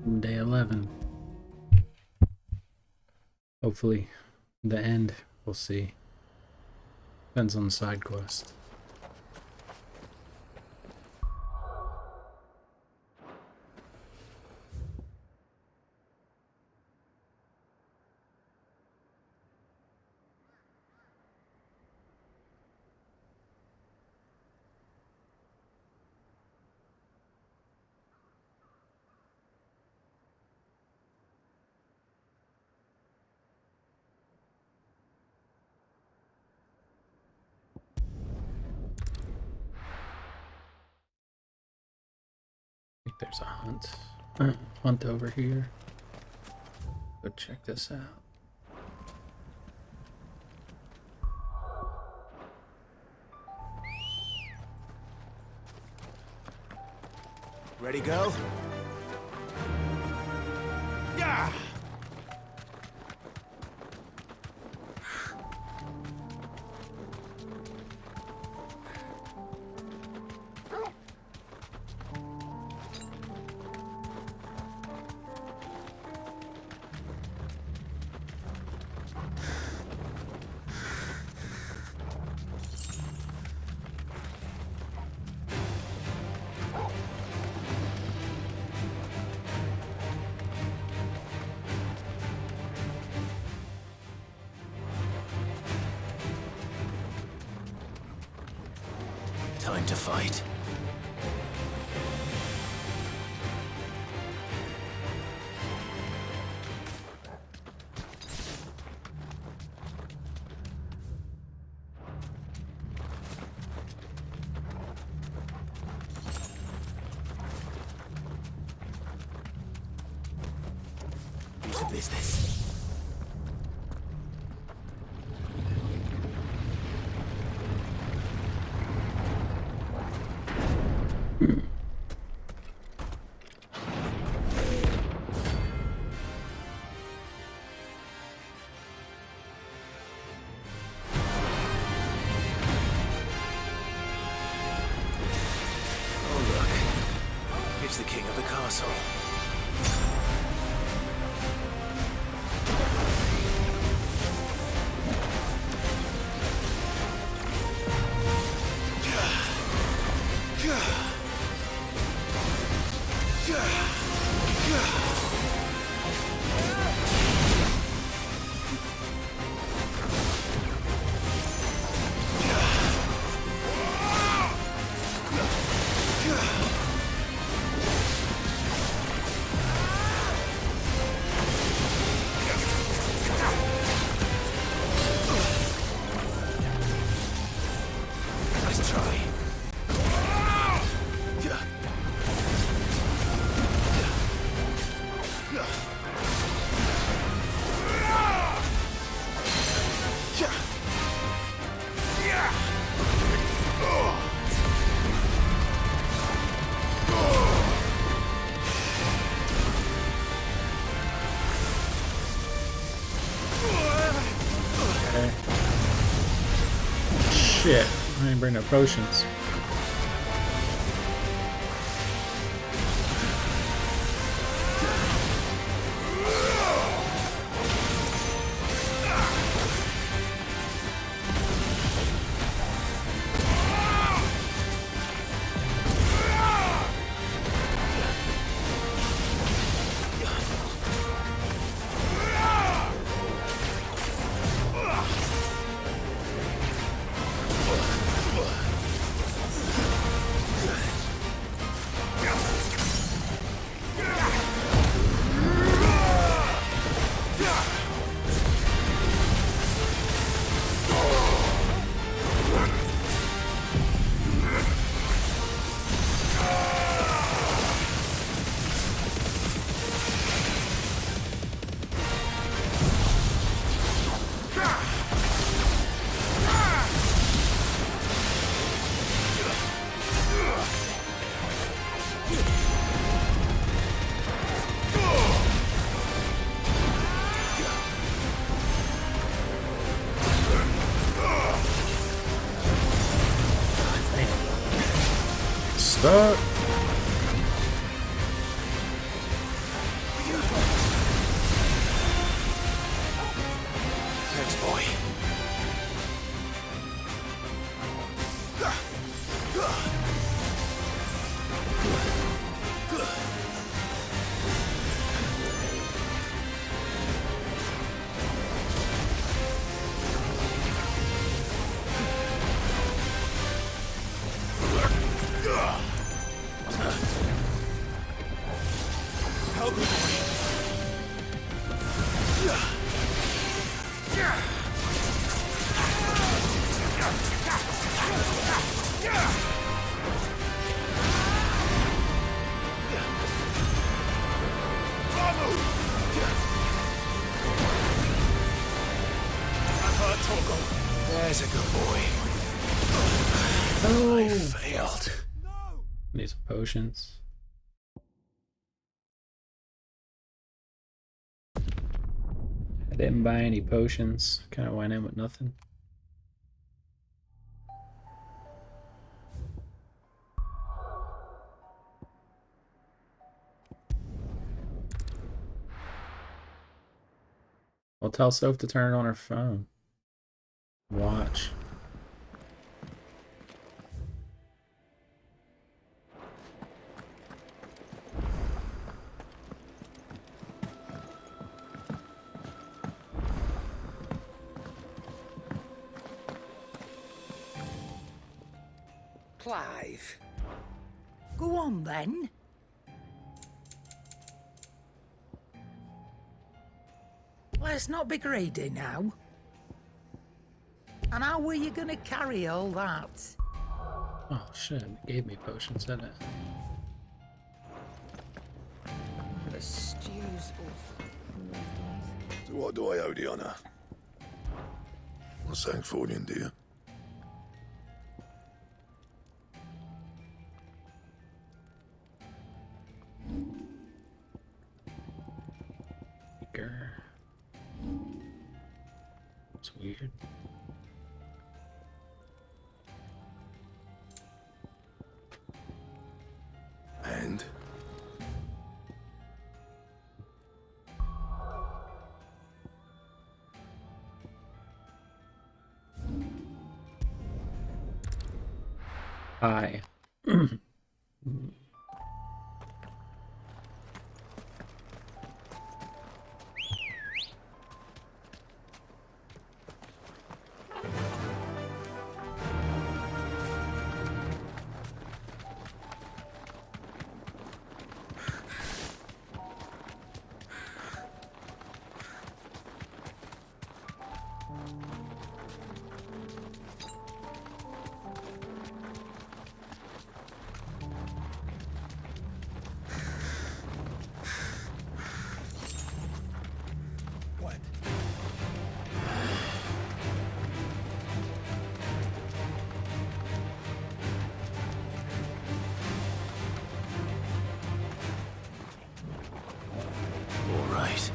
Day 11. Hopefully, the end. We'll see. Depends on the side quest. I think there's a hunt over here. Go check this out. Ready, go? Yeah! Time to fight. To business. Here's the king of the castle. Shit, I didn't bring no potions. Stuck. There's a good boy. Oh! I failed. Need some potions. I didn't buy any potions. Kind of went in with nothing. Well, tell Soph to turn it on her phone. Watch. Clive. Go on then. Let's not be greedy now. And how were you gonna carry all that? Oh shit, it gave me potions, didn't it? The stew's awful. So what do I owe the honour? Not saying Fordian, do you? Grr. It's weird. And? Hi. What? All right.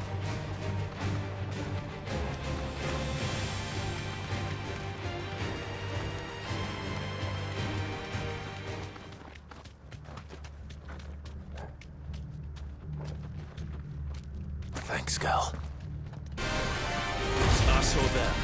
Thanks, girl. I saw them.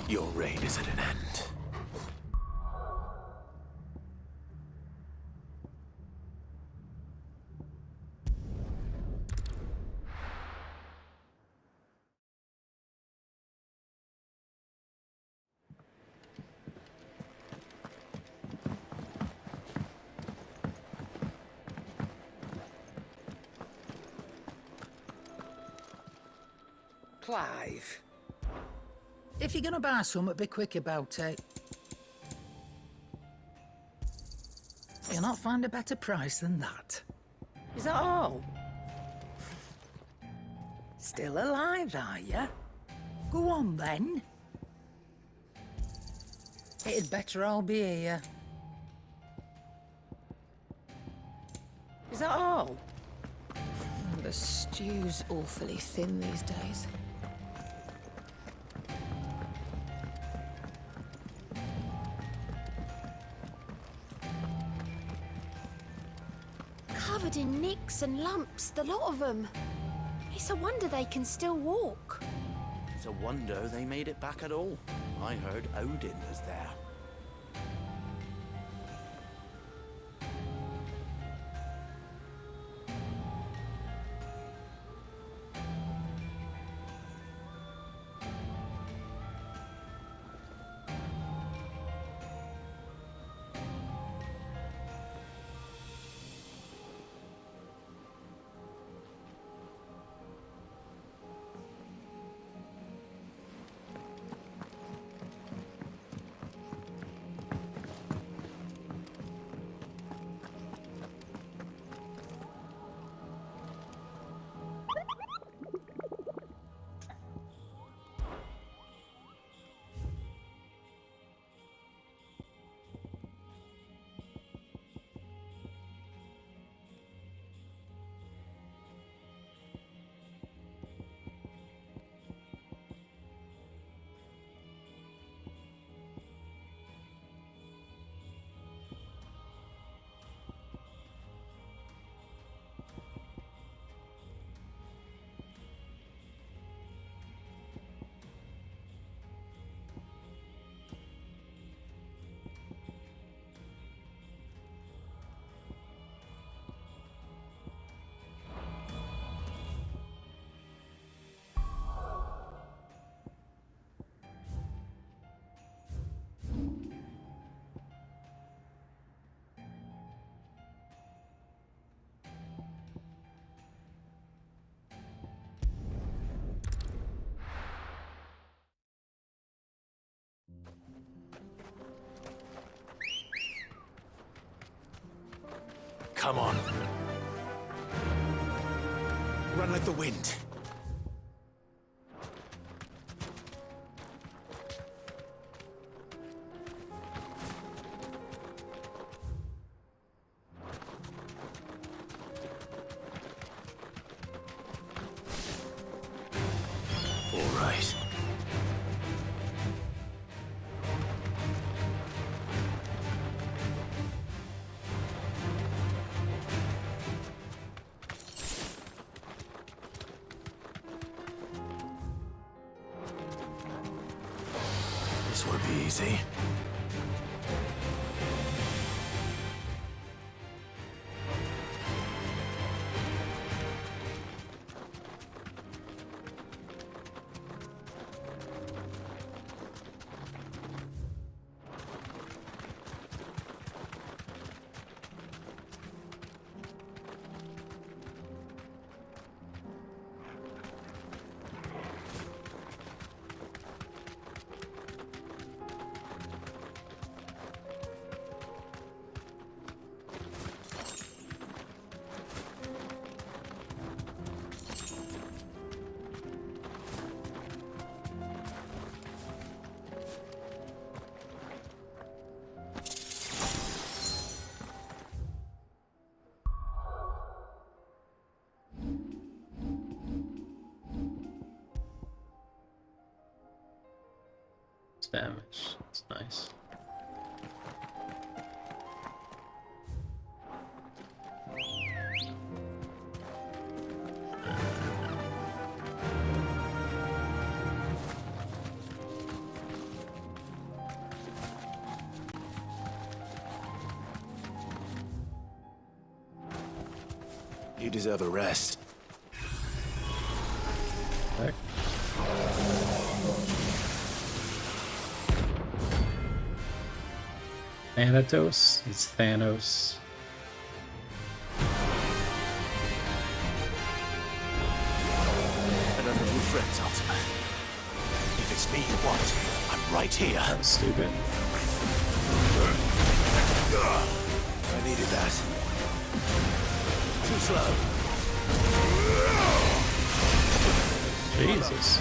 Your reign is at an end. Clive. If you're gonna buy something, be quick about it. You'll not find a better price than that. Is that all? Still alive, are you? Go on, then. It'd better all be here. Is that all? The stew's awfully thin these days. Covered in nicks and lumps, the lot of them. It's a wonder they can still walk. It's a wonder they made it back at all. I heard Odin was there. Come on. Run like the wind. All right. This won't be easy. Damage. It's nice. You deserve a rest. Heck. Thanatos? It's Thanos. Another of your friends, Ultima. If it's me you want, I'm right here. That was stupid. I needed that. Too slow. Jesus.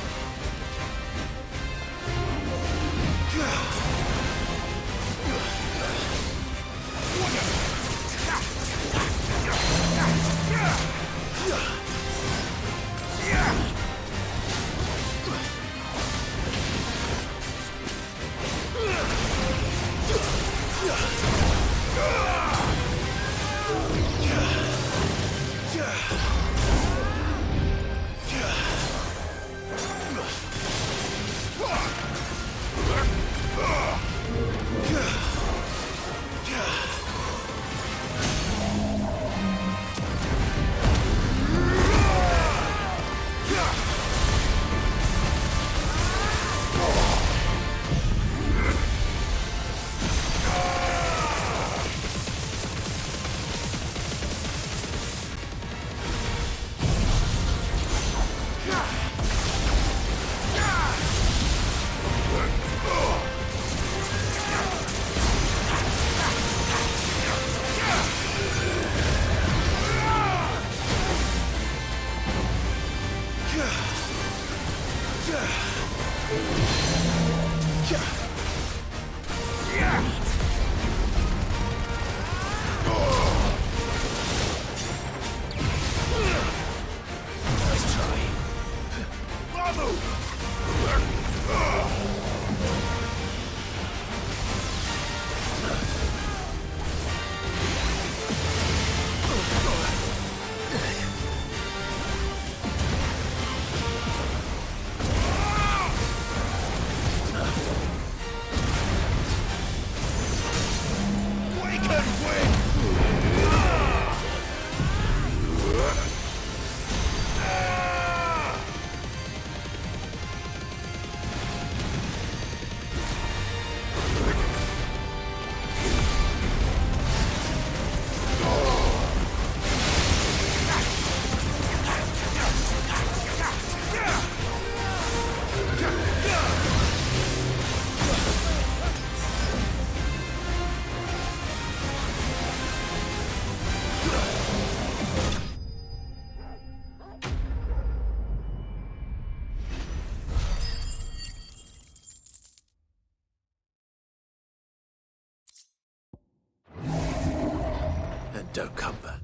And don't come back.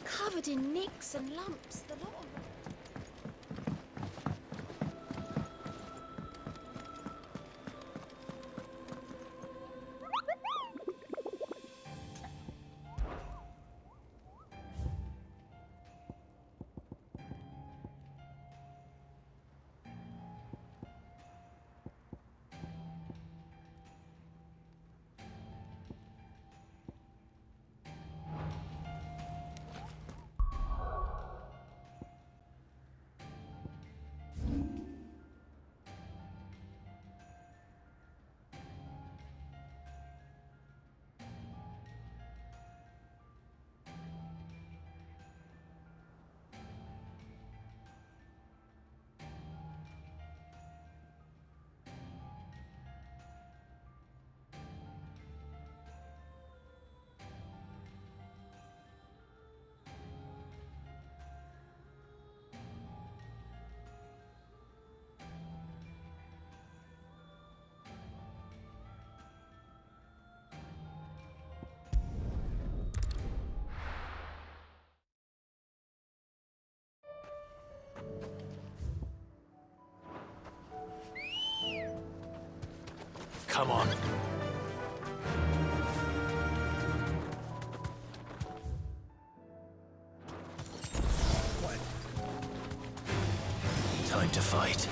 Covered in nicks and lumps, the lot of them. Come on. time to fight.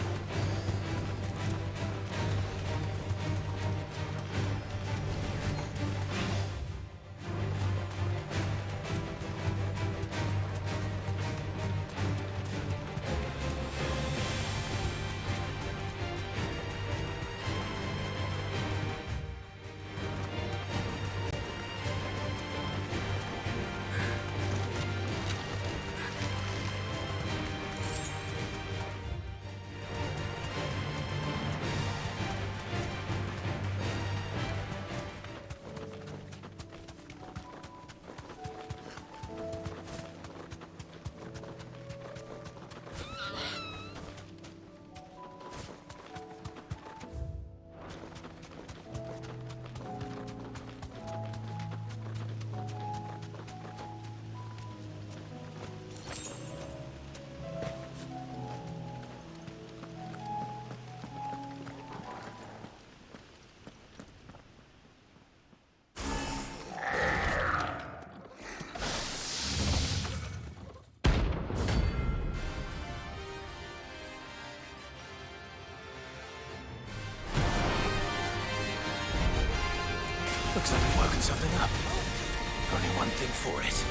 Looks like we've woken something up. Only one thing for it.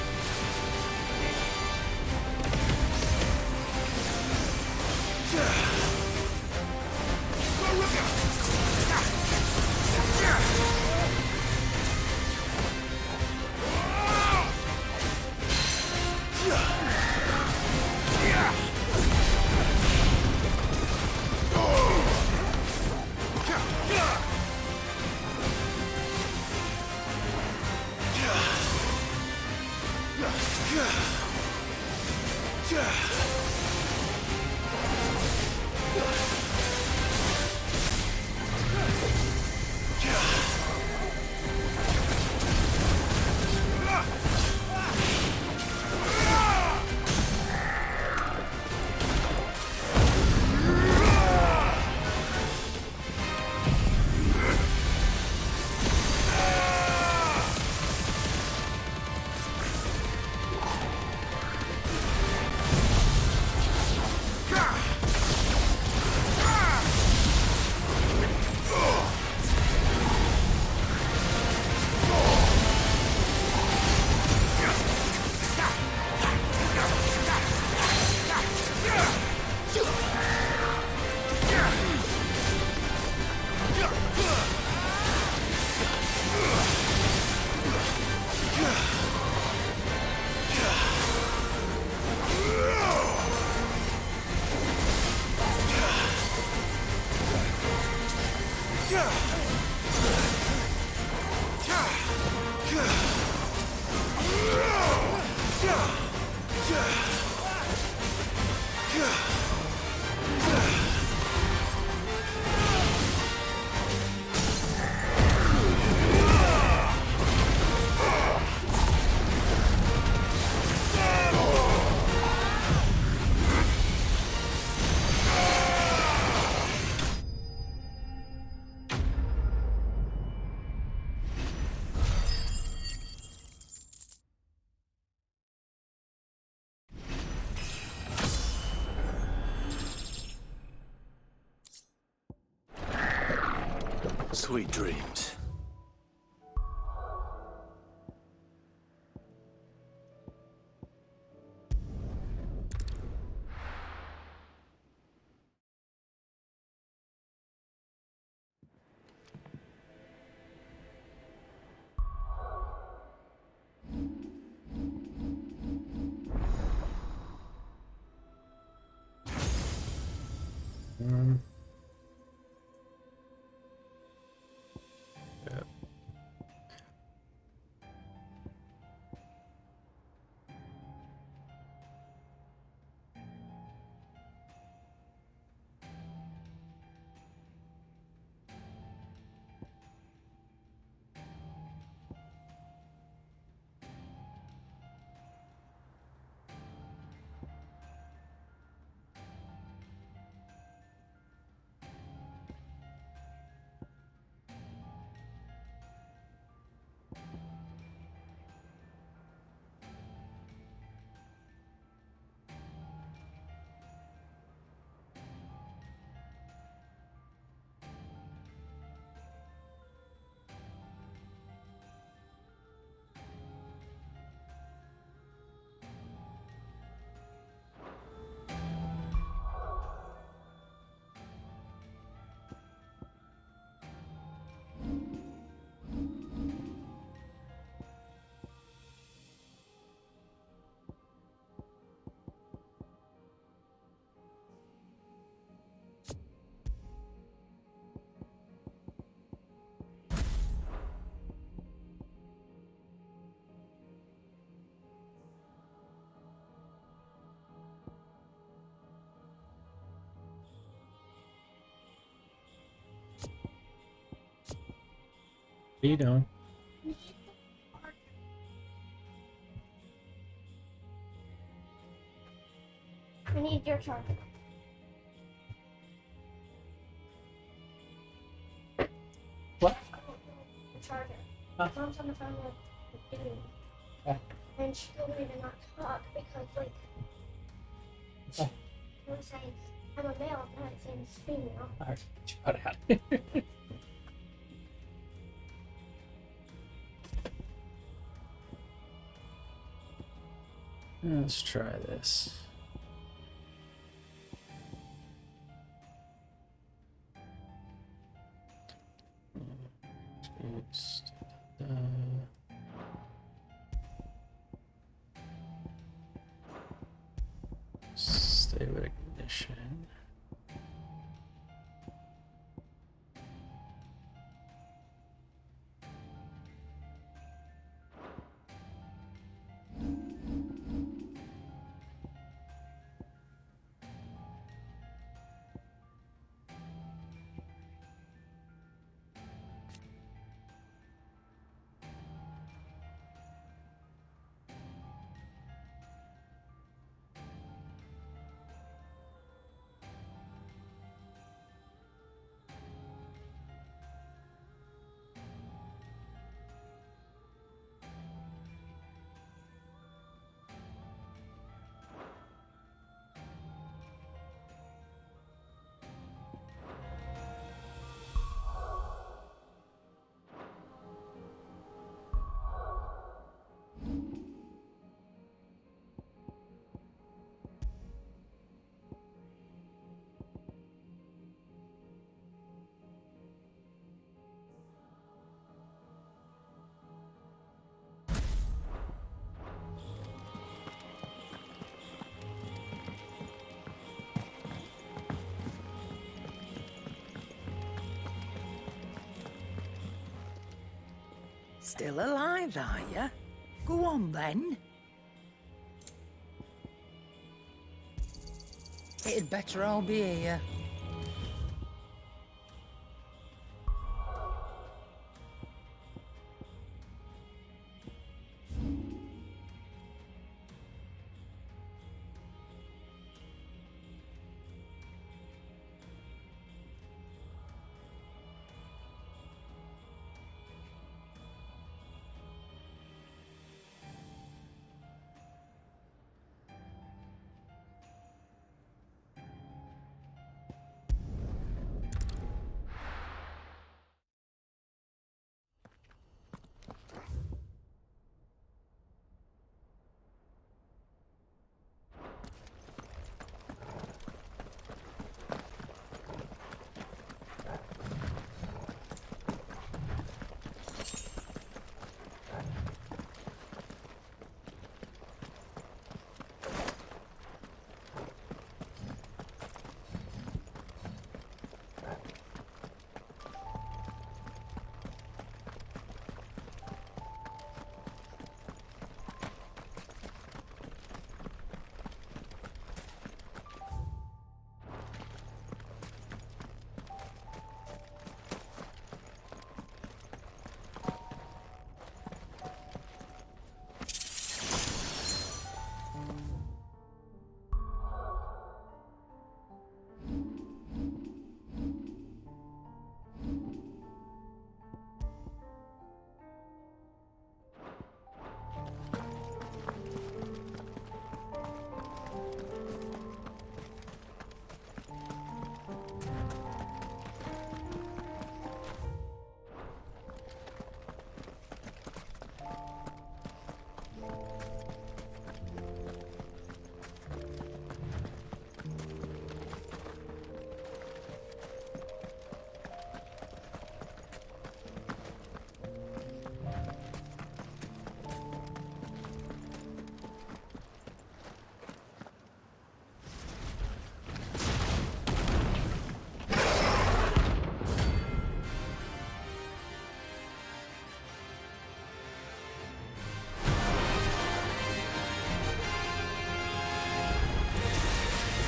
Sweet dreams. Yeah. What are you doing? I need your charger. What? The charger. Huh? Mom's on the phone with the dude. Okay. And she told me to not talk because, like, Okay. she was saying, I'm a male, I'm not saying it's female. Alright, get you out of here. Let's try this. Stay with ignition. Still alive, are you? Go on then. It'd better all be here.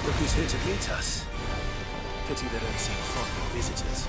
Look who's here to meet us. Pity they don't seem fond of visitors.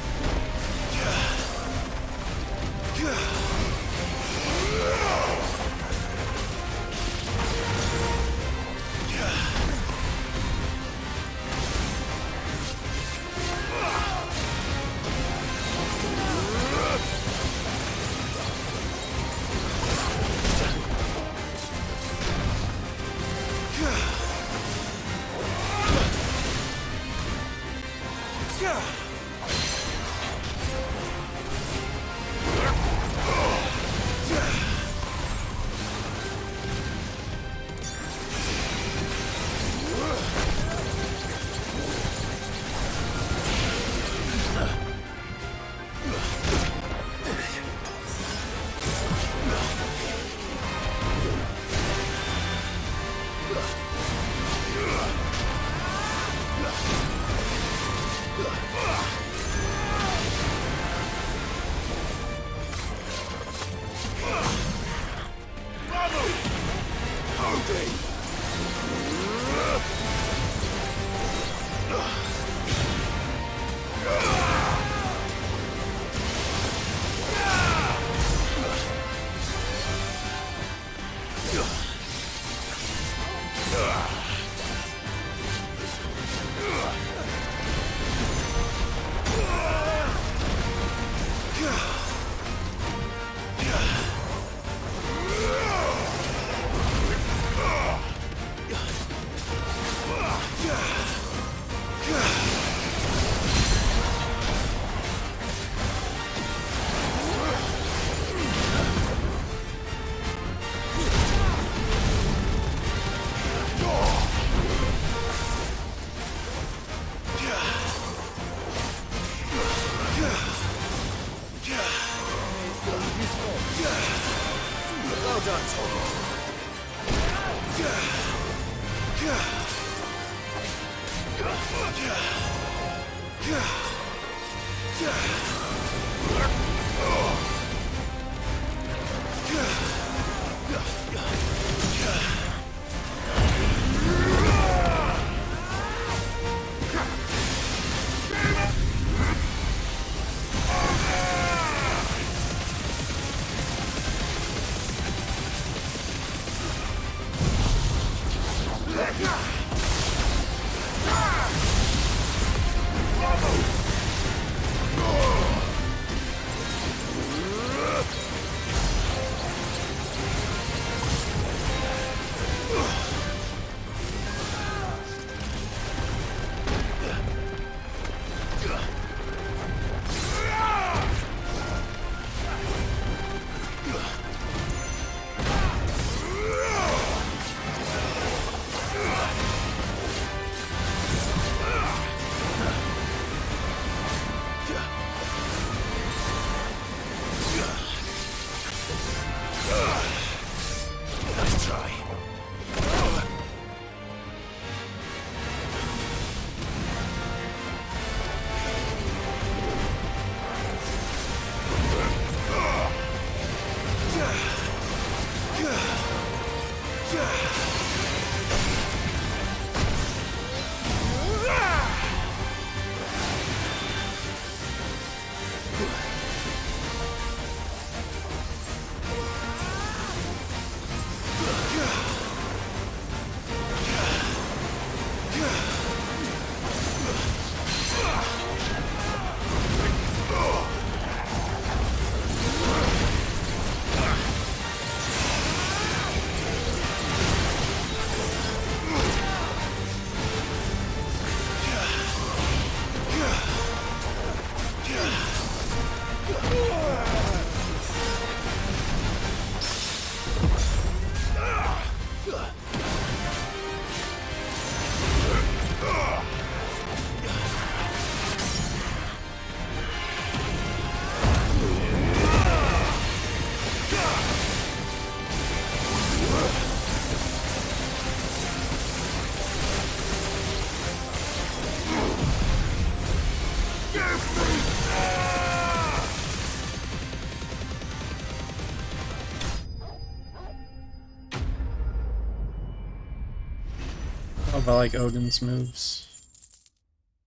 I like Odin's moves.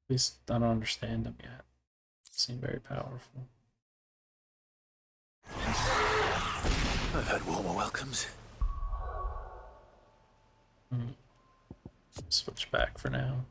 At least I don't understand them yet. Seem very powerful. I've had warmer welcomes. Switch back for now.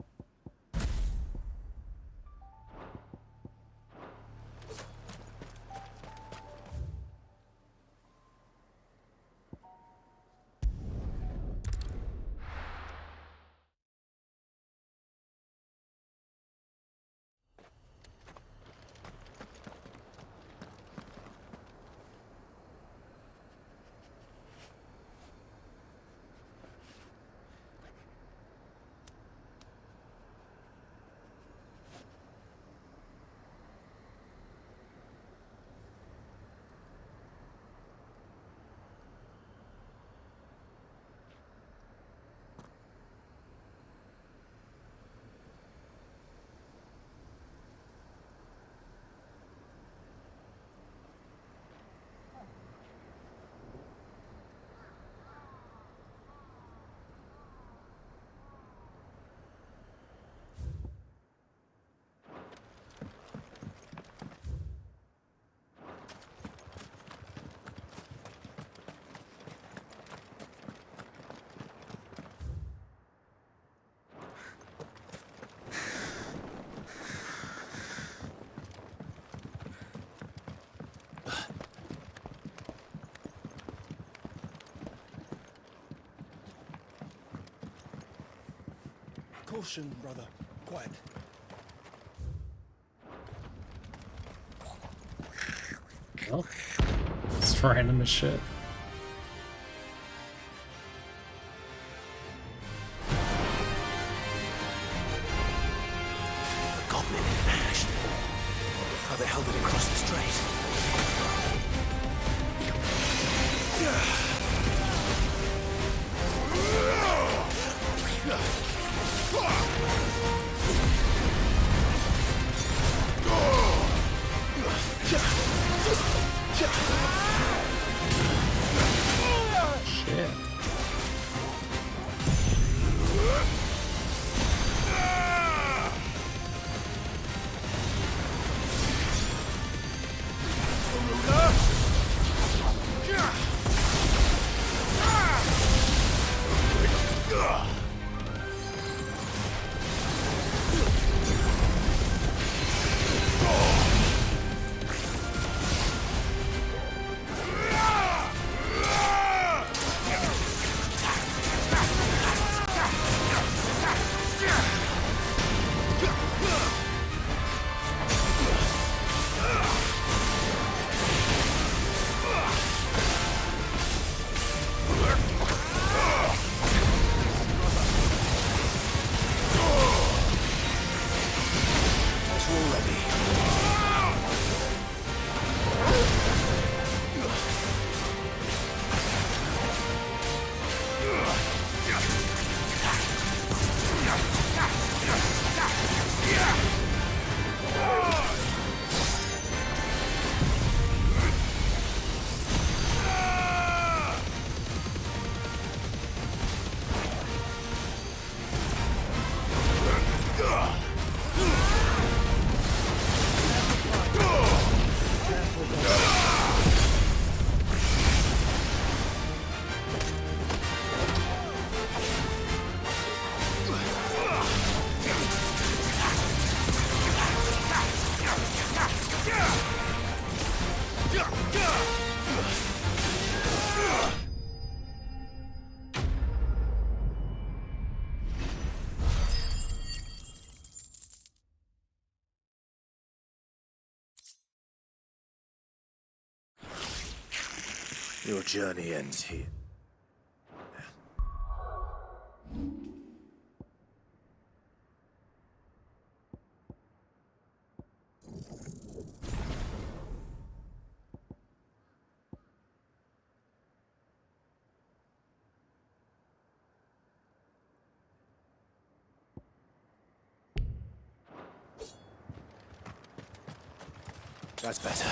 Caution, brother. Quiet. Well, it's random as shit. A goblin in ash. How the hell did it cross the strait? Shit. Your journey ends here. That's better.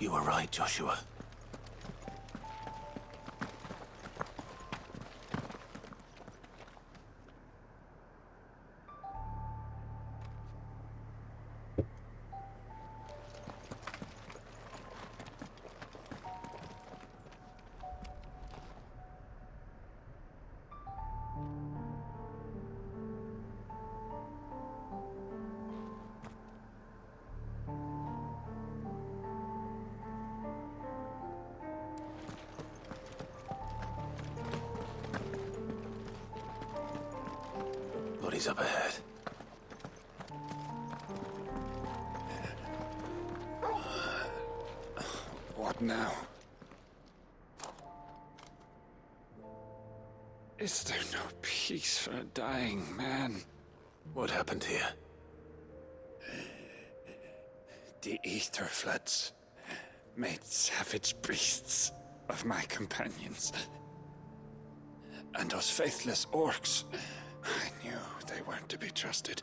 You were right, Joshua. Bodies up ahead. What now? Is there no peace for a dying man? What happened here? The ether floods made savage beasts of my companions. And those faithless orcs, I knew they weren't to be trusted.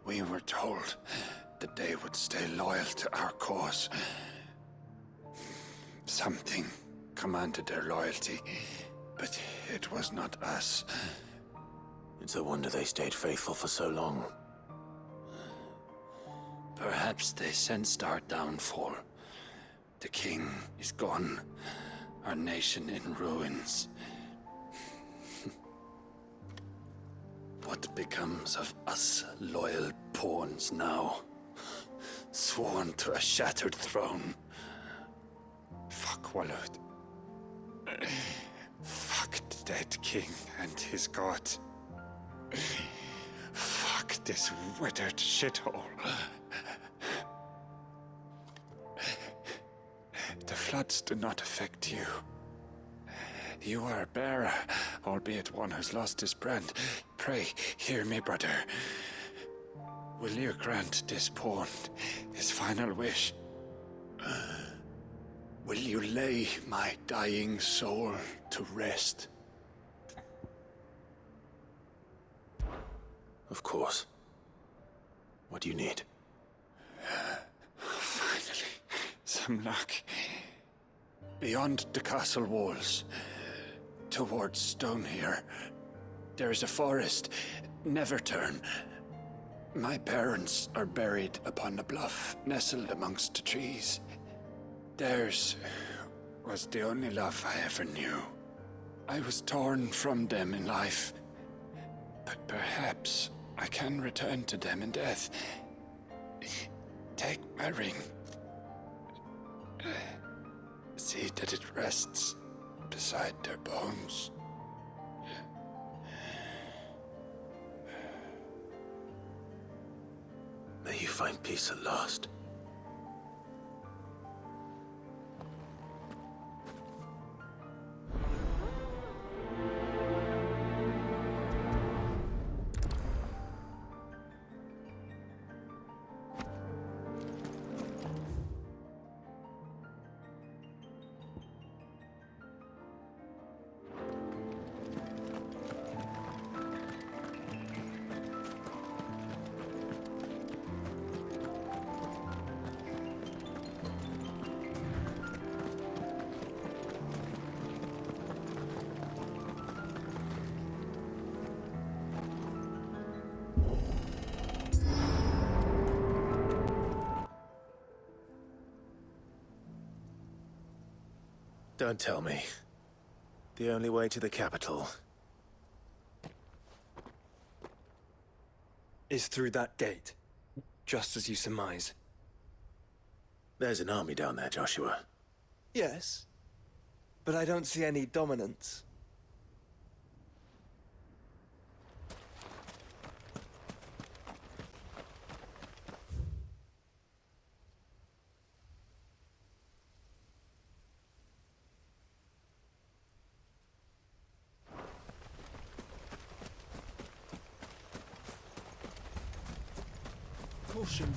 We were told that they would stay loyal to our cause. Something commanded their loyalty, but it was not us. It's a wonder they stayed faithful for so long. Perhaps they sensed our downfall. The king is gone, our nation in ruins. What becomes of us loyal pawns now? Sworn to a shattered throne. Fuck Walud. Fuck the dead king and his god. Fuck this withered shithole. The floods do not affect you. You are a bearer, albeit one who's lost his brand. Pray, hear me, brother. Will you grant this pawn his final wish? Will you lay my dying soul to rest? Of course. What do you need? Finally, some luck. Beyond the castle walls, towards Stone here, there is a forest. Never turn. My parents are buried upon a bluff, nestled amongst the trees. Theirs was the only love I ever knew. I was torn from them in life, but perhaps I can return to them in death. Take my ring. See that it rests beside their bones. May you find peace at last. Don't tell me. The only way to the capital Is through that gate, just as you surmise. There's an army down there, Joshua. Yes, but I don't see any dominance. Caution.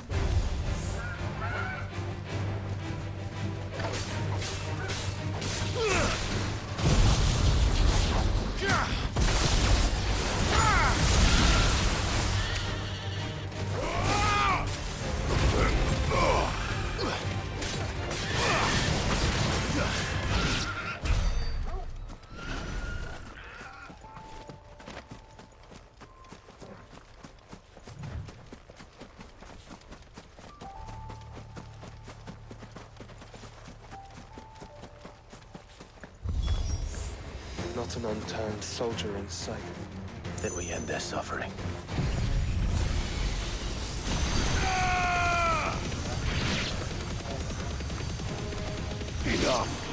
Not an unturned soldier in sight. Then we end their suffering. Enough!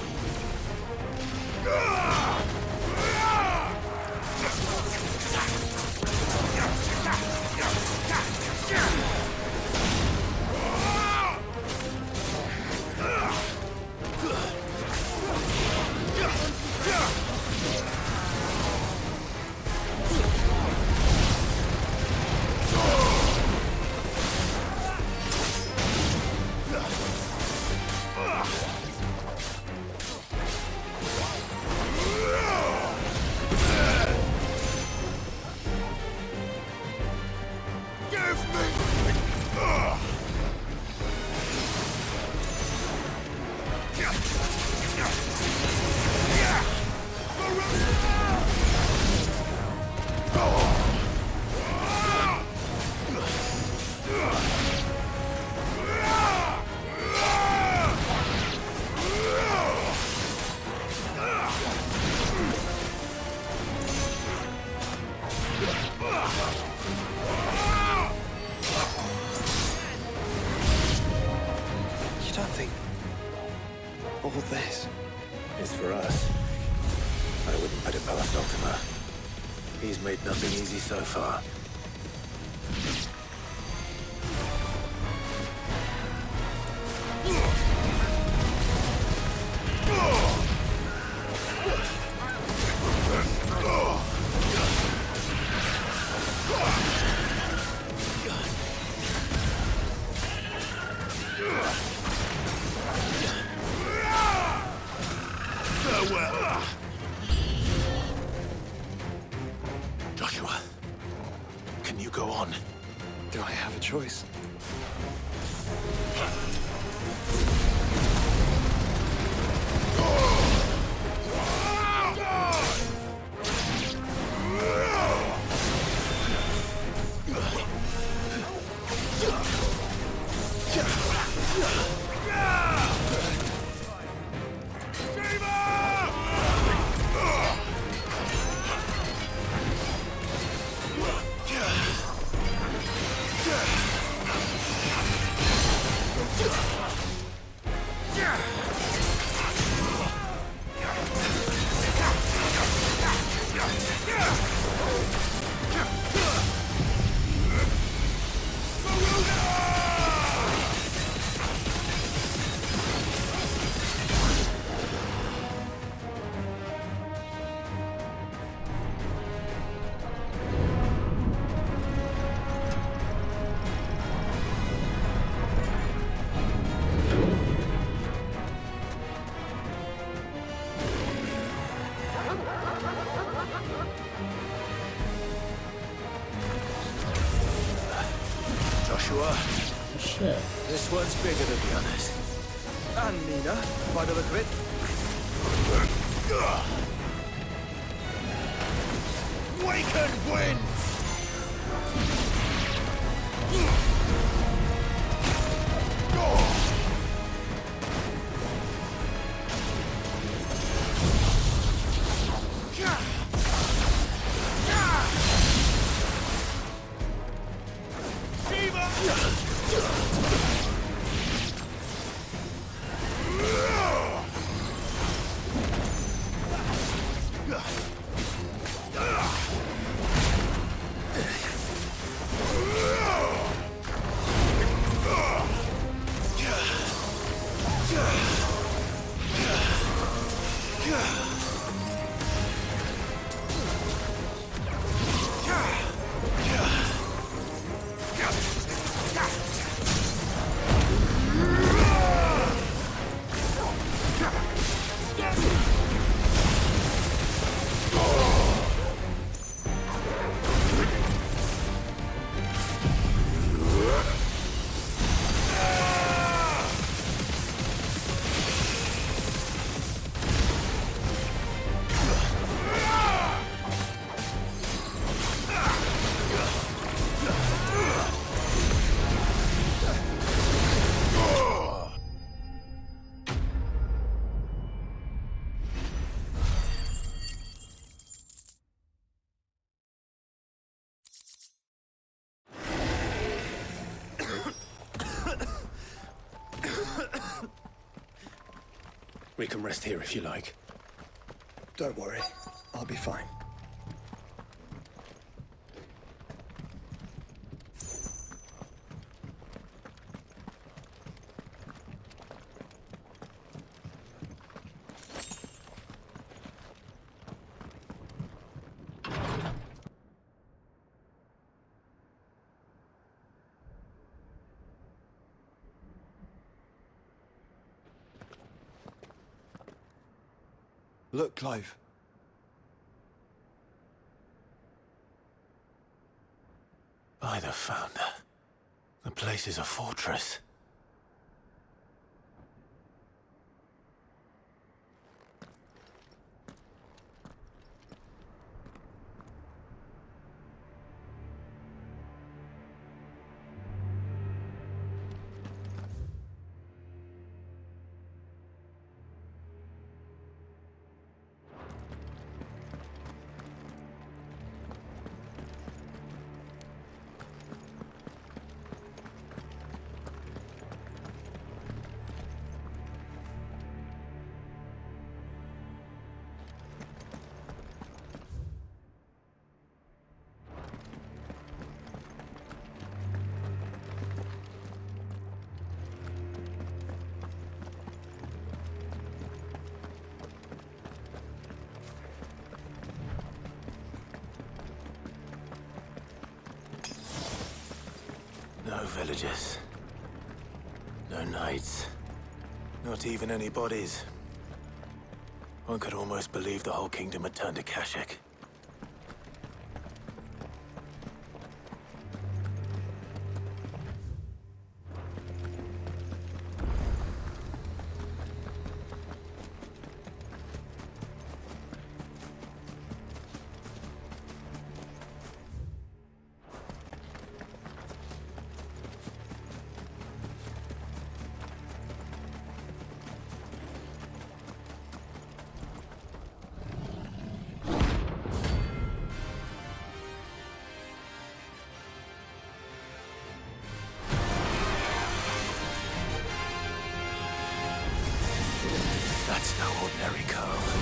You don't think all this It's for us. I wouldn't put it past Ultima. He's made nothing easy so far. Farewell. Joshua, can you go on? Do I have a choice? Joshua, Shit. this one's bigger than the others. And Nina, by the look of it. Waken winds! We can rest here if you like. Don't worry, I'll be fine. Look, Clive. By the Founder. The place is a fortress. No villagers. No knights. Not even any bodies. One could almost believe the whole kingdom had turned to Kashik. That's no ordinary Carl.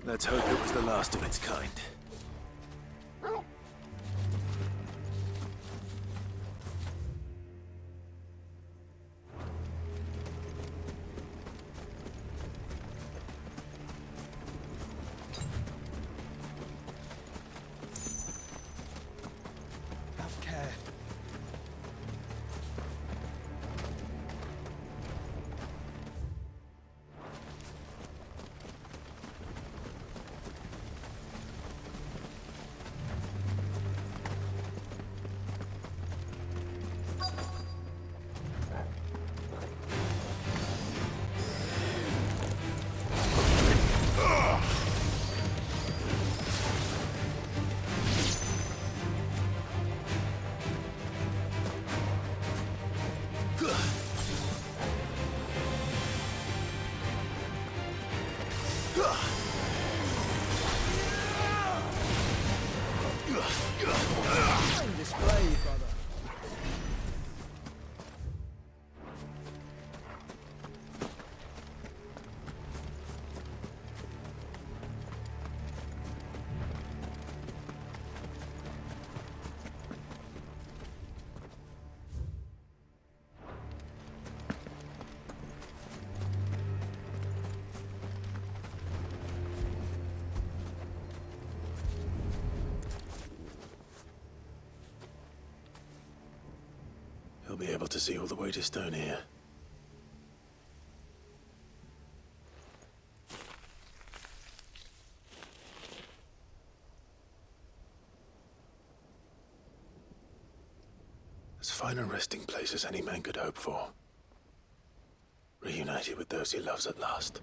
Let's hope it was the last of its kind. be able to see all the way to Stone here. As fine a resting place as any man could hope for. Reunited with those he loves at last.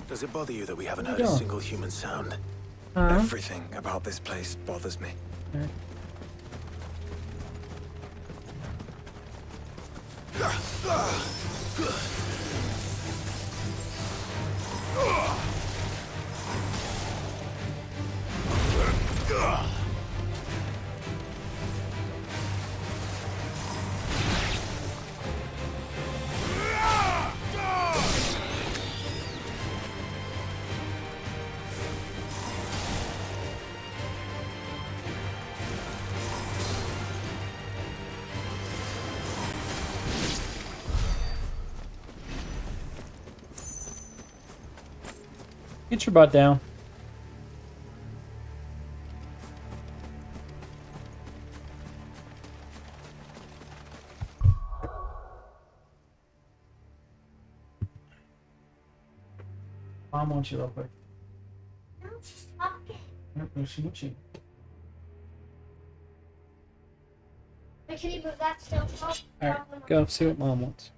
Does it bother you that we haven't heard a single human sound? Everything about this place bothers me. Get your butt down. Mom wants you real quick. No, she's talking. No, she wants you. Wait, can you move that still? Alright, go see what Mom wants.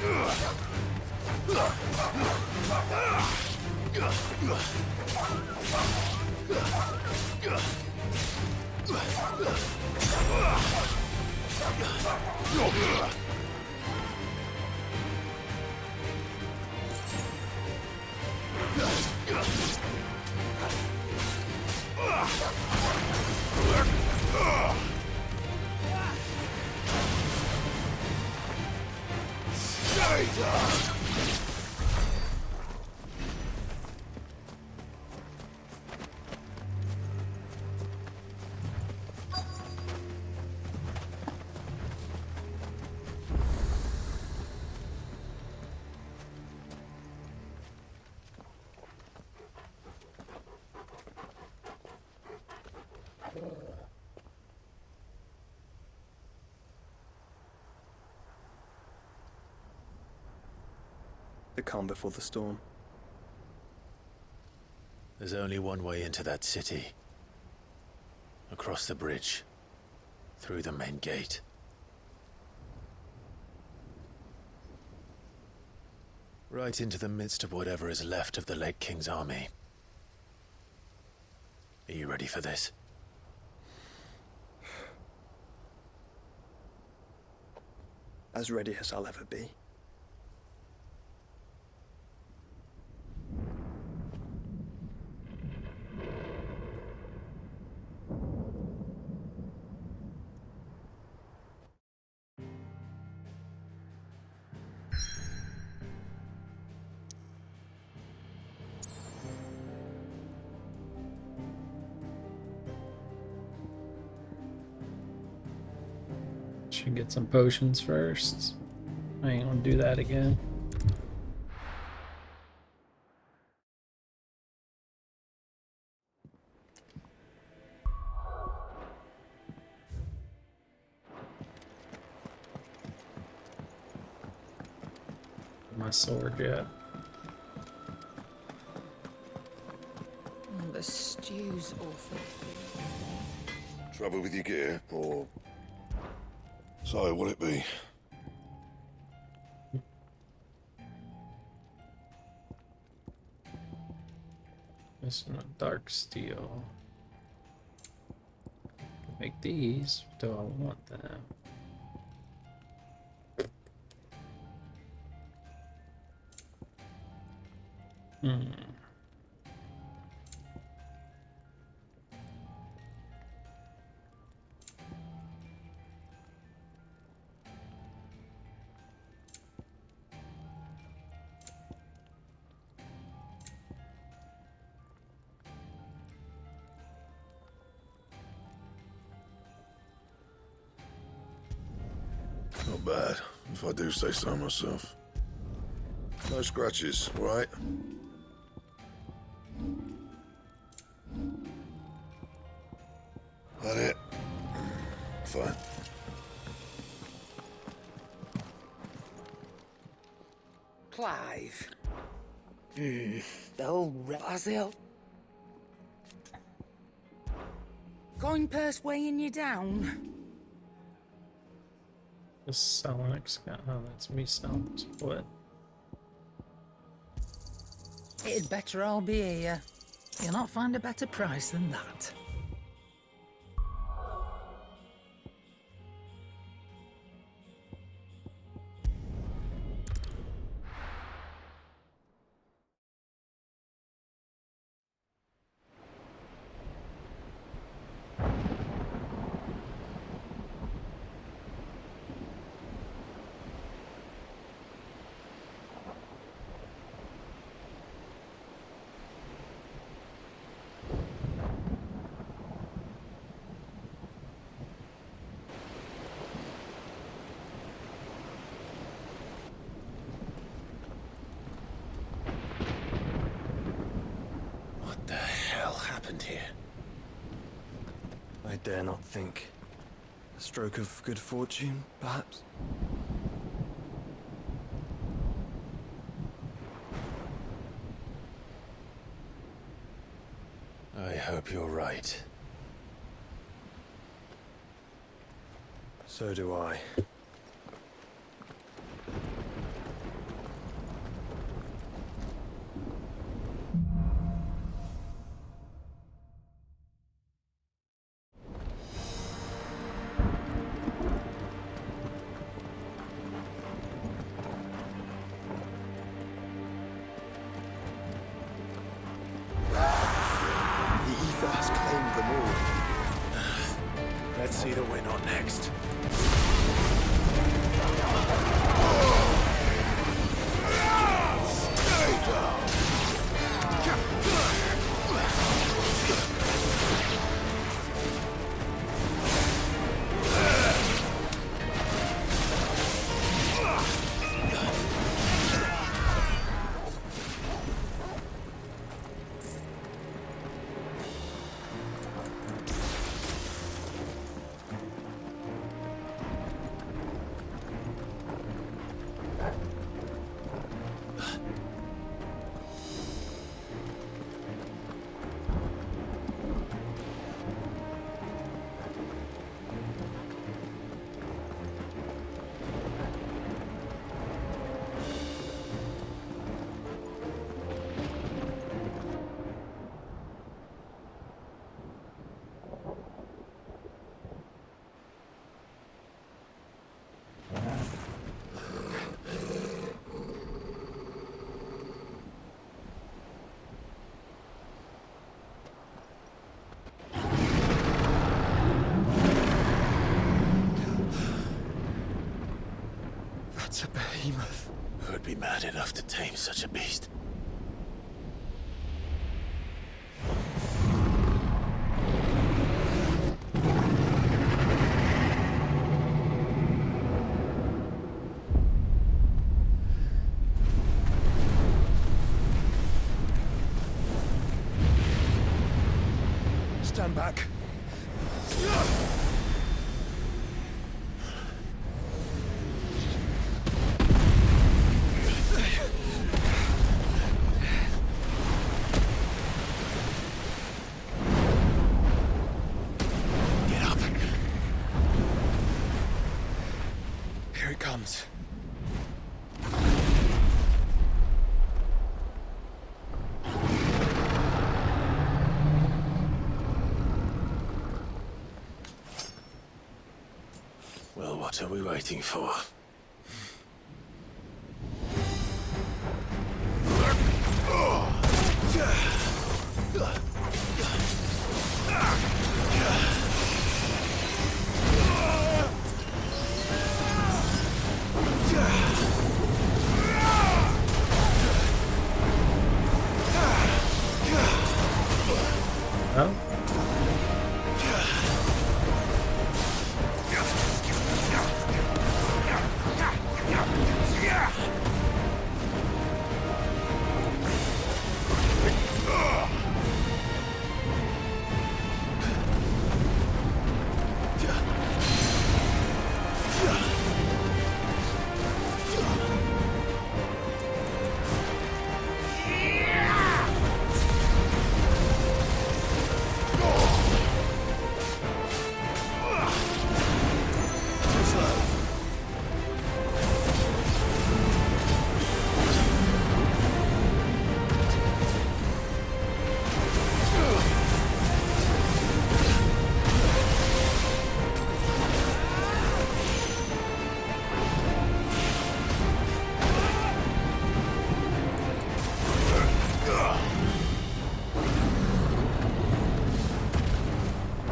Ugh. The calm before the storm. There's only one way into that city. Across the bridge. Through the main gate. Right into the midst of whatever is left of the late King's army. Are you ready for this? As ready as I'll ever be. Should get some potions first. I ain't gonna do that again. My sword yet. The stew's awful. Trouble with your gear, or... So, will it be? This is not dark steel. Can make these. Do I want them? Not bad, if I do say so myself. No scratches, right? That it? Fine. Clive. The old Razil. Coin purse weighing you down. Just selling it. Oh, that's me selling split. It'd better all be here. You'll not find a better price than that. What the hell happened here? I dare not think. A stroke of good fortune, perhaps? I hope you're right. So do I. Let's see the win on next. That's a behemoth. Who'd be mad enough to tame such a beast? Stand back. Get up. Here it comes. Well, what are we waiting for? Oh,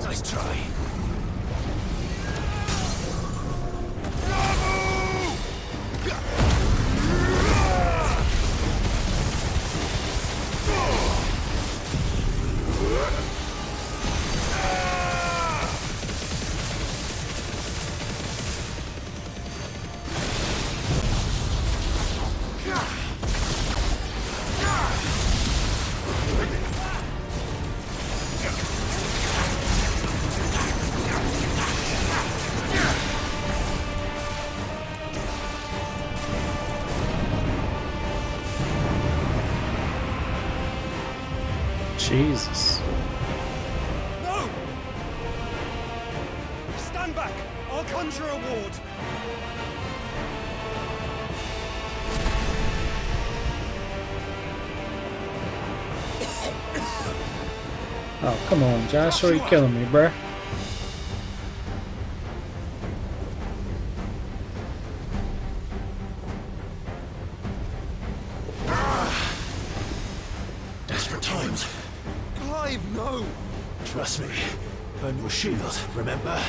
Nice try. Jesus. No! Stand back! I'll conjure a ward! Oh, come on, Josh. Are you killing me, bruh? Desperate times. Clive, no! Trust me, Burn your shield, remember?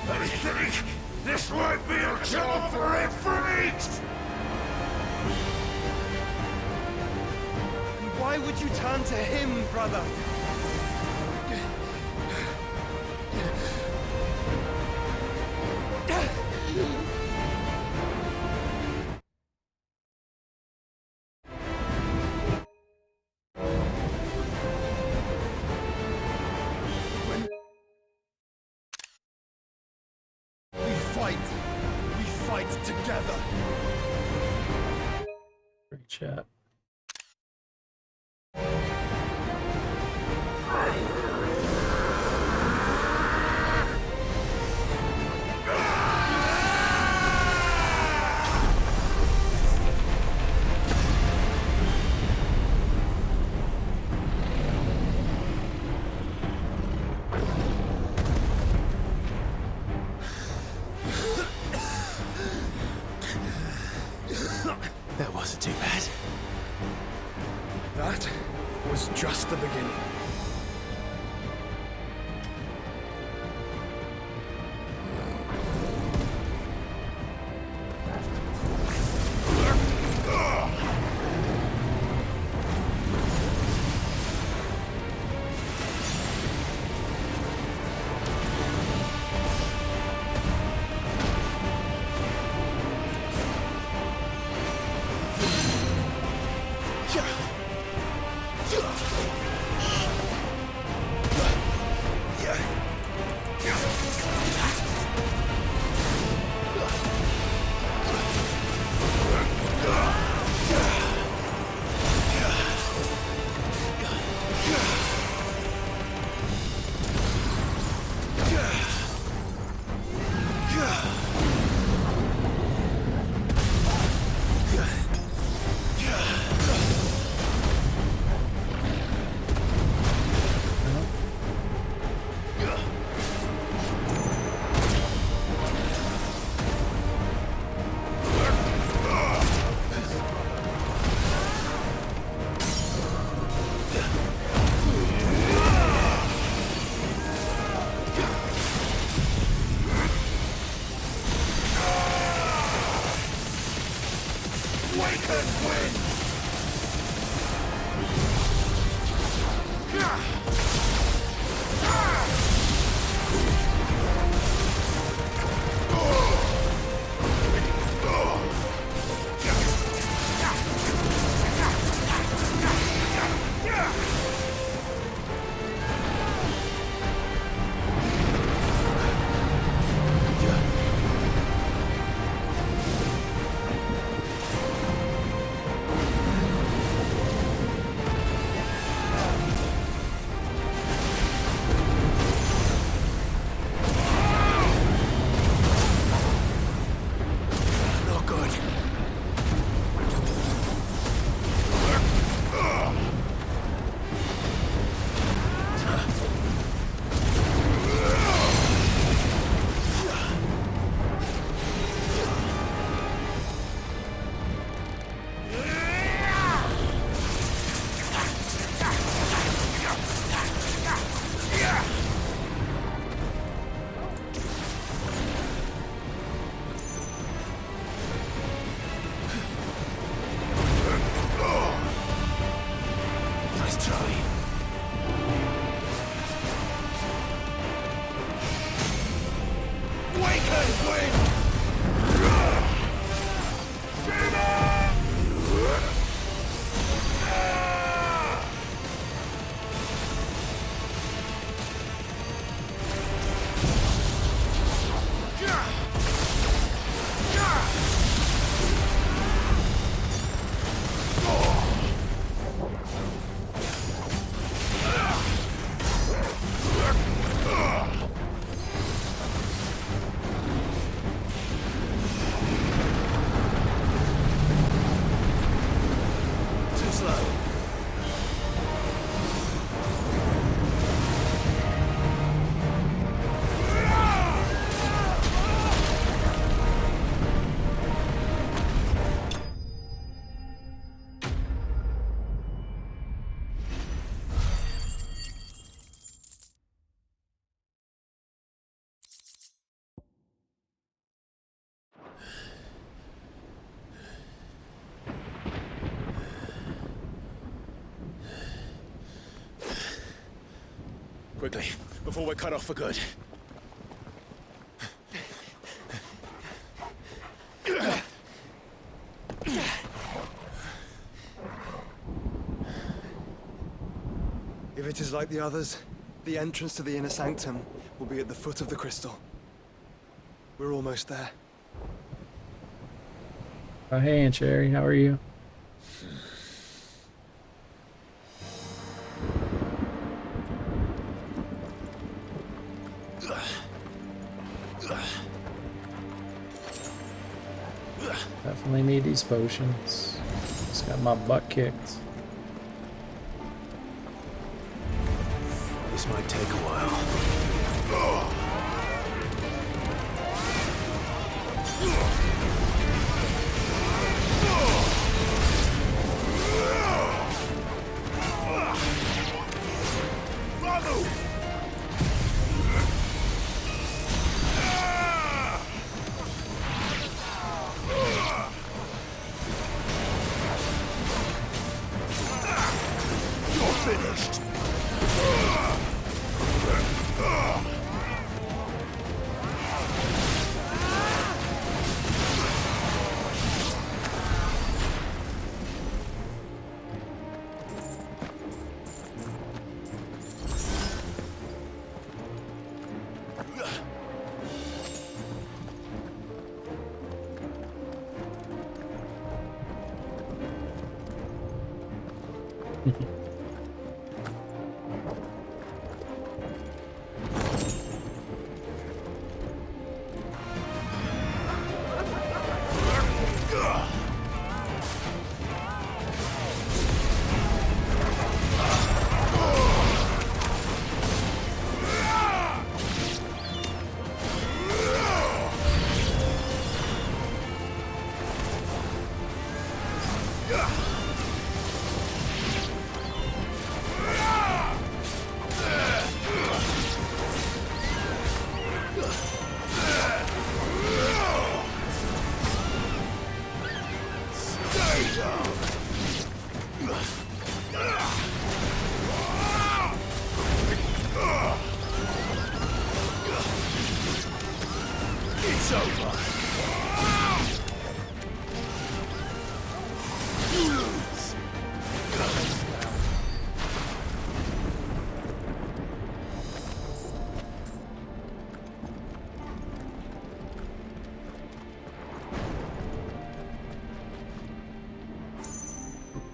I think this might be a job for a freak! Why would you turn to him, brother? When we fight together. Great chat. That wasn't too bad. That was just the beginning. Quickly, before we're cut off for good. If it is like the others, the entrance to the inner sanctum will be at the foot of the crystal. We're almost there. Oh, hey, Aunt Sherry, how are you? Definitely need these potions. Just got my butt kicked. This might take a while.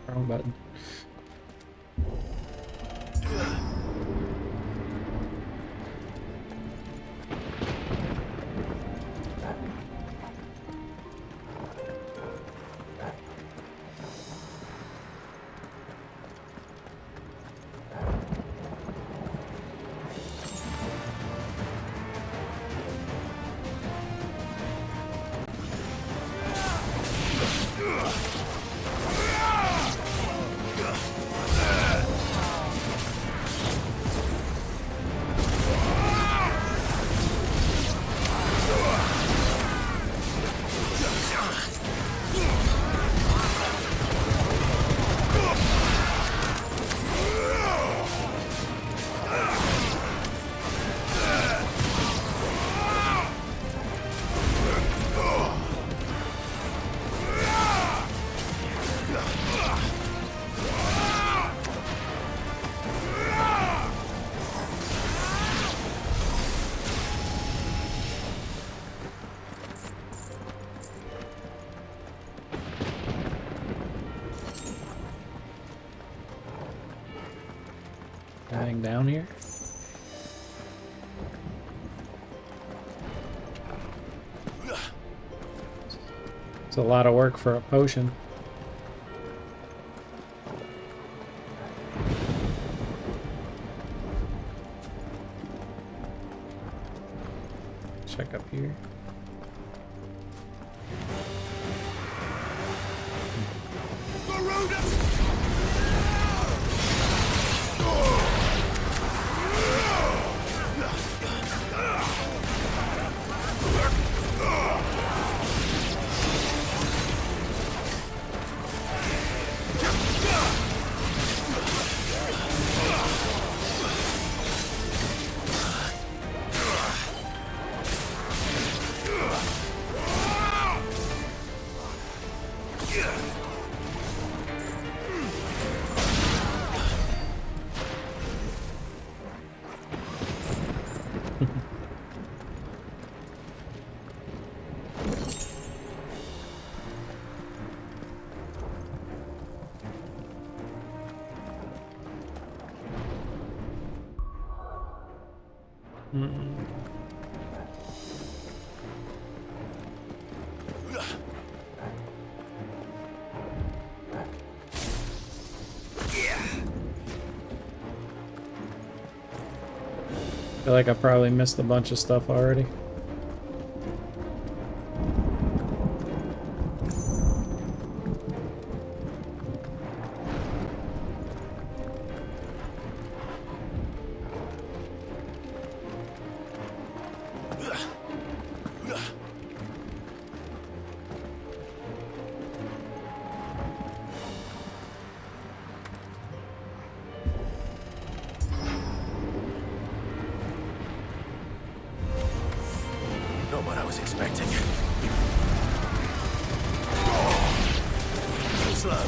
Wrong button. Anything down here? It's a lot of work for a potion. Check up here. Feel like I probably missed a bunch of stuff already. Not what I was expecting. Too slow.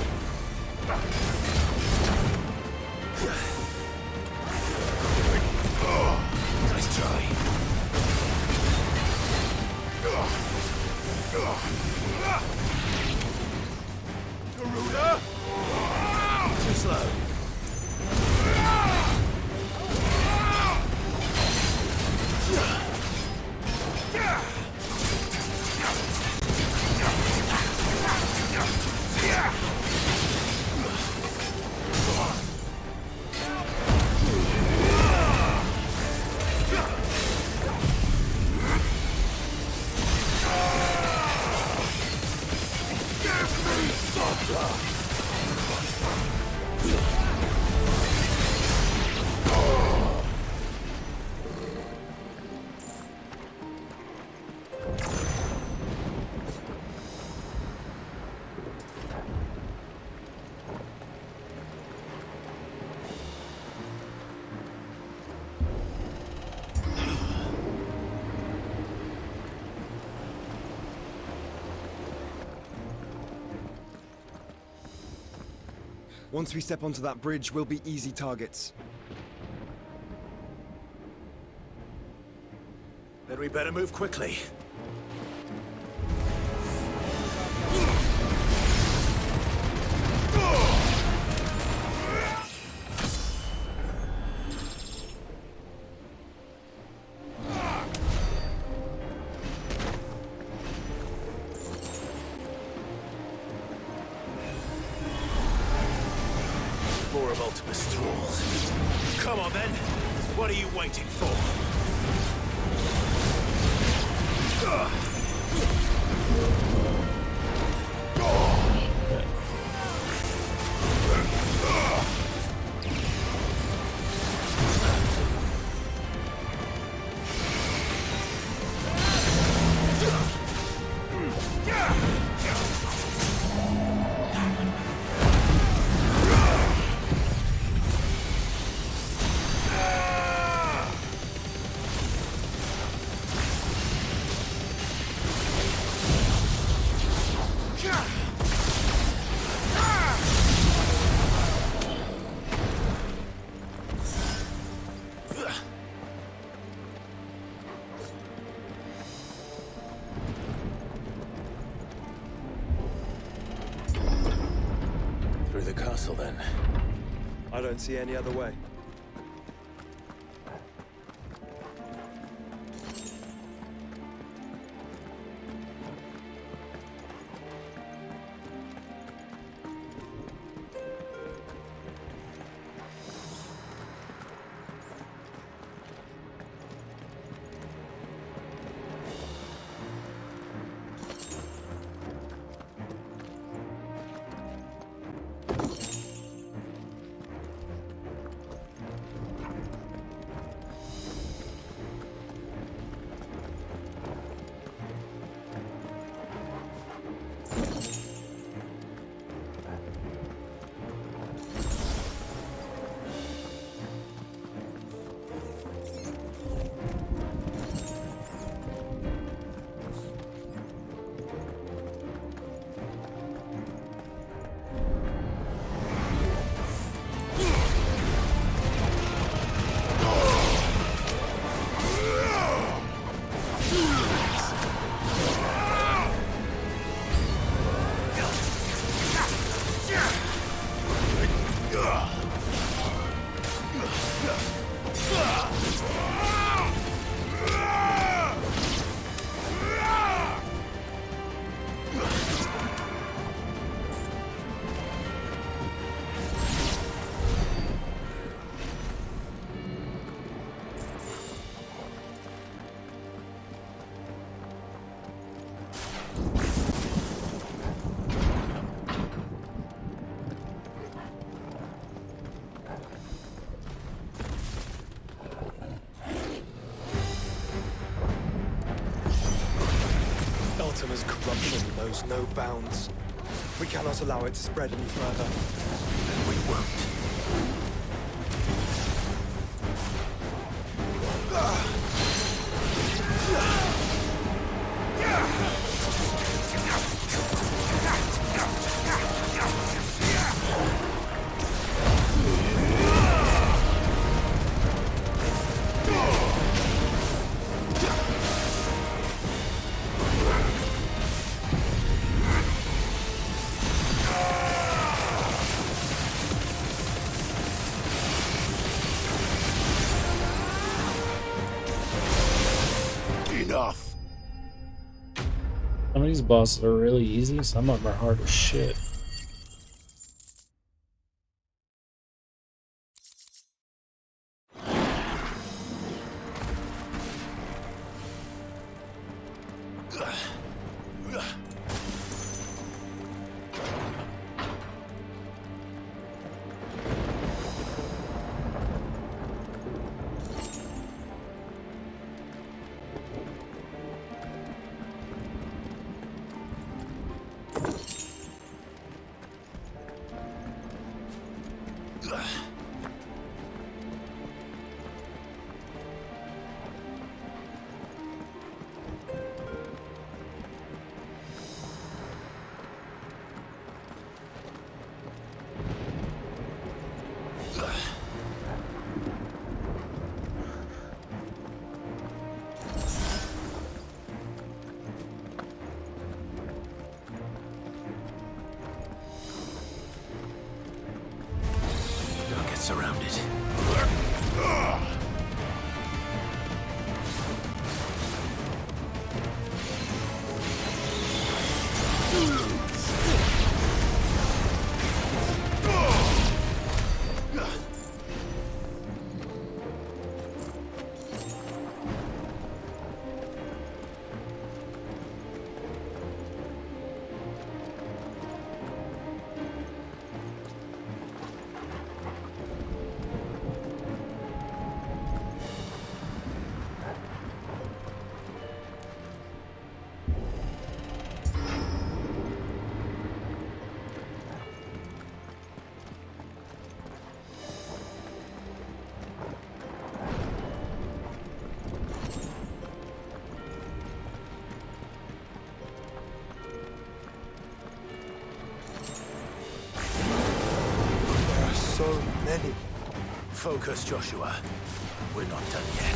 Nice try. Garuda! Too slow. Once we step onto that bridge, we'll be easy targets. Then we better move quickly. More of Ultimus tools. Come on then. What are you waiting for? Through the castle, then. I don't see any other way. Mortimer's corruption knows no bounds. We cannot allow it to spread any further. And we won't. Enough. Some of these bosses are really easy, some of them are hard as shit. Don't get surrounded. So many. Focus, Joshua. We're not done yet.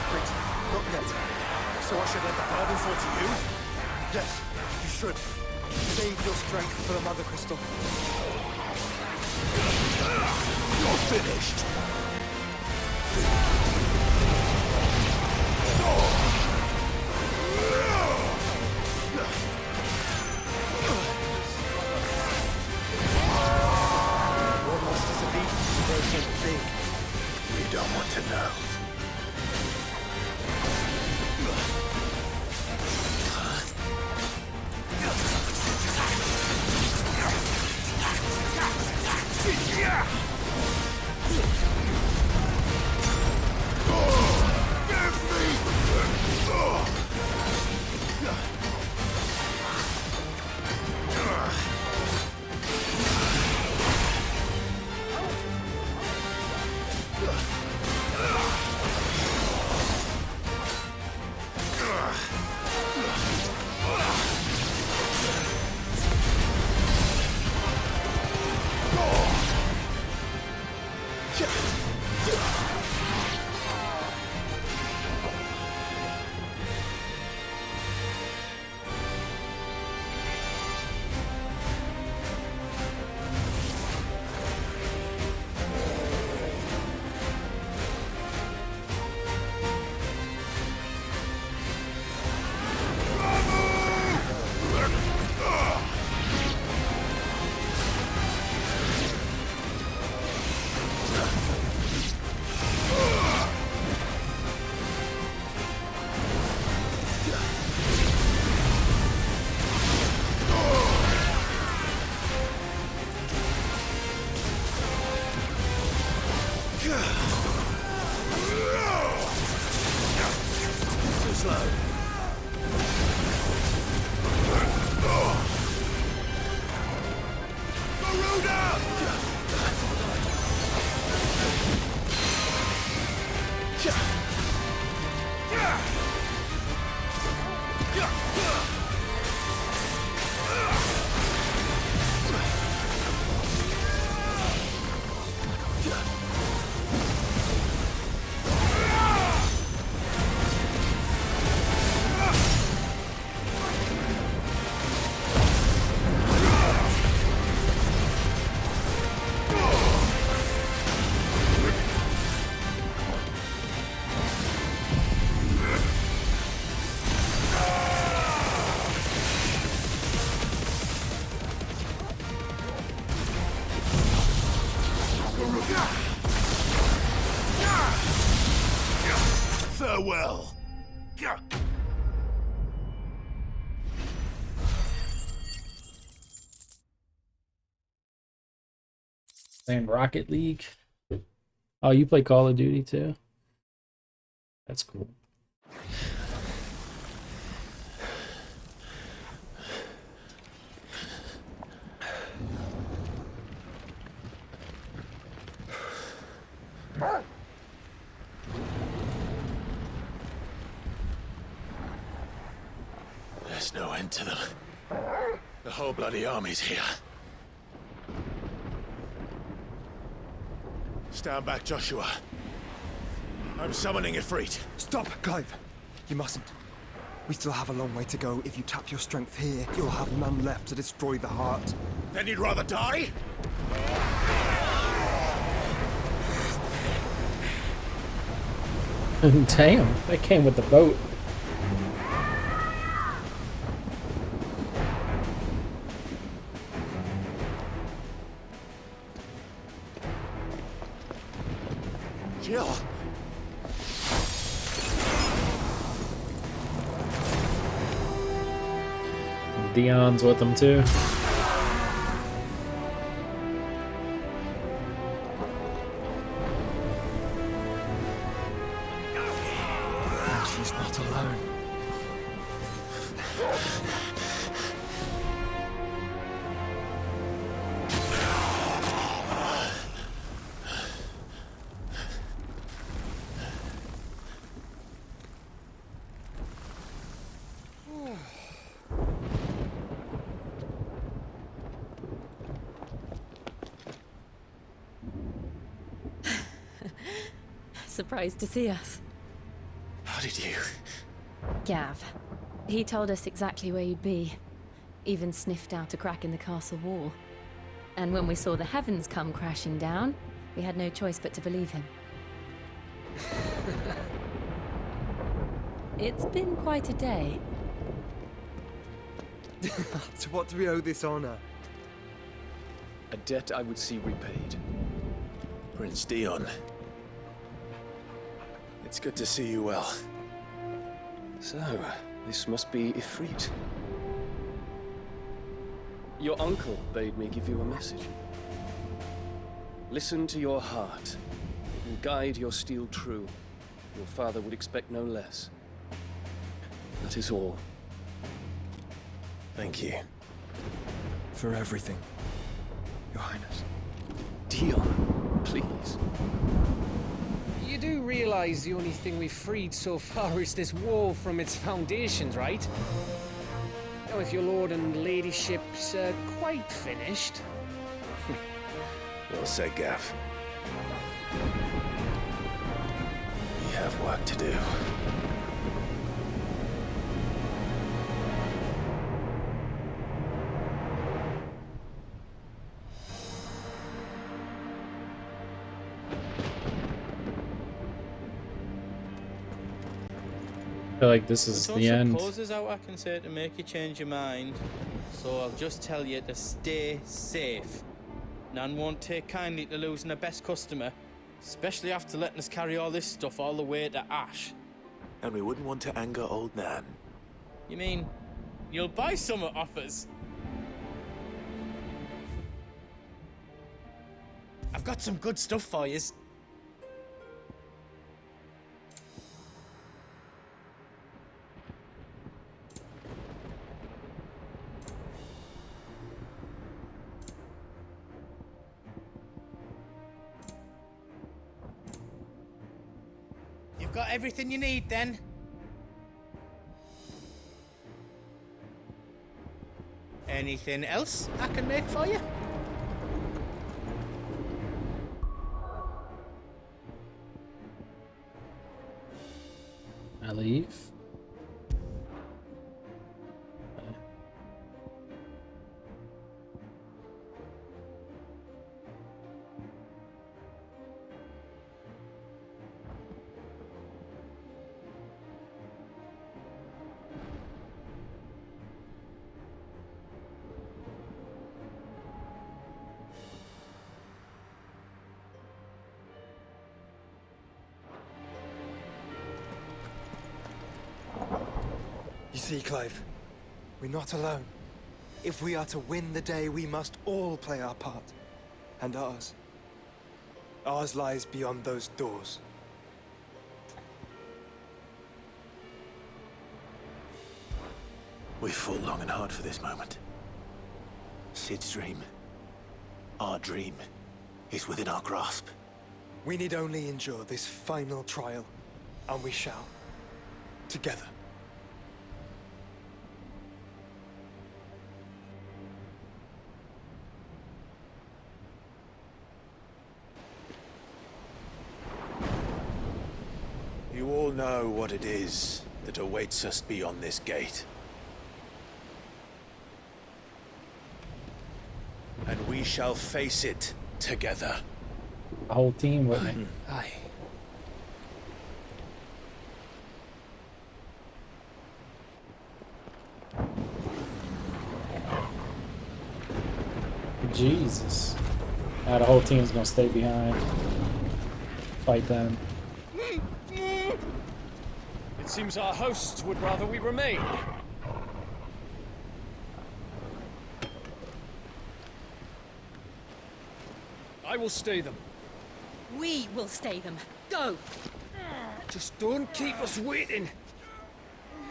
Ifrit. Not yet. So I should let the burden fall to you? Yes, you should. Save your strength for the Mother Crystal. You're finished. What must this be? Grow so big. We don't want to know. Farewell. Playing Rocket League. Oh, you play Call of Duty too? That's cool. There's no end to them. The whole bloody army's here. Stand back, Joshua. I'm summoning Ifrit. Stop, Clive. You mustn't. We still have a long way to go. If you tap your strength here, you'll have none left to destroy the heart. Then you'd rather die? Damn, they came with the boat. Jill! Dion's with them too. She's not alone. Surprised to see us. How did you? Gav. He told us exactly where you'd be. Even sniffed out a crack in the castle wall. And when we saw the heavens come crashing down, we had no choice but to believe him. It's been quite a day. To what do we owe this honor? A debt I would see repaid. Prince Dion. It's good to see you well. So, this must be Ifrit. Your uncle bade me give you a message. Listen to your heart. It will guide your steel true. Your father would expect no less. That is all. Thank you. For everything, Your Highness. Dion, please. You do realize the only thing we've freed so far is this wall from its foundations, right? Now, if your lord and ladyship's quite finished... Well said, Gav. We have work to do. I feel like this is the end. Supposes out I can say to make you change your mind, so I'll just tell you to stay safe. Nan won't take kindly to losing her best customer, especially after letting us carry all this stuff all the way to Ash. And we wouldn't want to anger old Nan. You mean, you'll buy some off us? I've got some good stuff for yous. You've got everything you need, then? Anything else I can make for you? I leave. You see, Clive, we're not alone. If we are to win the day, we must all play our part. And ours. Ours lies beyond those doors. We fought long and hard for this moment. Sid's dream, our dream, is within our grasp. We need only endure this final trial, and we shall. Together. You all know what it is that awaits us beyond this gate. And we shall face it together. The whole team with me. Aye. Jesus. Now the whole team's gonna stay behind. Fight them. It seems our hosts would rather we remain. I will stay them. We will stay them. Go! Just don't keep us waiting.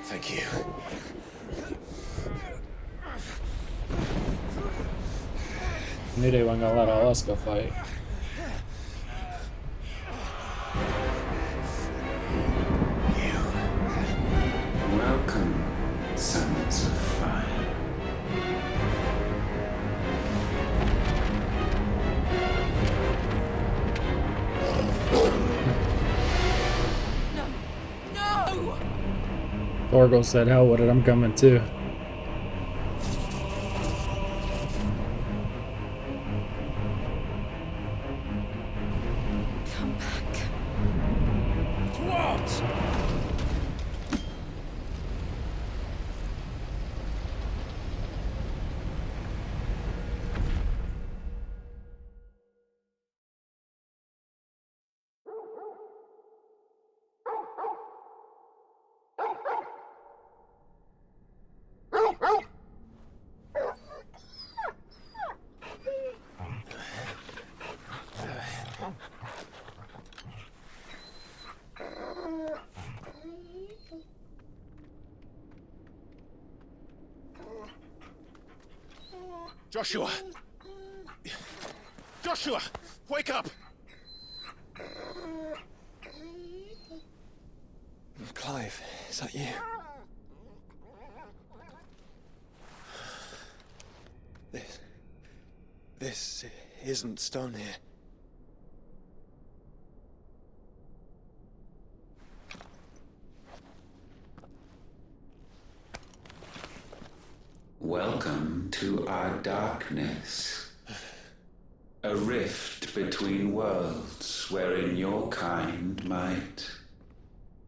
Thank you. Knew they weren't gonna let all us go fight. Welcome, sons of fire. No! No! Orgel said, hell with it, I'm coming too. Come back. What? Joshua! Joshua! Wake up! Clive, is that you? This isn't stone here. Welcome to our darkness. A rift between worlds wherein your kind might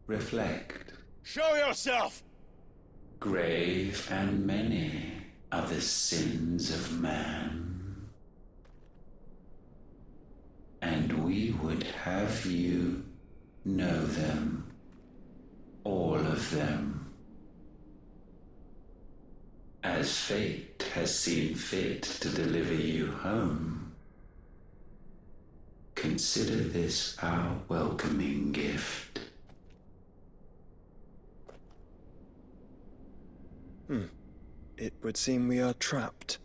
reflect. Show yourself! Grave and many are the sins of man. And we would have you know them, all of them. As fate has seen fit to deliver you home, consider this our welcoming gift. It would seem we are trapped.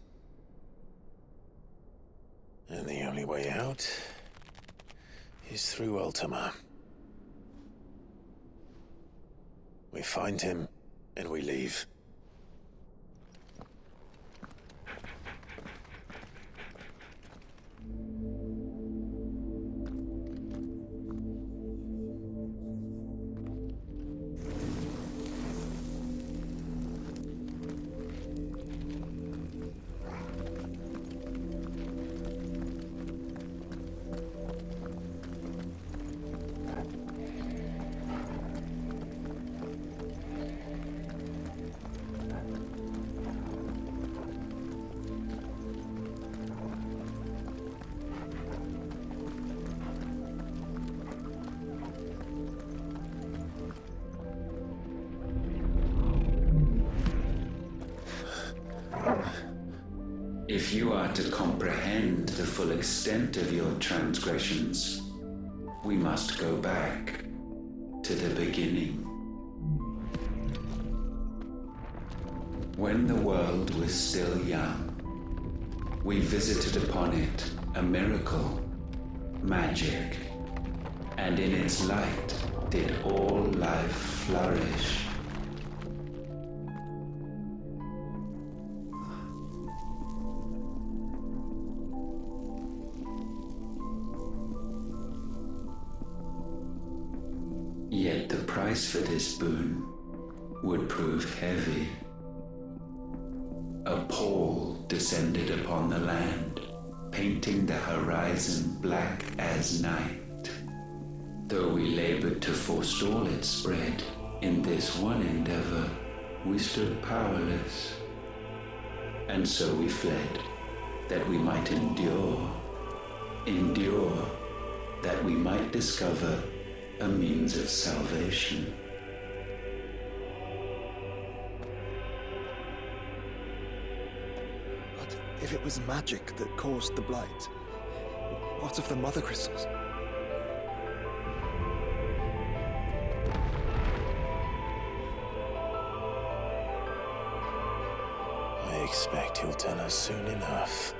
And the only way out is through Ultima. We find him, and we leave. If you are to comprehend the full extent of your transgressions, we must go back to the beginning. When the world was still young, we visited upon it a miracle, magic, and in its light did all life flourish. Yet the price for this boon would prove heavy. A pall descended upon the land, painting the horizon black as night. Though we labored to forestall its spread, in this one endeavor we stood powerless. And so we fled, that we might endure, that we might discover a means of salvation. But if it was magic that caused the blight, what of the mother crystals? I expect he'll tell us soon enough.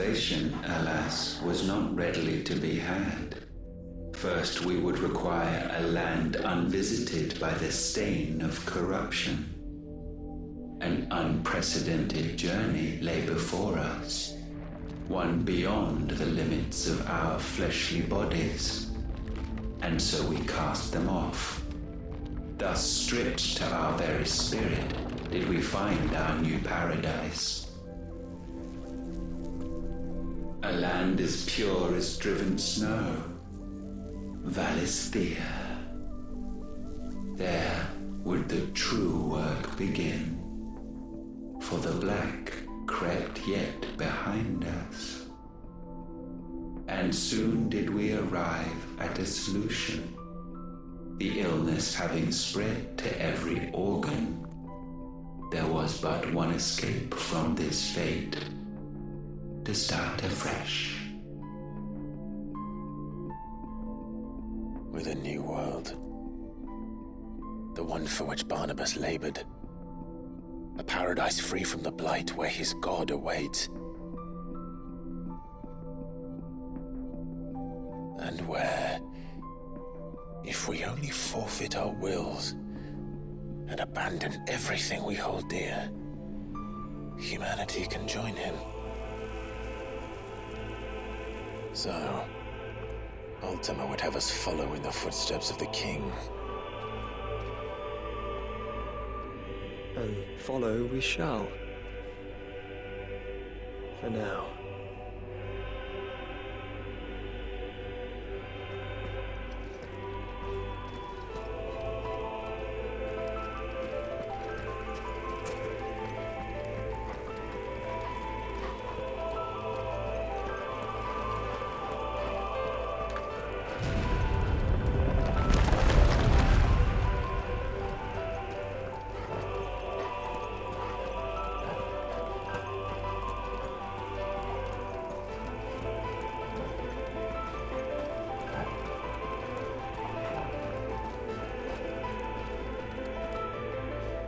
salvation, alas, was not readily to be had. First, we would require a land unvisited by the stain of corruption. An unprecedented journey lay before us, one beyond the limits of our fleshly bodies, and so we cast them off. Thus, stripped to our very spirit, did we find our new paradise. A land as pure as driven snow, Valisthea. There would the true work begin, for the black crept yet behind us. And soon did we arrive at a solution, the illness having spread to every organ. There was but one escape from this fate, to start afresh. With a new world. The one for which Barnabas labored. A paradise free from the blight where his God awaits. And where, if we only forfeit our wills and abandon everything we hold dear, humanity can join him. So, Ultima would have us follow in the footsteps of the king. And follow we shall. For now.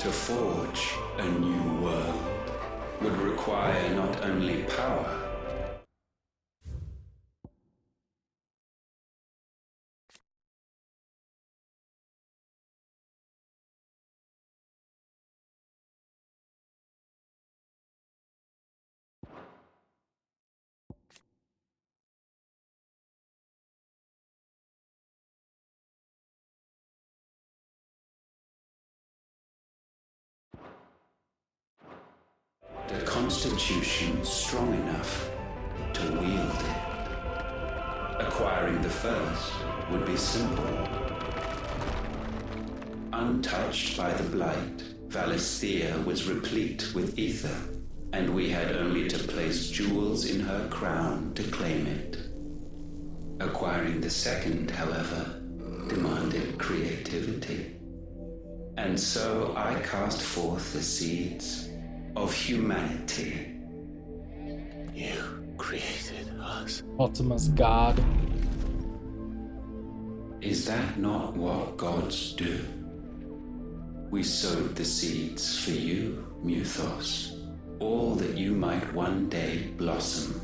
To forge a new world would require not only power, the Constitution strong enough to wield it. Acquiring the first would be simple. Untouched by the blight, Valisthea was replete with ether, and we had only to place jewels in her crown to claim it. Acquiring the second, however, demanded creativity. And so I cast forth the seeds of humanity. You created us. Ultima's God. Is that not what gods do? We sowed the seeds for you, Muthos, all that you might one day blossom.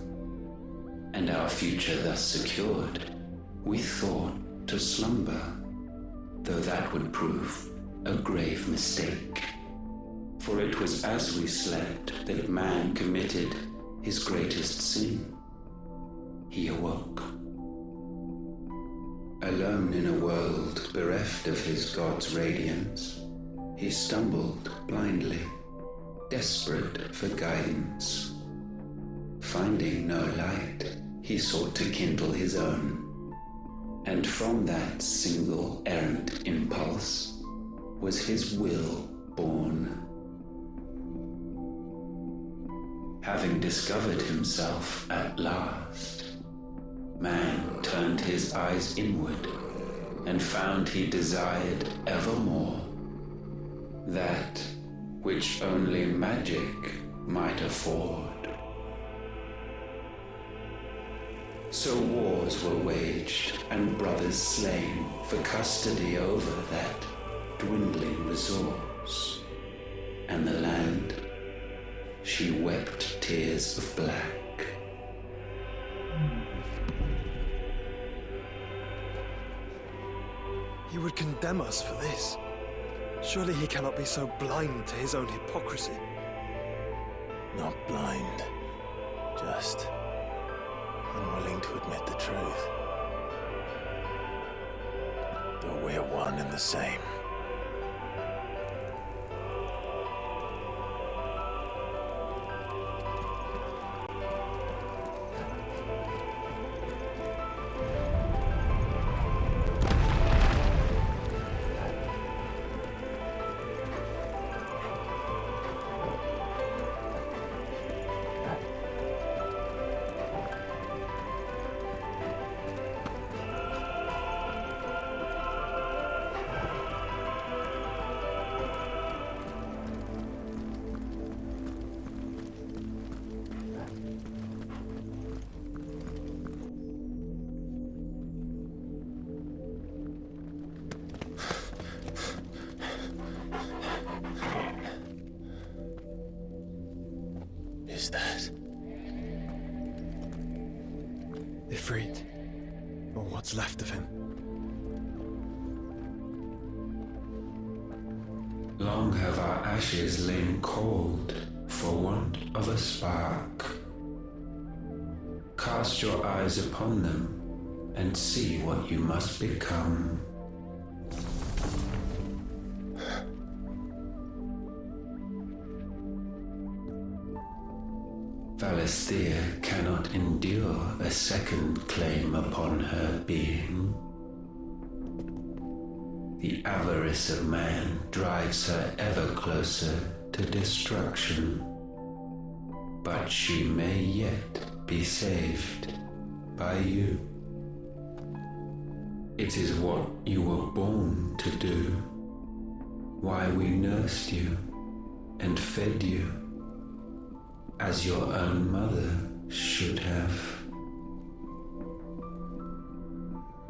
And our future thus secured, we thought to slumber, though that would prove a grave mistake. For it was as we slept that man committed his greatest sin. He awoke. Alone in a world bereft of his God's radiance, he stumbled blindly, desperate for guidance. Finding no light, he sought to kindle his own. And from that single errant impulse was his will born. Having discovered himself at last, man turned his eyes inward and found he desired evermore that which only magic might afford. So wars were waged and brothers slain for custody over that dwindling resource, and the land, she wept tears of black He would condemn us for this. Surely he cannot be so blind to his own hypocrisy. Not blind, just unwilling to admit the truth. Though we're one and the same. Is that Ifrit, or what's left of him? Long have our ashes lain cold for want of a spark. Cast your eyes upon them and see what you must become. Valisthea cannot endure a second claim upon her being. The avarice of man drives her ever closer to destruction. But she may yet be saved by you. It is what you were born to do, why we nursed you and fed you, as your own mother should have.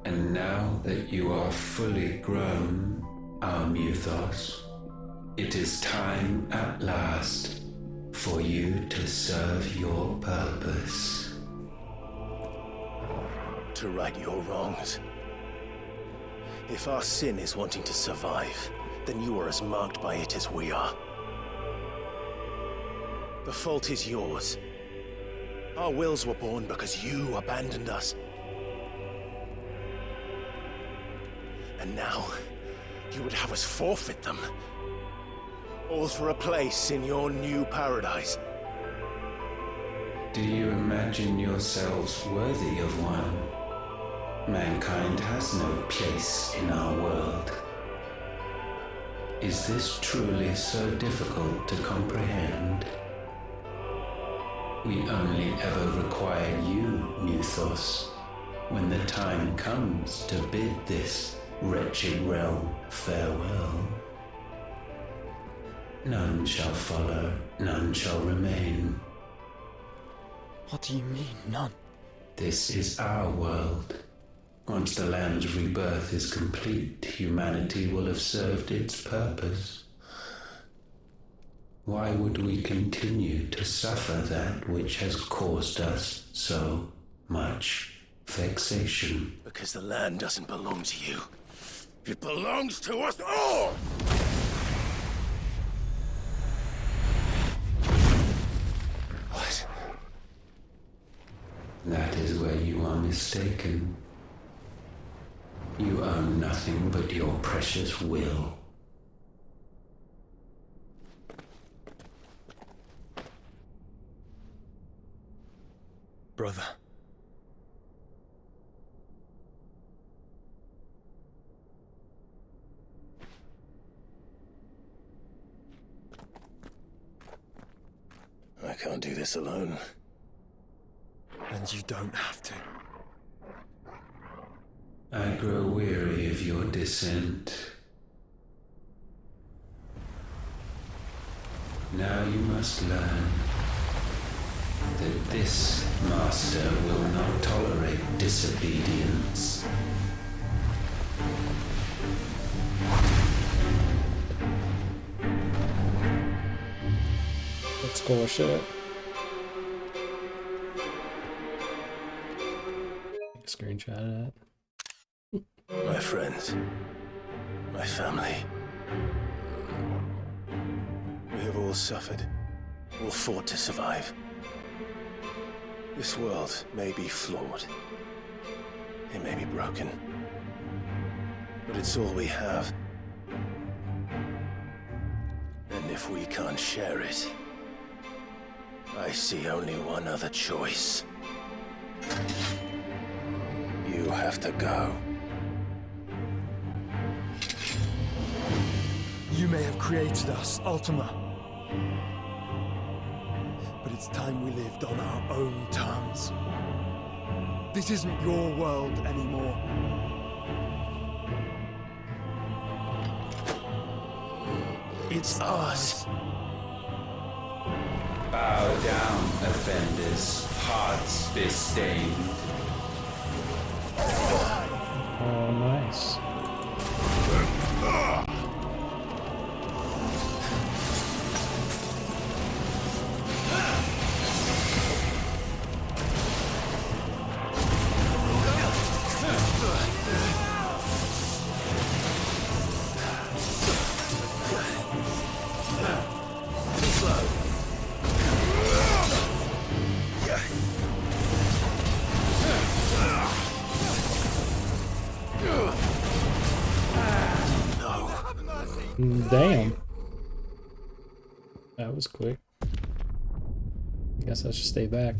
And now that you are fully grown, our Muthos, it is time at last for you to serve your purpose. to right your wrongs? If our sin is wanting to survive, then you are as marked by it as we are. The fault is yours. Our wills were born because you abandoned us. And now, you would have us forfeit them. All for a place in your new paradise. Do you imagine yourselves worthy of one? Mankind has no place in our world. Is this truly so difficult to comprehend? We only ever require you, Muthos, when the time comes to bid this wretched realm farewell. None shall follow, none shall remain. What do you mean, none? This is our world. Once the land's rebirth is complete, humanity will have served its purpose. Why would we continue to suffer that which has caused us so much vexation? Because the land doesn't belong to you. It belongs to us all! What? That is where you are mistaken. You own nothing but your precious will. Brother. I can't do this alone. And you don't have to. I grow weary of your dissent. Now you must learn that this master will not tolerate disobedience. Let's go shit. Screenshot of that. My friends, my family. We have all suffered, all fought to survive. This world may be flawed. It may be broken. But it's all we have. And if we can't share it, I see only one other choice. You have to go. You may have created us, Ultima. But it's time we lived on our own terms. This isn't your world anymore. It's ours. Bow down, offenders, hearts be stained. Oh, nice. Damn. That was quick. Guess I should stay back.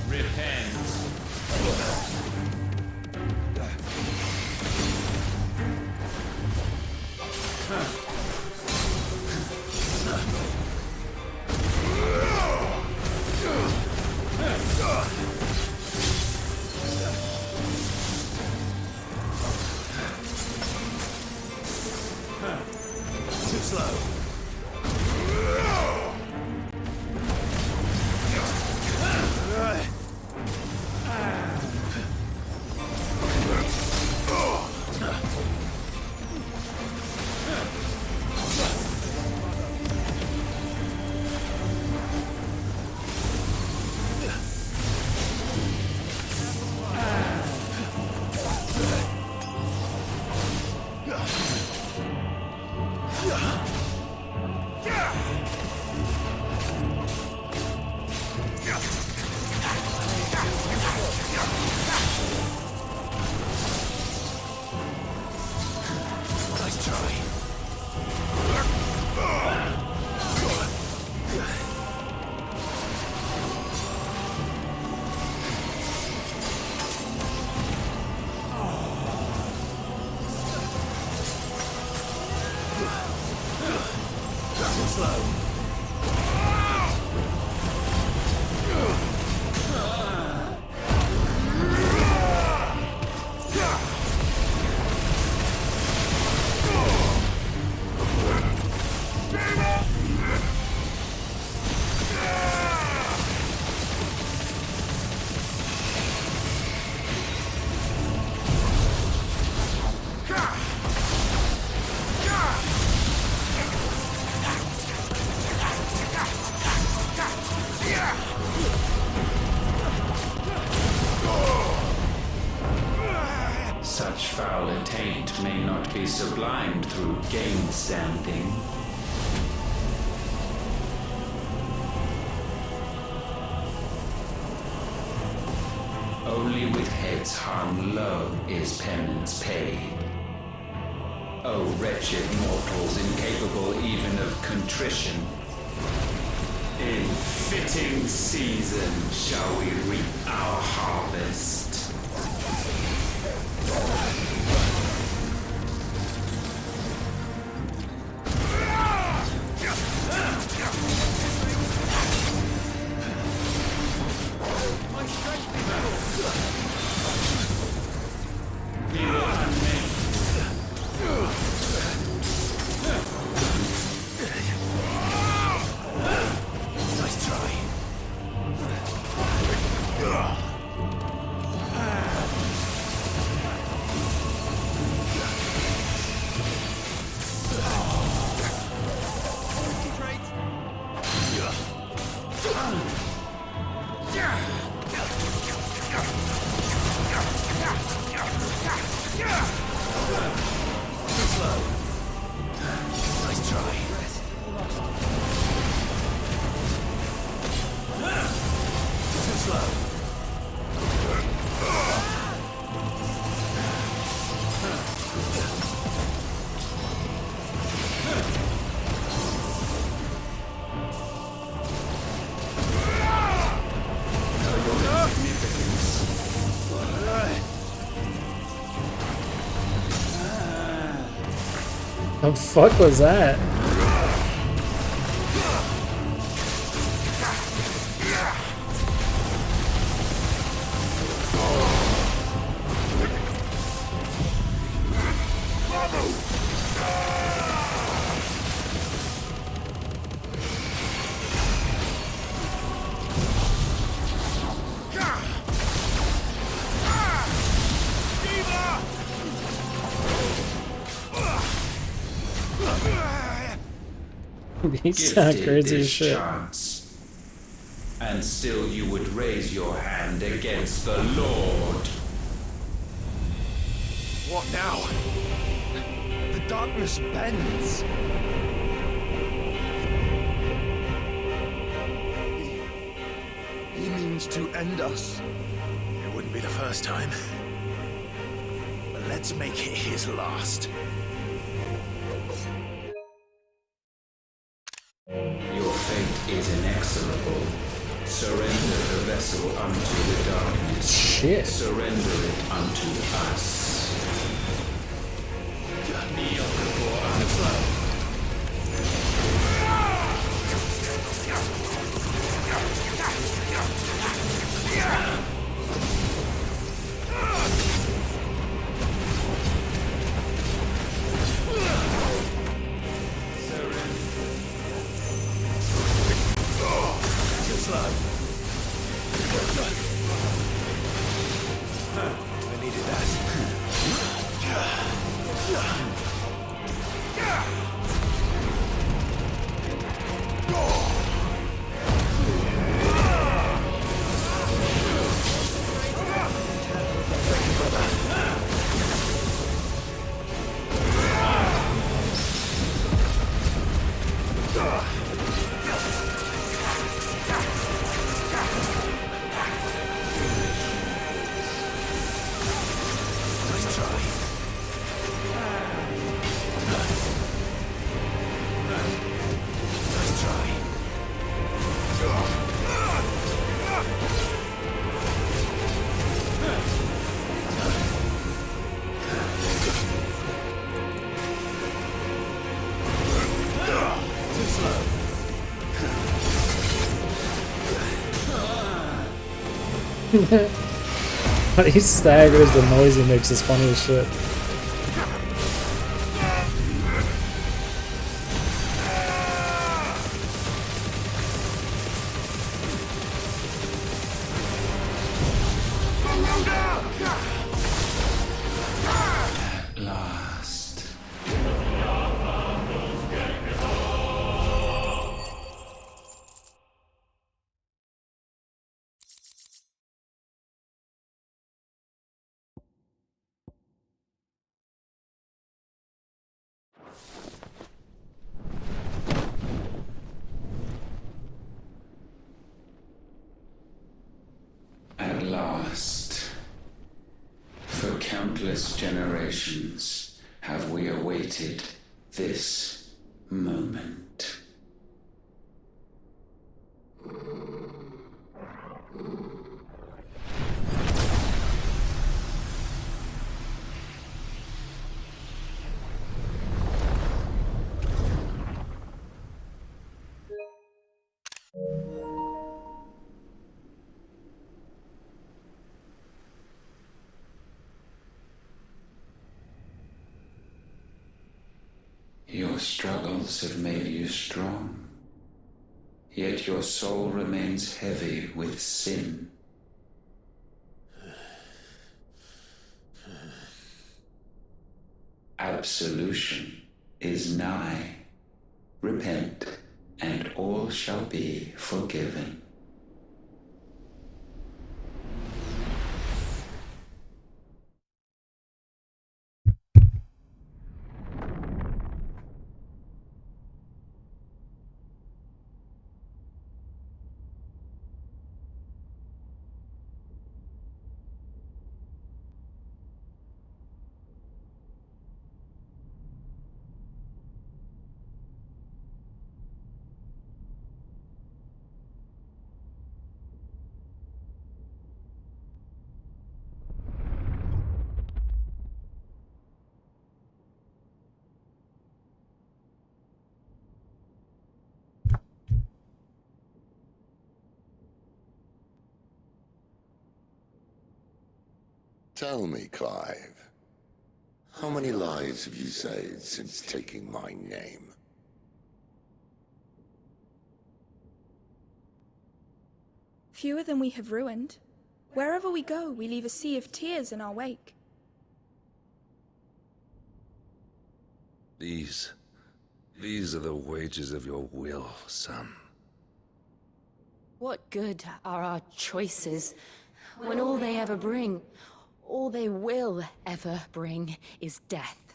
Repent. Too slow. Nice try. Too slow. Such foul attaint may not be sublimed through gainstanding. Only with heads hung low is penance paid. O wretched mortals incapable even of contrition, in fitting season shall we reap our harvest. Nice try. The fuck was that? These sound Gifted crazy as this shit. chance, and still you would raise your hand against the Lord. What now? The darkness bends. He means to end us. It wouldn't be the first time. But let's make it his last. Your fate is inexorable. Surrender the vessel unto the darkness. Shit. Surrender it unto us. Kneel before us. I needed that. When he staggers, the noise he makes is funny as shit. At last. At last, for countless generations have we awaited this moment. Your struggles have made you strong, yet your soul remains heavy with sin. Absolution is nigh. Repent, and all shall be forgiven. Tell me, Clive, how many lives have you saved since taking my name? Fewer than we have ruined. Wherever we go, we leave a sea of tears in our wake. These are the wages of your will, son. What good are our choices when all they ever bring, all they will ever bring, is death?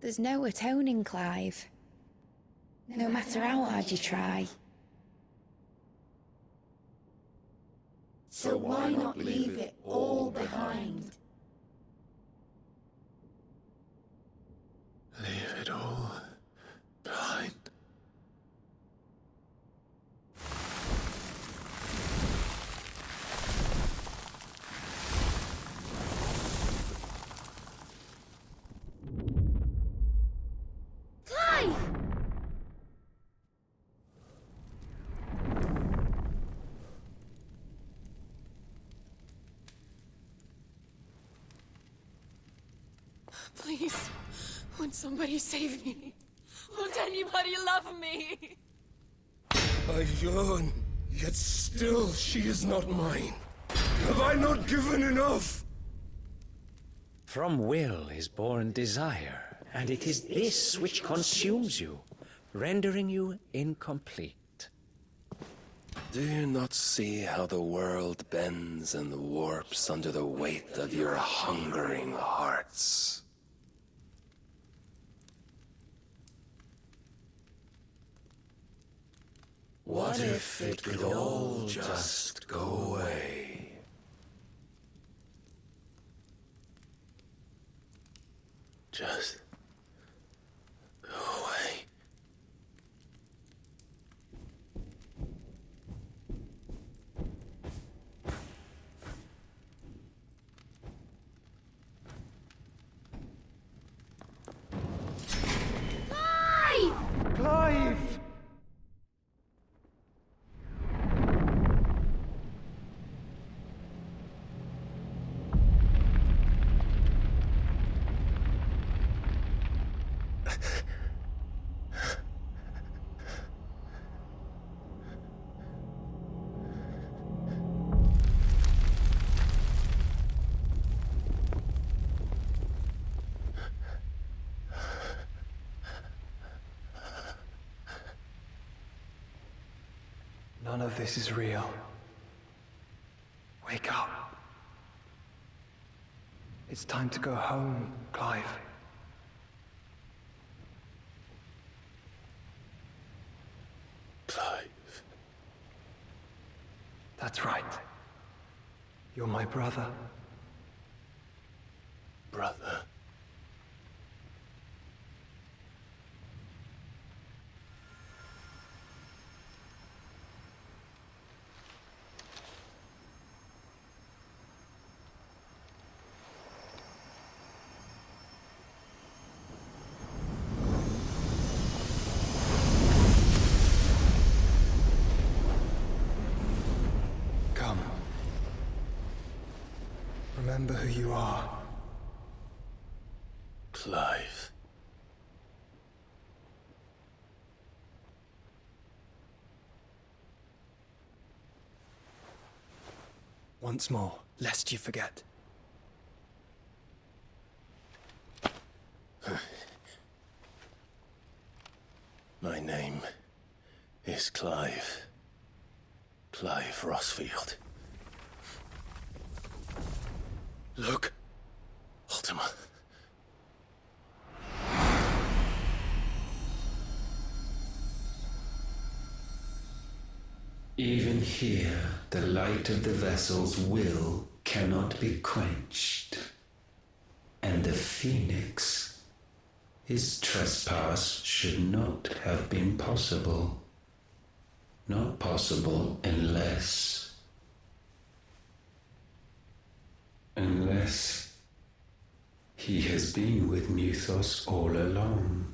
There's no atoning, Clive. No matter how hard you try. So why not leave it all behind? Leave it all behind. Clive! Please, won't somebody save me? Won't anybody love me? I yearn, yet still she is not mine. Have I not given enough? From will is born desire, and it is this which consumes you, rendering you incomplete. Do you not see how the world bends and warps under the weight of your hungering hearts? What if it could all just go away? Just go away. Clive! None of this is real. Wake up. It's time to go home, Clive. Clive. That's right. You're my brother. Brother. Come. Remember who you are. Clive. Once more, lest you forget. My name is Clive. Clive Rossfield. Look, Ultima. Even here, the light of the vessel's will cannot be quenched. And the Phoenix, his trespass should not have been possible. Not possible unless he has been with Muthos all along.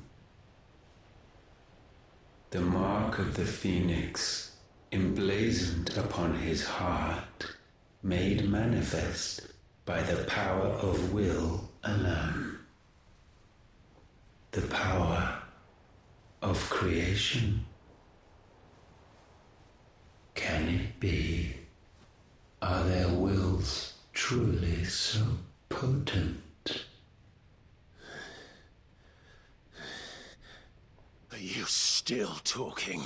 The mark of the Phoenix, emblazoned upon his heart, made manifest by the power of will alone. The power of creation. Can it be? Are their wills truly so potent? Are you still talking?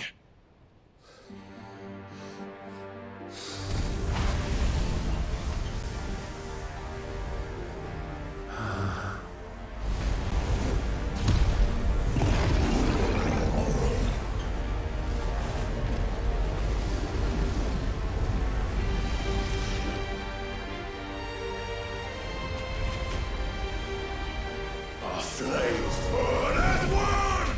Our flames burn as one!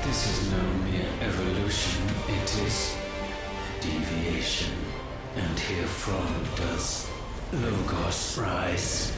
This is no mere evolution, it is deviation. And herefrom does Logos rise.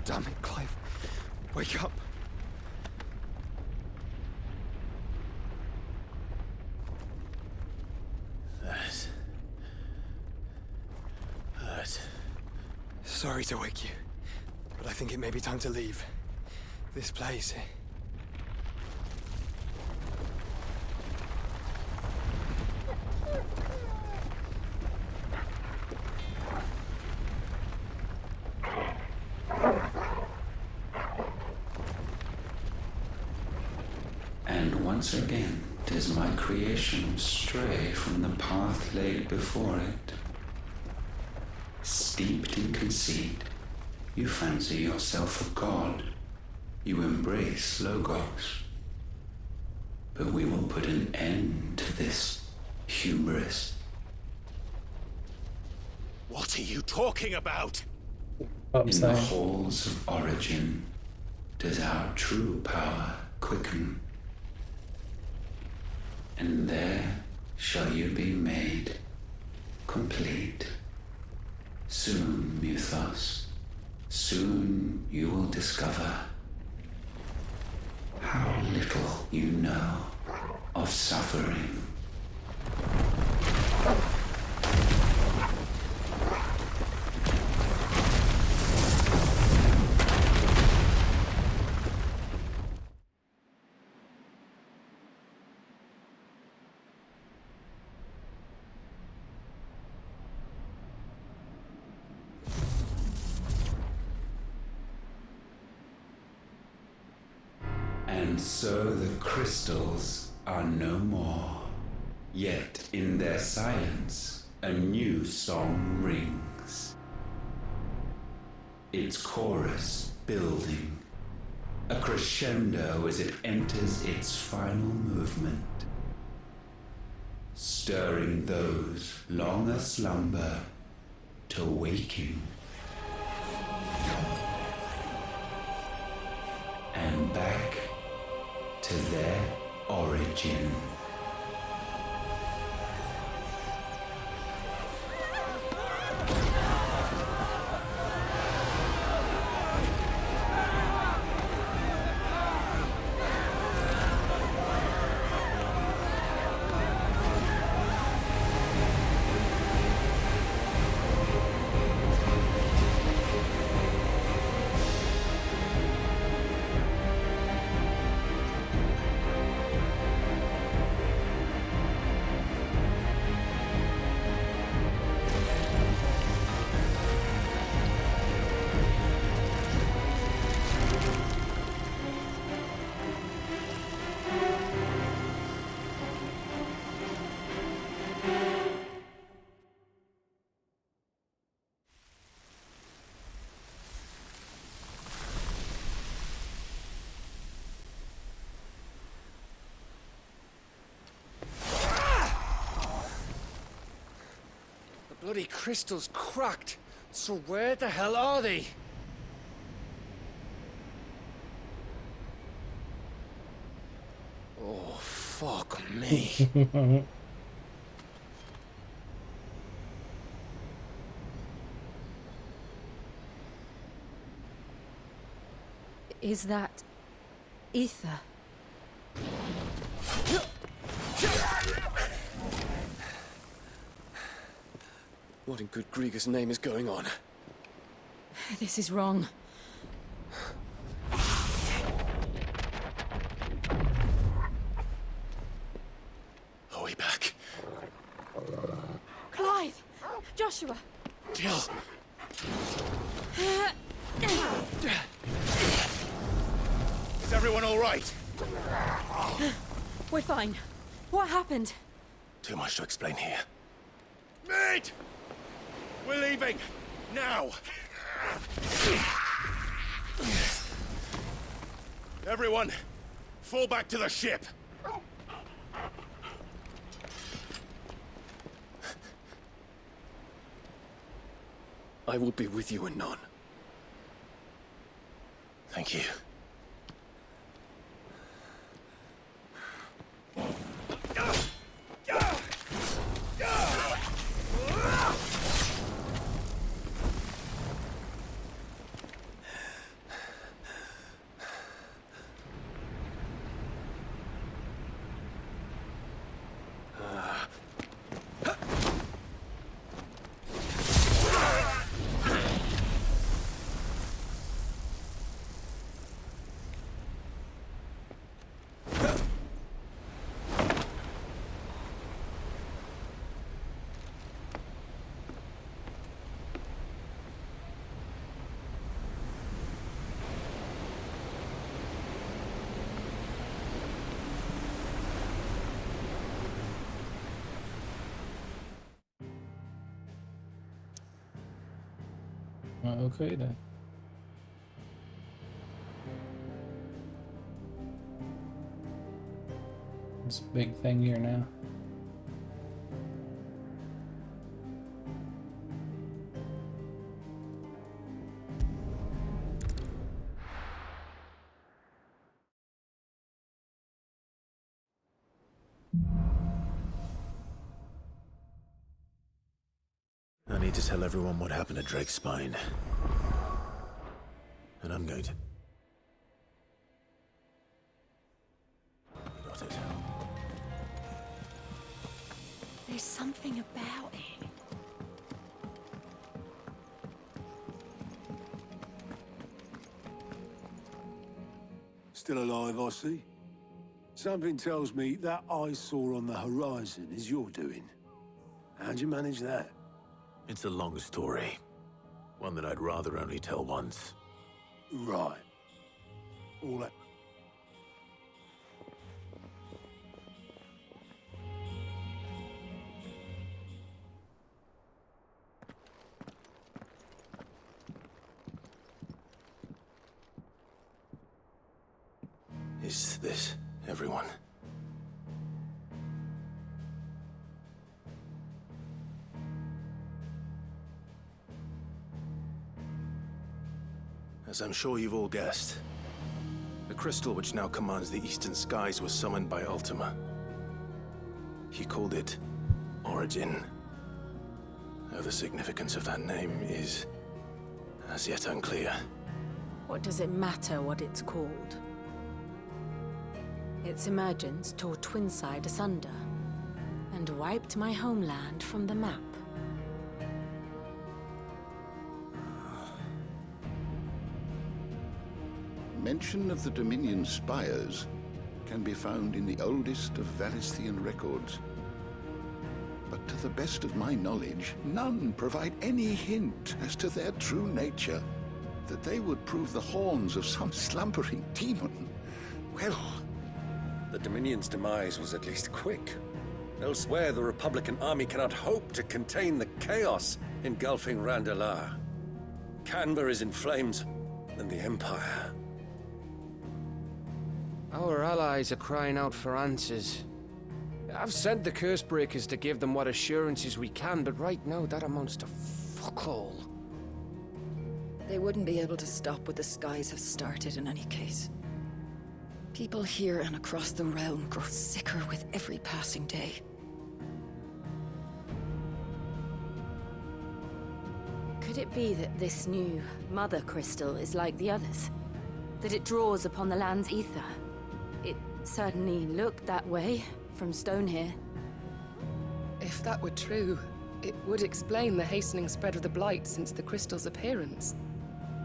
Damn it, Clive. Wake up. That hurt. Sorry to wake you, but I think it may be time to leave. This place. And once again does my creation stray from the path laid before it. Steeped in conceit, you fancy yourself a god. You embrace Logos. But we will put an end to this hubris. What are you talking about? In the halls of origin does our true power quicken. And there shall you be made complete. Soon, Muthos, soon you will discover how little you know of suffering. And so the crystals are no more. Yet in their silence, a new song rings. Its chorus building, a crescendo as it enters its final movement, stirring those long aslumber to waking. And back to their origin. bloody crystal's cracked. So where the hell are they? Oh, fuck me. Is that ether? What in good Grieger's name is going on? This is wrong. Are we back? Clive! Joshua! Jill! Is everyone all right? We're fine. What happened? Too much to explain here. Mate! We're leaving! Now! Everyone, fall back to the ship! I will be with you anon. Thank you. Okay then. It's a big thing here now. I need to tell everyone what happened at Drake's Spine. And I'm going to... You got it. There's something about it. Still alive, I see. Something tells me that I saw on the horizon is your doing. How'd you manage that? It's a long story. One that I'd rather only tell once. Right. All that... Is this everyone? As I'm sure you've all guessed, the crystal which now commands the eastern skies was summoned by Ultima. He called it Origin. Though the significance of that name is as yet unclear. What does it matter what it's called? Its emergence tore Twinside asunder and wiped my homeland from the map. Mention of the Dominion spires can be found in the oldest of Valisthian records. But to the best of my knowledge, none provide any hint as to their true nature. That they would prove the horns of some slumbering demon. Well... The Dominion's demise was at least quick. Elsewhere, the Republican army cannot hope to contain the chaos engulfing Randalar. Canva is in flames, and the Empire. Our allies are crying out for answers. I've sent the curse breakers to give them what assurances we can, but right now that amounts to fuck all. They wouldn't be able to stop what the skies have started in any case. People here and across the realm grow sicker with every passing day. Could it be that this new Mother Crystal is like the others? That it draws upon the land's ether? It certainly looked that way from stone here. If that were true, it would explain the hastening spread of the Blight since the crystal's appearance.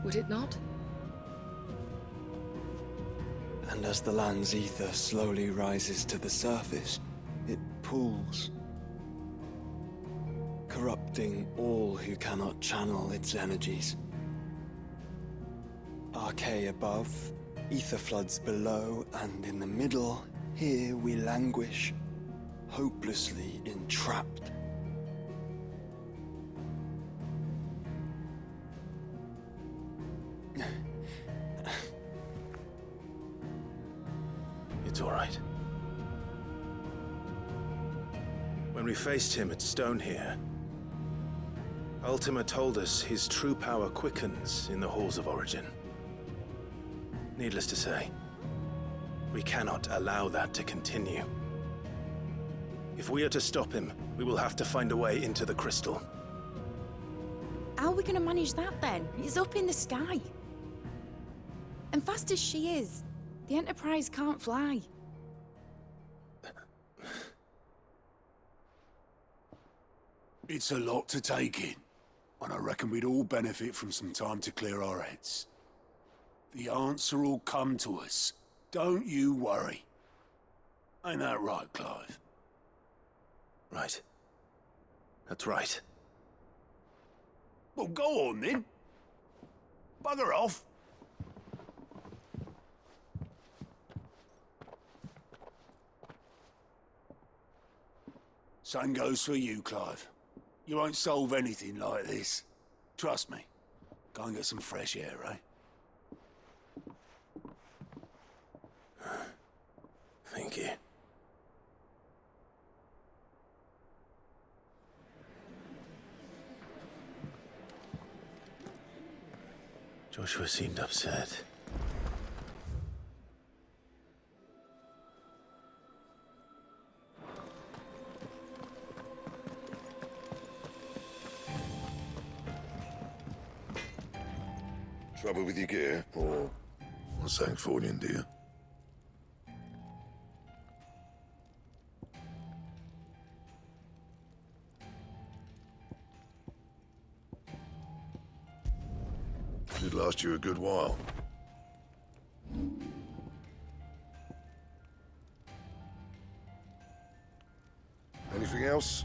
Would it not? And as the land's ether slowly rises to the surface, it pools, corrupting all who cannot channel its energies. Archay above, ether floods below, and in the middle, here we languish, hopelessly entrapped. It's all right. When we faced him at Stone here, Ultima told us his true power quickens in the Halls of Origin. Needless to say, we cannot allow that to continue. If we are to stop him, we will have to find a way into the crystal. How are we going to manage that then? It's up in the sky. And fast as she is, the Enterprise can't fly. It's a lot to take in, and I reckon we'd all benefit from some time to clear our heads. The answer will come to us. Don't you worry. Ain't that right, Clive? Right. That's right. Well, go on then. Bugger off. Same goes for you, Clive. You won't solve anything like this. Trust me. Go and get some fresh air, eh? Thank you. Joshua seemed upset. Trouble with your gear, or something falling, dear? Should last you a good while. Anything else?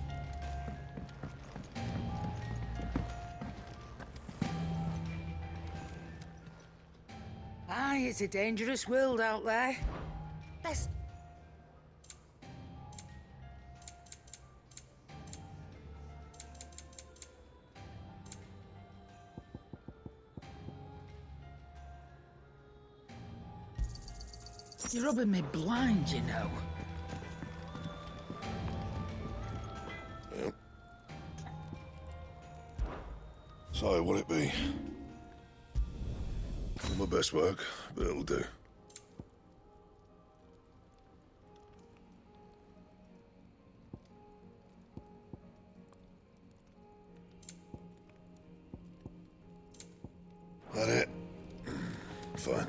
Aye, it's a dangerous world out there. Let's... You're rubbing me blind, you know. Yep. So, what'll it be? Not my best work, but it'll do. That it? Fine.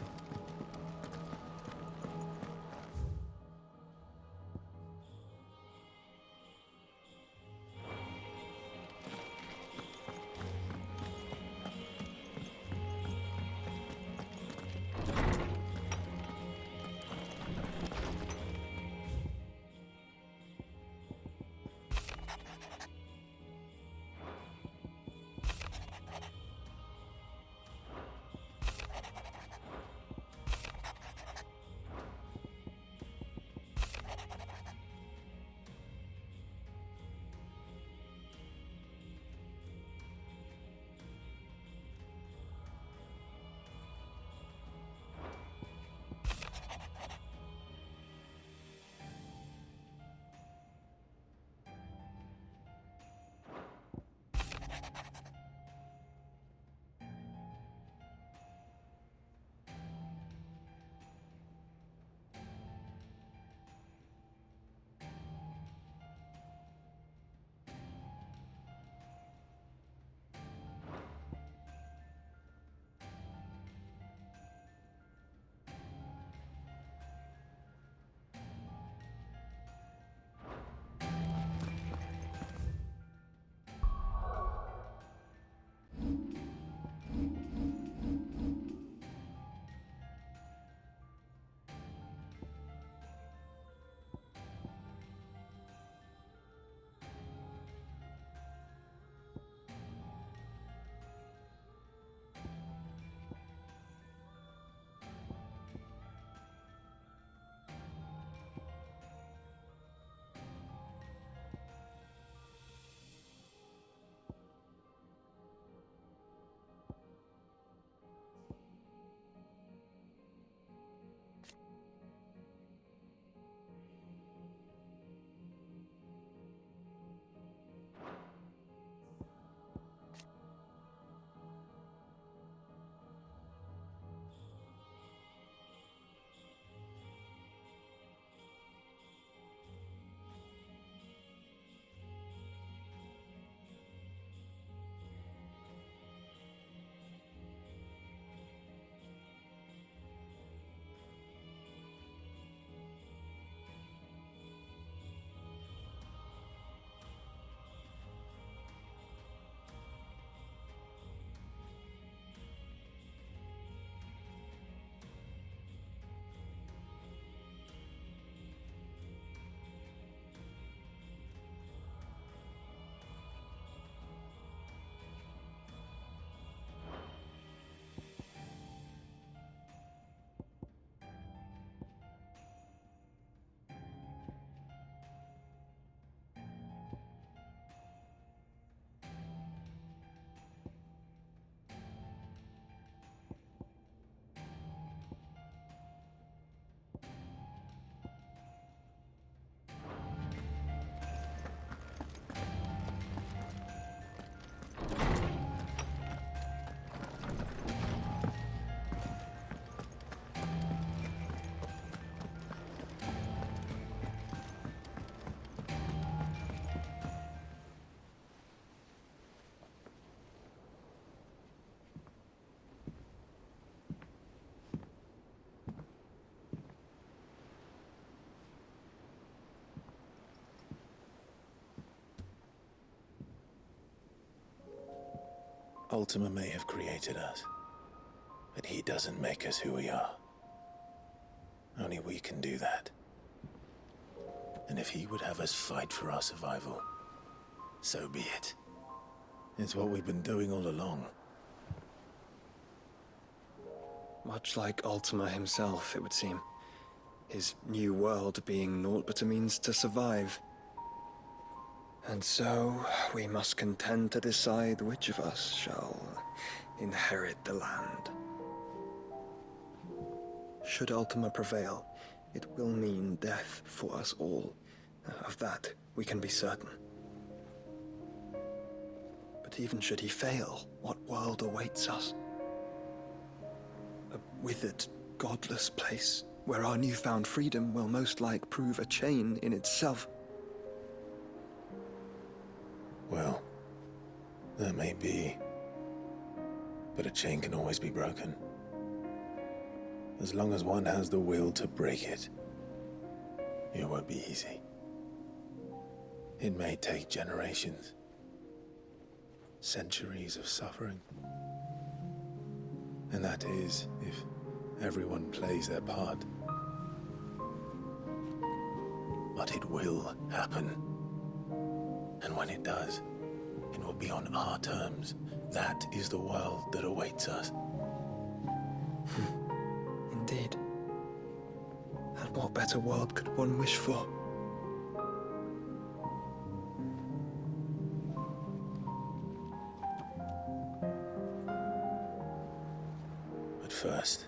Ultima may have created us, but he doesn't make us who we are. Only we can do that. And if he would have us fight for our survival, so be it. It's what we've been doing all along. Much like Ultima himself, it would seem. His new world being naught but a means to survive. And so, we must contend to decide which of us shall inherit the land. Should Ultima prevail, it will mean death for us all. Of that, we can be certain. But even should he fail, what world awaits us? A withered, godless place, where our newfound freedom will most like prove a chain in itself. Well, that may be. But a chain can always be broken. As long as one has the will to break it, it won't be easy. It may take generations, centuries of suffering. And that is if everyone plays their part. But it will happen. And when it does, it will be on our terms. That is the world that awaits us. Indeed. And what better world could one wish for? But first,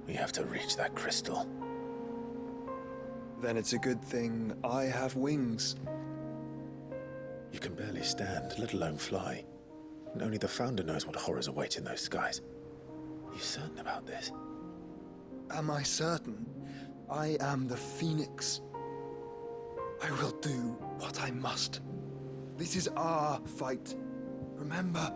we have to reach that crystal. Then it's a good thing I have wings. You can barely stand, let alone fly. And only the Founder knows what horrors await in those skies. Are you certain about this? Am I certain? I am the Phoenix. I will do what I must. This is our fight. Remember?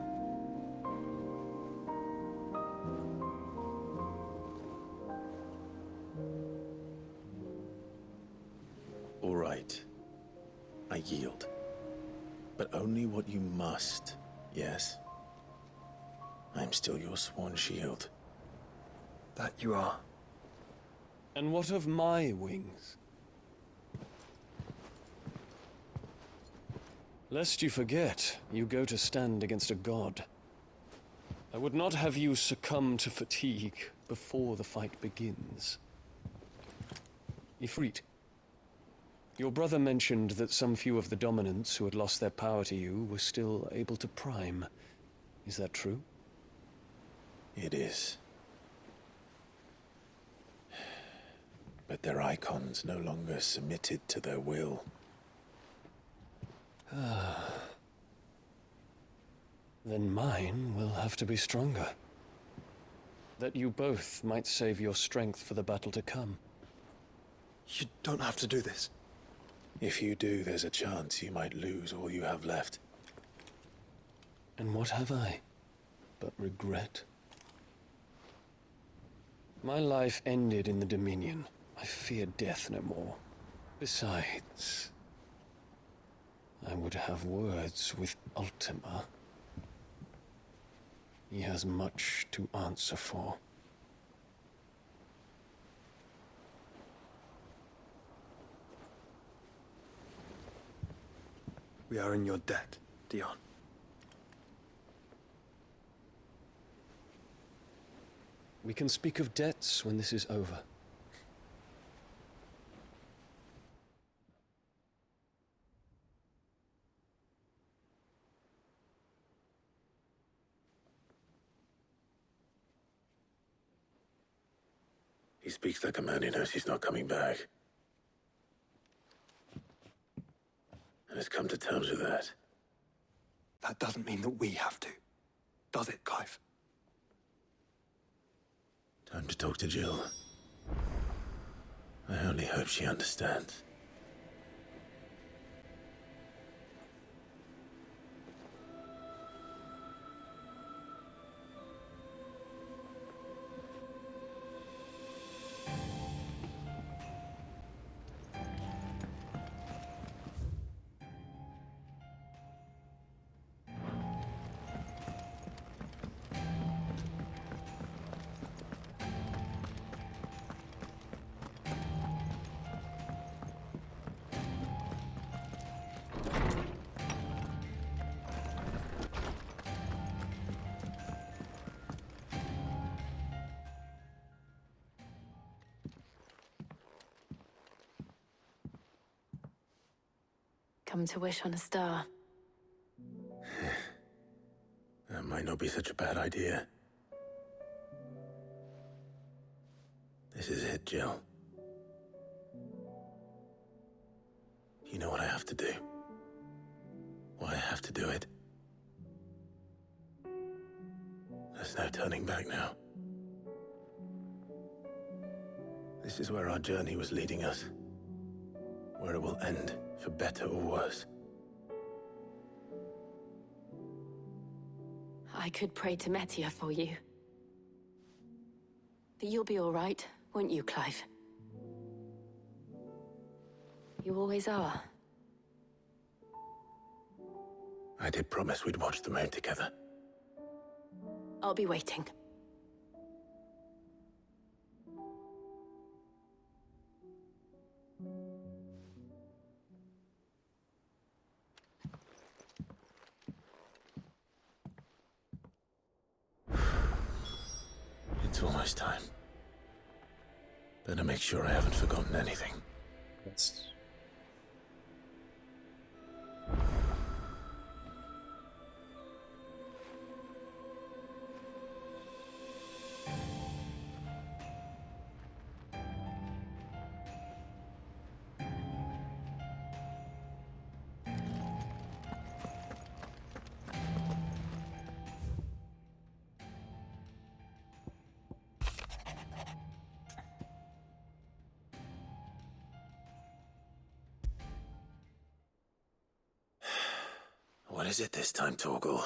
All right. I yield. But only what you must, yes? I'm still your sworn shield. That you are. And what of my wings? Lest you forget, you go to stand against a god. I would not have you succumb to fatigue before the fight begins. Ifrit, your brother mentioned that some few of the dominants who had lost their power to you were still able to prime. Is that true? It is. But their icons no longer submitted to their will. Then mine will have to be stronger. That you both might save your strength for the battle to come. You don't have to do this. If you do, there's a chance you might lose all you have left. And what have I but regret? My life ended in the Dominion. I fear death no more. Besides, I would have words with Ultima. He has much to answer for. We are in your debt, Dion. We can speak of debts when this is over. He speaks like a man who knows he's not coming back. And has come to terms with that. That doesn't mean that we have to, does it, Clive? Time to talk to Jill. I only hope she understands. come to wish on a star. That might not be such a bad idea. This is it, Jill. You know what I have to do. Why I have to do it. There's no turning back now. This is where our journey was leading us. Where it will end, for better or worse. I could pray to Metia for you. But you'll be all right, won't you, Clive? You always are. I did promise we'd watch the moon together. I'll be waiting. It's almost time. Better make sure I haven't forgotten anything. That's... What is it this time, Torgal?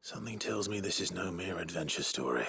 Something tells me this is no mere adventure story.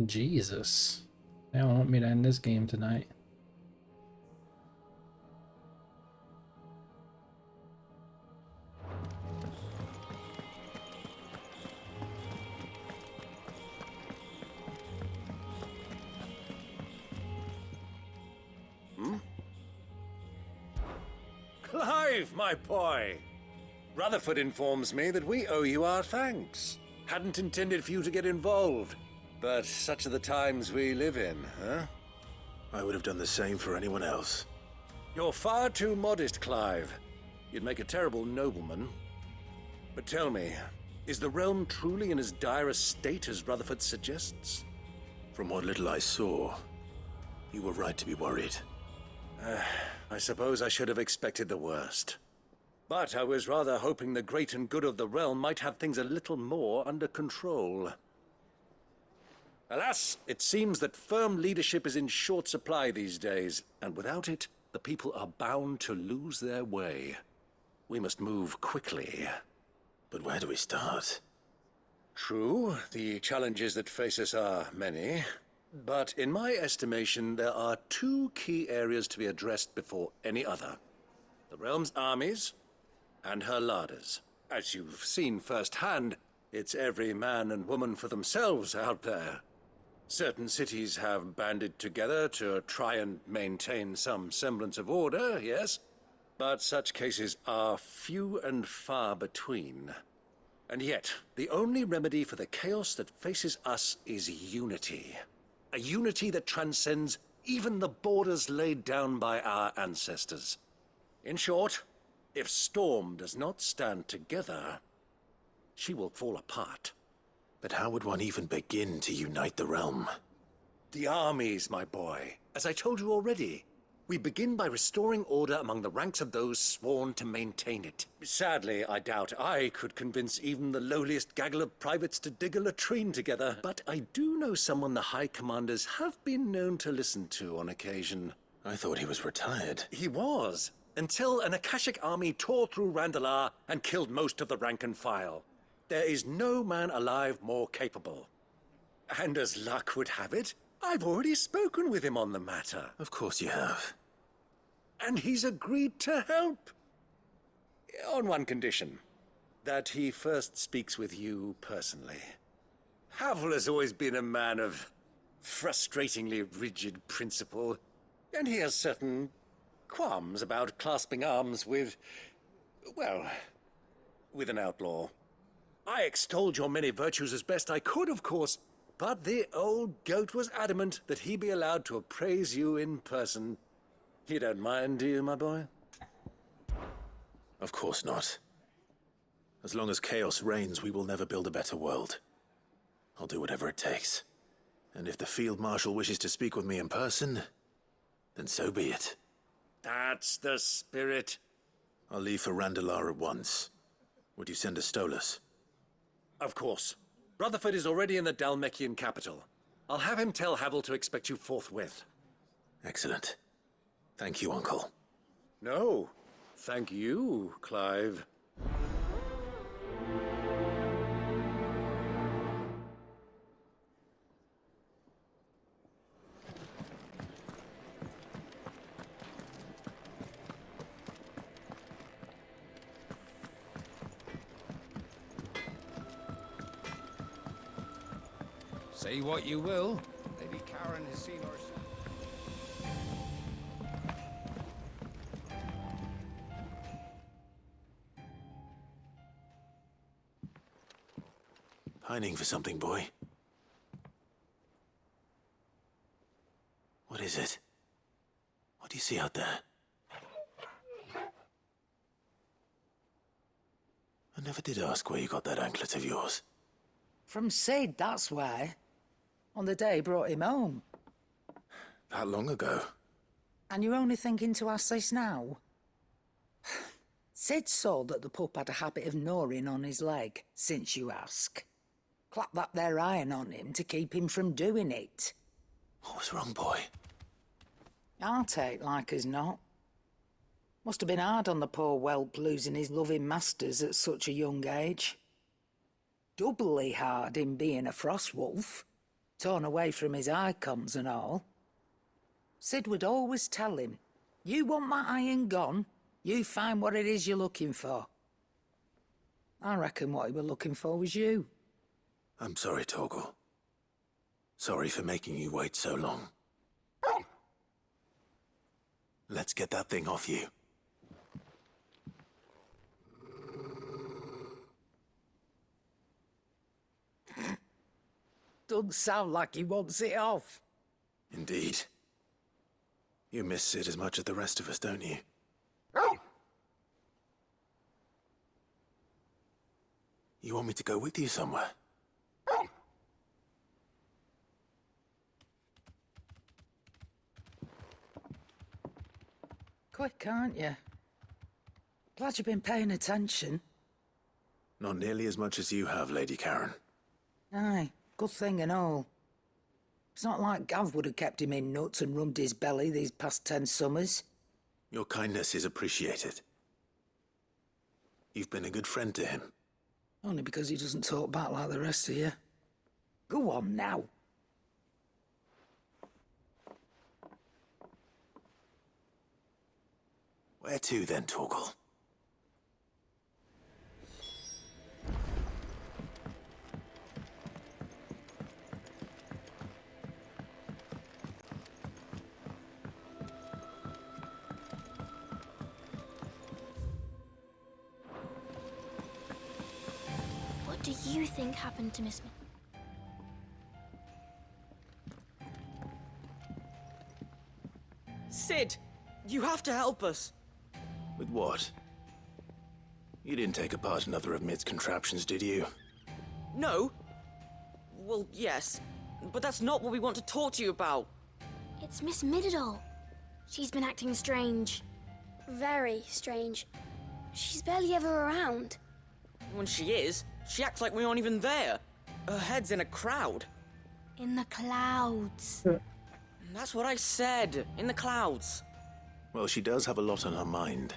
Jesus. They don't want me to end this game tonight. Clive, my boy! Rutherford informs me that we owe you our thanks. Hadn't intended for you to get involved, but such are the times we live in, huh? I would have done the same for anyone else. You're far too modest, Clive. You'd make a terrible nobleman. But tell me, is the realm truly in as dire a state as Rutherford suggests? From what little I saw, you were right to be worried. I suppose I should have expected the worst. But I was rather hoping the great and good of the realm might have things a little more under control. Alas, it seems that firm leadership is in short supply these days, and without it, the people are bound to lose their way. We must move quickly. But where do we start? True, the challenges that face us are many. But in my estimation, there are two key areas to be addressed before any other. The realm's armies and her larders. As you've seen firsthand, it's every man and woman for themselves out there. Certain cities have banded together to try and maintain some semblance of order, yes, but such cases are few and far between. And yet, the only remedy for the chaos that faces us is unity. A unity that transcends even the borders laid down by our ancestors. In short, if Storm does not stand together, she will fall apart. But how would one even begin to unite the realm? The armies, my boy. As I told you already, we begin by restoring order among the ranks of those sworn to maintain it. Sadly, I doubt I could convince even the lowliest gaggle of privates to dig a latrine together, but I do know someone the High Commanders have been known to listen to on occasion. I thought he was retired. He was, until an Akashic army tore through Randalar and killed most of the rank and file. There is no man alive more capable. And as luck would have it, I've already spoken with him on the matter. Of course you have. And he's agreed to help. On one condition. That he first speaks with you personally. Havel has always been a man of frustratingly rigid principle, and he has certain qualms about clasping arms with, well, with an outlaw. I extolled your many virtues as best I could, of course, but the old goat was adamant that he be allowed to appraise you in person. You don't mind, do you, my boy? Of course not. As long as chaos reigns, we will never build a better world. I'll do whatever it takes. And if the Field Marshal wishes to speak with me in person, then so be it. That's the spirit. I'll leave for Randalar at once. Would you send a Stolas? Of course. Rutherford is already in the Dalmekian capital. I'll have him tell Havel to expect you forthwith. Excellent. Thank you, Uncle. No, thank you, Clive. Say what you will, Lady Karen has seen her. Pining for something, boy? What is it? What do you see out there? I never did ask where you got that anklet of yours. From Sid, that's why. On the day he brought him home. That long ago? And you're only thinking to ask this now? Sid saw that the pup had a habit of gnawing on his leg, since you ask. Clap that there iron on him to keep him from doing it. What was wrong, boy? I'll take like as not. Must have been hard on the poor whelp losing his loving masters at such a young age. Doubly hard in being a frost wolf, torn away from his icons and all. Sid would always tell him, you want that iron gone, you find what it is you're looking for. I reckon what he were looking for was you. I'm sorry, Torgal. Sorry for making you wait so long. Let's get that thing off you. Doesn't sound like he wants it off. Indeed. You miss Sid as much as the rest of us, don't you? You want me to go with you somewhere? Quick, aren't you? Glad you've been paying attention. Not nearly as much as you have, Lady Karen. Aye, good thing and all. It's not like Gav would have kept him in nuts and rubbed his belly these past 10 summers. Your kindness is appreciated. You've been a good friend to him. Only because he doesn't talk back like the rest of you. Go on now. Where to then, Torgal? What do you think happened to Miss Sid, you have to help us. With what? You didn't take apart another of Mid's contraptions, did you? No, Well, yes. But that's not what we want to talk to you about. It's Miss Mididol. She's been acting strange. Very strange. She's barely ever around. When she is, she acts like we aren't even there. Her head's in a crowd. In the clouds. That's what I said. In the clouds. Well, she does have a lot on her mind.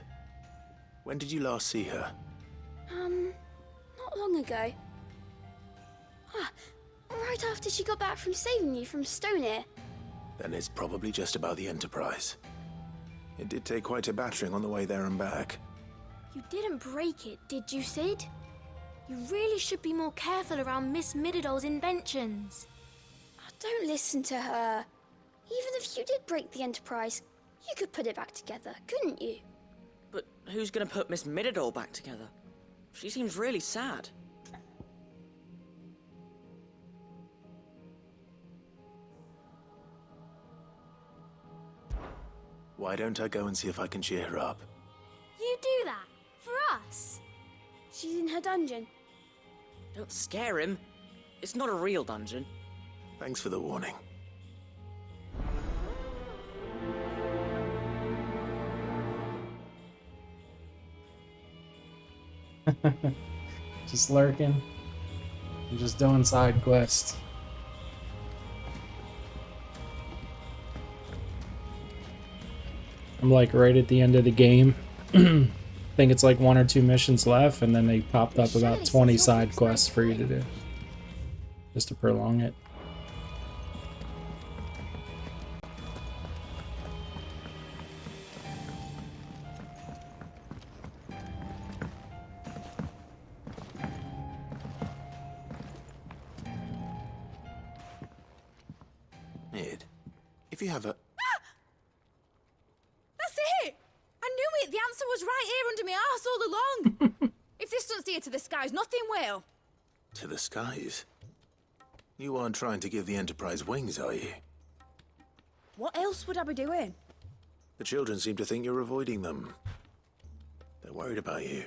When did you last see her? Not long ago. Right after she got back from saving you from Stonehenge. Then it's probably just about the Enterprise. It did take quite a battering on the way there and back. You didn't break it, did you, Sid? You really should be more careful around Miss Mididol's inventions. Don't listen to her. Even if you did break the Enterprise, you could put it back together, couldn't you? But who's gonna put Miss Mididol back together? She seems really sad. Why don't I go and see if I can cheer her up? You do that? For us? She's in her dungeon. Don't scare him. It's not a real dungeon. Thanks for the warning. Just lurking. I'm just doing side quests. I'm like right at the end of the game. I think it's like 1 or 2 missions left, and then they popped up about 20 side quests for you to do. Just to prolong it. Id, if you have a... That's it! I knew it! The answer was right here under my arse all along! If this doesn't steer to the skies, nothing will! To the skies? You aren't trying to give the Enterprise wings, are you? What else would I be doing? The children seem to think you're avoiding them. They're worried about you.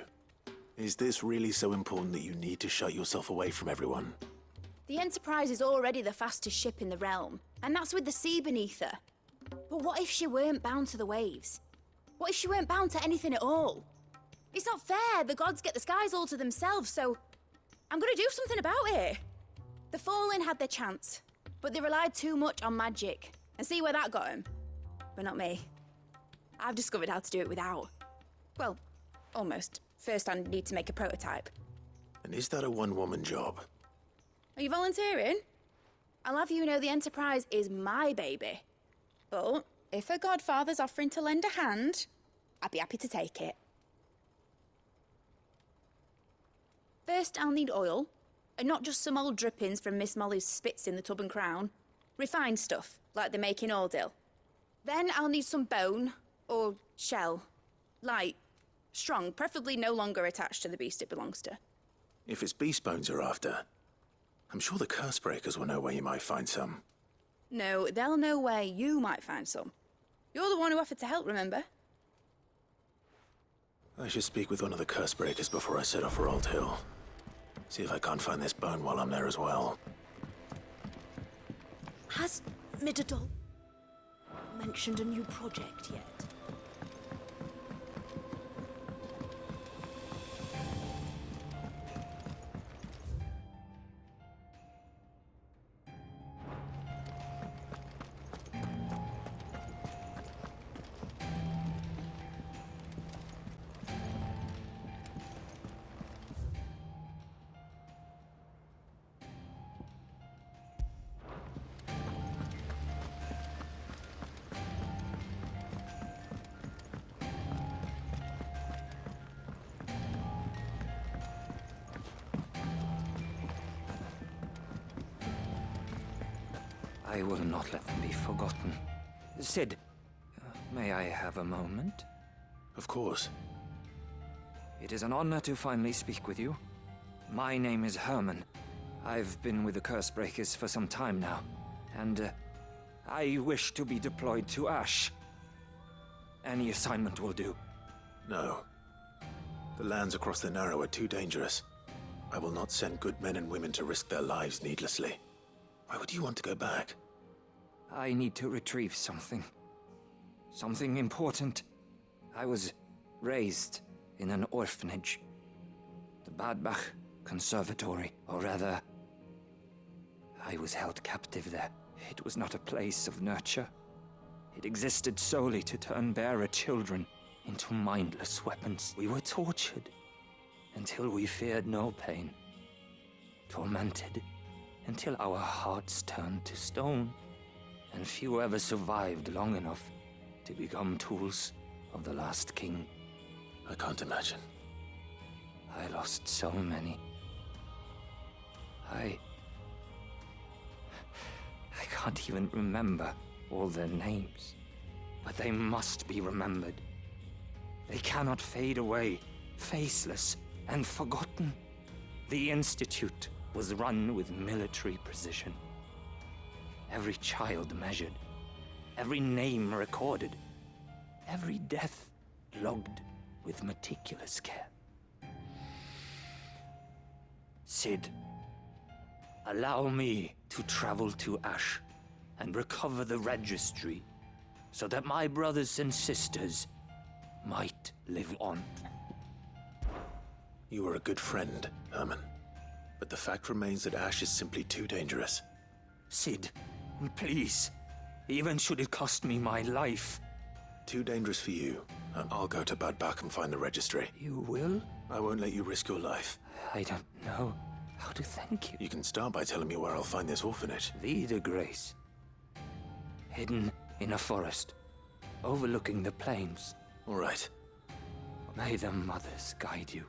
Is this really so important that you need to shut yourself away from everyone? The Enterprise is already the fastest ship in the realm, and that's with the sea beneath her. But what if she weren't bound to the waves? What if she weren't bound to anything at all? It's not fair. The gods get the skies all to themselves, so I'm gonna do something about it. The Fallen had their chance, but they relied too much on magic. And see where that got them? But not me. I've discovered how to do it without. Well, almost. First, I need to make a prototype. And is that a one-woman job? Are you volunteering? I'll have you know the Enterprise is my baby. But if her godfather's offering to lend a hand, I'd be happy to take it. First, I'll need oil, and not just some old drippings from Miss Molly's spits in the Tub and Crown. Refined stuff, like they make in Ordil. Then I'll need some bone, or shell. Light, strong, preferably no longer attached to the beast it belongs to. If it's beast bones you're after, I'm sure the curse breakers will know where you might find some. No, they'll know where you might find some. You're the one who offered to help, remember? I should speak with one of the curse breakers before I set off for Old Hill. See if I can't find this bone while I'm there as well. Has Mididol mentioned a new project yet? I will not let them be forgotten. Sid, may I have a moment? Of course. It is an honor to finally speak with you. My name is Herman. I've been with the Cursebreakers for some time now, and I wish to be deployed to Ash. Any assignment will do. No. The lands across the Narrow are too dangerous. I will not send good men and women to risk their lives needlessly. Why would you want to go back? I need to retrieve something. Something important. I was raised in an orphanage. The Badbach Conservatory, or rather, I was held captive there. It was not a place of nurture. It existed solely to turn bearer children into mindless weapons. We were tortured until we feared no pain. Tormented until our hearts turned to stone. And few ever survived long enough to become tools of the last king. I can't imagine. I lost so many. I can't even remember all their names. But they must be remembered. They cannot fade away, faceless and forgotten. The Institute was run with military precision. Every child measured, every name recorded, every death logged with meticulous care. Cid, allow me to travel to Ash and recover the registry so that my brothers and sisters might live on. You were a good friend, Herman. But the fact remains that Ash is simply too dangerous. Cid, please, even should it cost me my life. Too dangerous for you. I'll go to Badbach and find the registry. You will? I won't let you risk your life. I don't know how to thank you. You can start by telling me where I'll find this orphanage. The Grace. Hidden in a forest, overlooking the plains. All right. May the mothers guide you.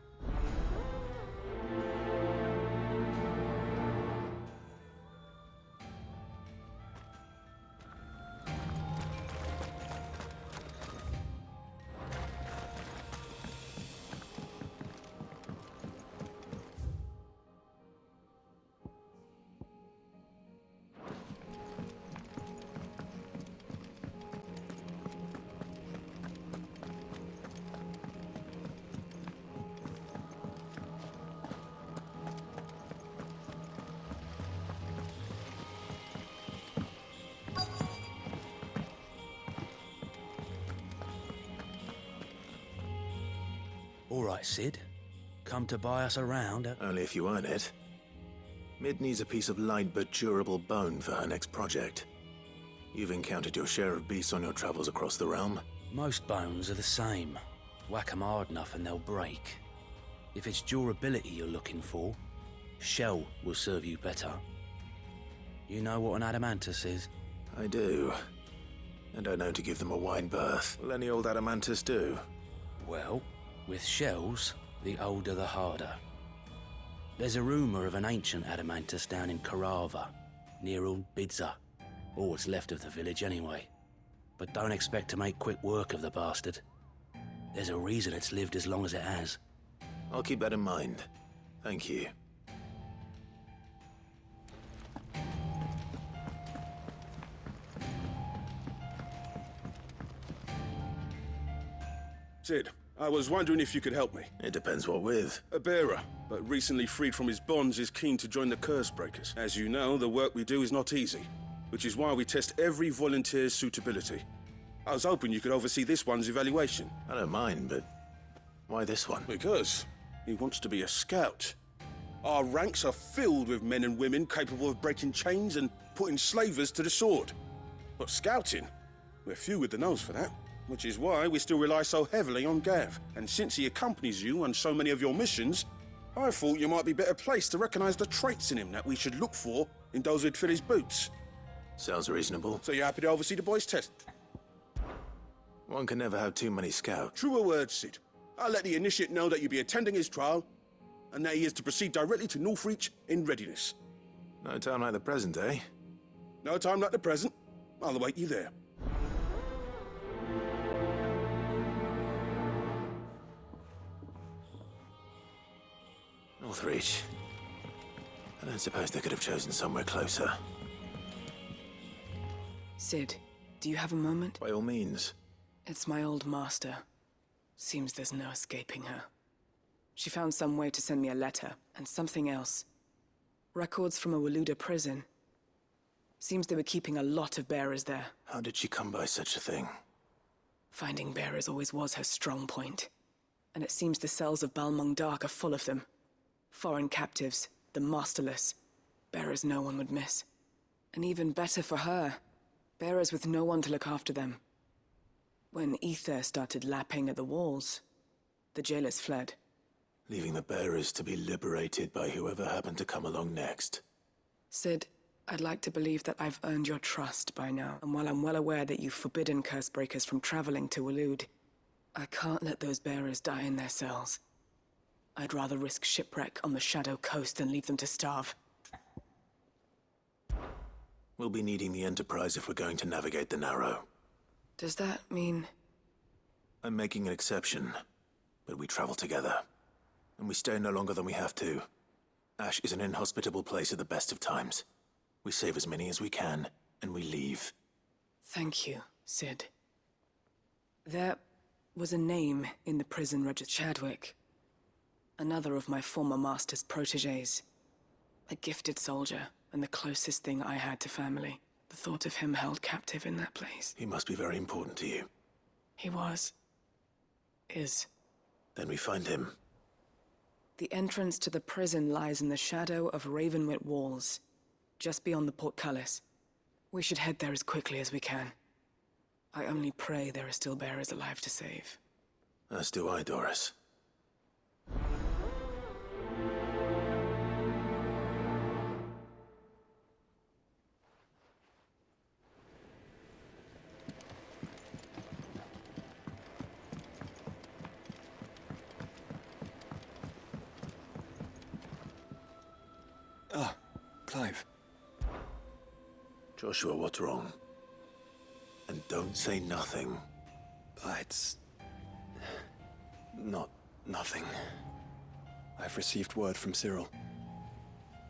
All right, Cid. Come to buy us around. Only if you earn it. Mid needs a piece of light but durable bone for her next project. You've encountered your share of beasts on your travels across the realm. Most bones are the same. Whack 'em hard enough and they'll break. If it's durability you're looking for, shell will serve you better. You know what an adamantus is? I do. And I know to give them a wide berth. Will any old adamantus do? Well, with shells, the older the harder. There's a rumour of an ancient adamantus down in Carava, near old Bidza. Or what's left of the village anyway. But don't expect to make quick work of the bastard. There's a reason it's lived as long as it has. I'll keep that in mind. Thank you. Cid, I was wondering if you could help me. It depends what with. A bearer, but recently freed from his bonds, is keen to join the Cursebreakers. As you know, the work we do is not easy, which is why we test every volunteer's suitability. I was hoping you could oversee this one's evaluation. I don't mind, but why this one? Because he wants to be a scout. Our ranks are filled with men and women capable of breaking chains and putting slavers to the sword. But scouting, we're few with the nose for that. Which is why we still rely so heavily on Gav. And since he accompanies you on so many of your missions, I thought you might be better placed to recognize the traits in him that we should look for in those who'd fill his boots. Sounds reasonable. So you're happy to oversee the boys' test? One can never have too many scouts. Truer words, Cid. I'll let the initiate know that you'll be attending his trial, and that he is to proceed directly to Northreach in readiness. No time like the present, eh? No time like the present. I'll await you there. Northreach. I don't suppose they could have chosen somewhere closer. Cid, do you have a moment? By all means. It's my old master. Seems there's no escaping her. She found some way to send me a letter, and something else. Records from a Waluda prison. Seems they were keeping a lot of bearers there. How did she come by such a thing? Finding bearers always was her strong point. And it seems the cells of Balmung Dark are full of them. Foreign captives, the masterless. Bearers no one would miss. And even better for her, bearers with no one to look after them. When ether started lapping at the walls, the jailers fled. Leaving the bearers to be liberated by whoever happened to come along next. Sid, I'd like to believe that I've earned your trust by now. And while I'm well aware that you've forbidden Cursebreakers from traveling to Waloed, I can't let those bearers die in their cells. I'd rather risk shipwreck on the Shadow Coast than leave them to starve. We'll be needing the Enterprise if we're going to navigate the Narrow. Does that mean... I'm making an exception, but we travel together. And we stay no longer than we have to. Ash is an inhospitable place at the best of times. We save as many as we can, and we leave. Thank you, Sid. There was a name in the prison register. Chadwick. Another of my former master's protégés. A gifted soldier, and the closest thing I had to family. The thought of him held captive in that place. He must be very important to you. He was. Is. Then we find him. The entrance to the prison lies in the shadow of Ravenwit Walls, just beyond the portcullis. We should head there as quickly as we can. I only pray there are still bearers alive to save. As do I, Doris. Ah, Clive. Joshua, what's wrong? And don't say nothing. It's... nothing. I've received word from Cyril.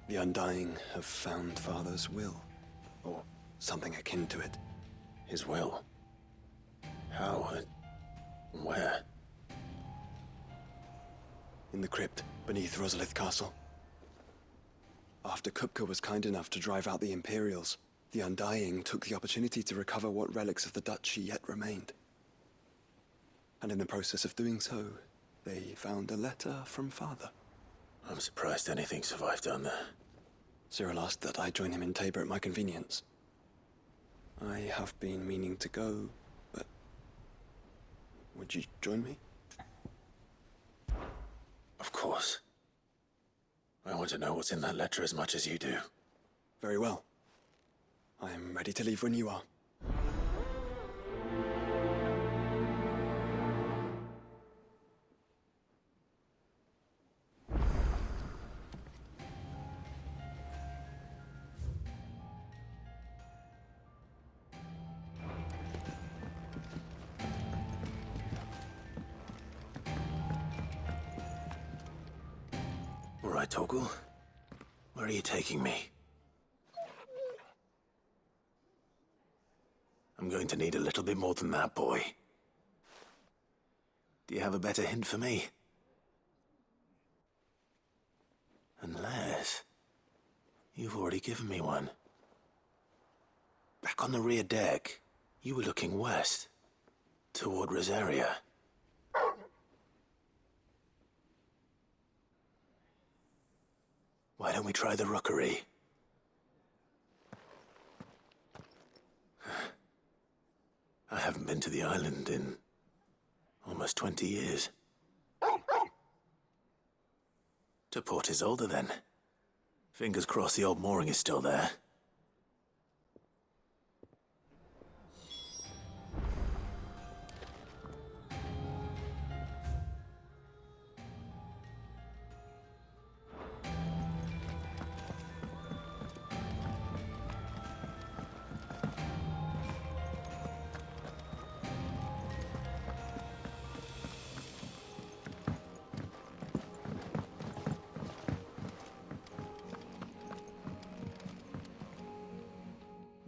The Undying have found Father's will. Or something akin to it. His will? How? Where? In the crypt, beneath Rosalith Castle. After Kupka was kind enough to drive out the Imperials, the Undying took the opportunity to recover what relics of the Duchy yet remained. And in the process of doing so, they found a letter from Father. I'm surprised anything survived down there. Cyril asked that I join him in Tabor at my convenience. I have been meaning to go, but... would you join me? Of course. I want to know what's in that letter as much as you do. Very well. I am ready to leave when you are. All right, Torgal. Where are you taking me? I'm going to need a little bit more than that, boy. Do you have a better hint for me? Unless... you've already given me one. Back on the rear deck, you were looking west, toward Rosaria. Why don't we try the rookery? I haven't been to the island in almost 20 years. To Port Isolde, then. Fingers crossed the old mooring is still there.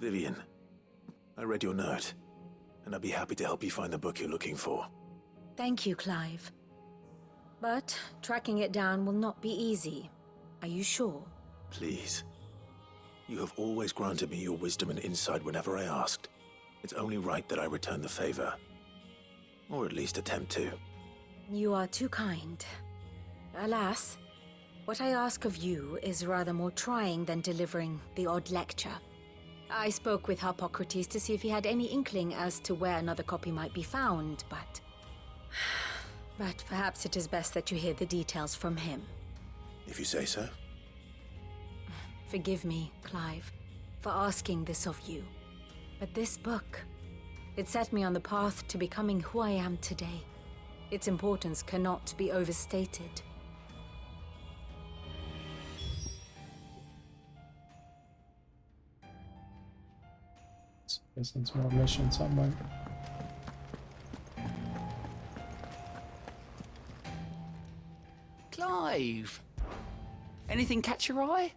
Vivian, I read your note, and I'd be happy to help you find the book you're looking for. Thank you, Clive. But tracking it down will not be easy. Are you sure? Please. You have always granted me your wisdom and insight whenever I asked. It's only right that I return the favor. Or at least attempt to. You are too kind. Alas, what I ask of you is rather more trying than delivering the odd lecture. I spoke with Harpocrates to see if he had any inkling as to where another copy might be found, but... But perhaps it is best that you hear the details from him. If you say so. Forgive me, Clive, for asking this of you. But this book, it set me on the path to becoming who I am today. Its importance cannot be overstated. Guessing some more mission somewhere. Clive! Anything catch your eye?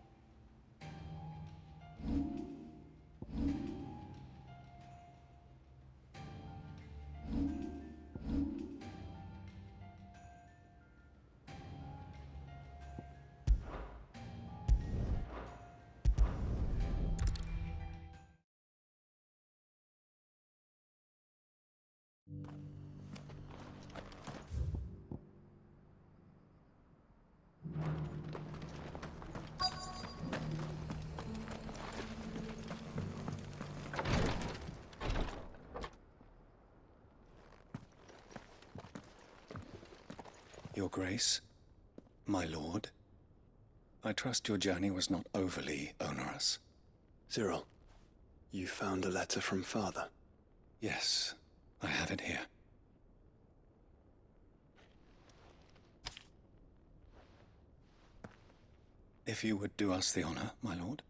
Your Grace, my lord, I trust your journey was not overly onerous. Cyril, you found a letter from Father? Yes, I have it here. If you would do us the honor, my lord.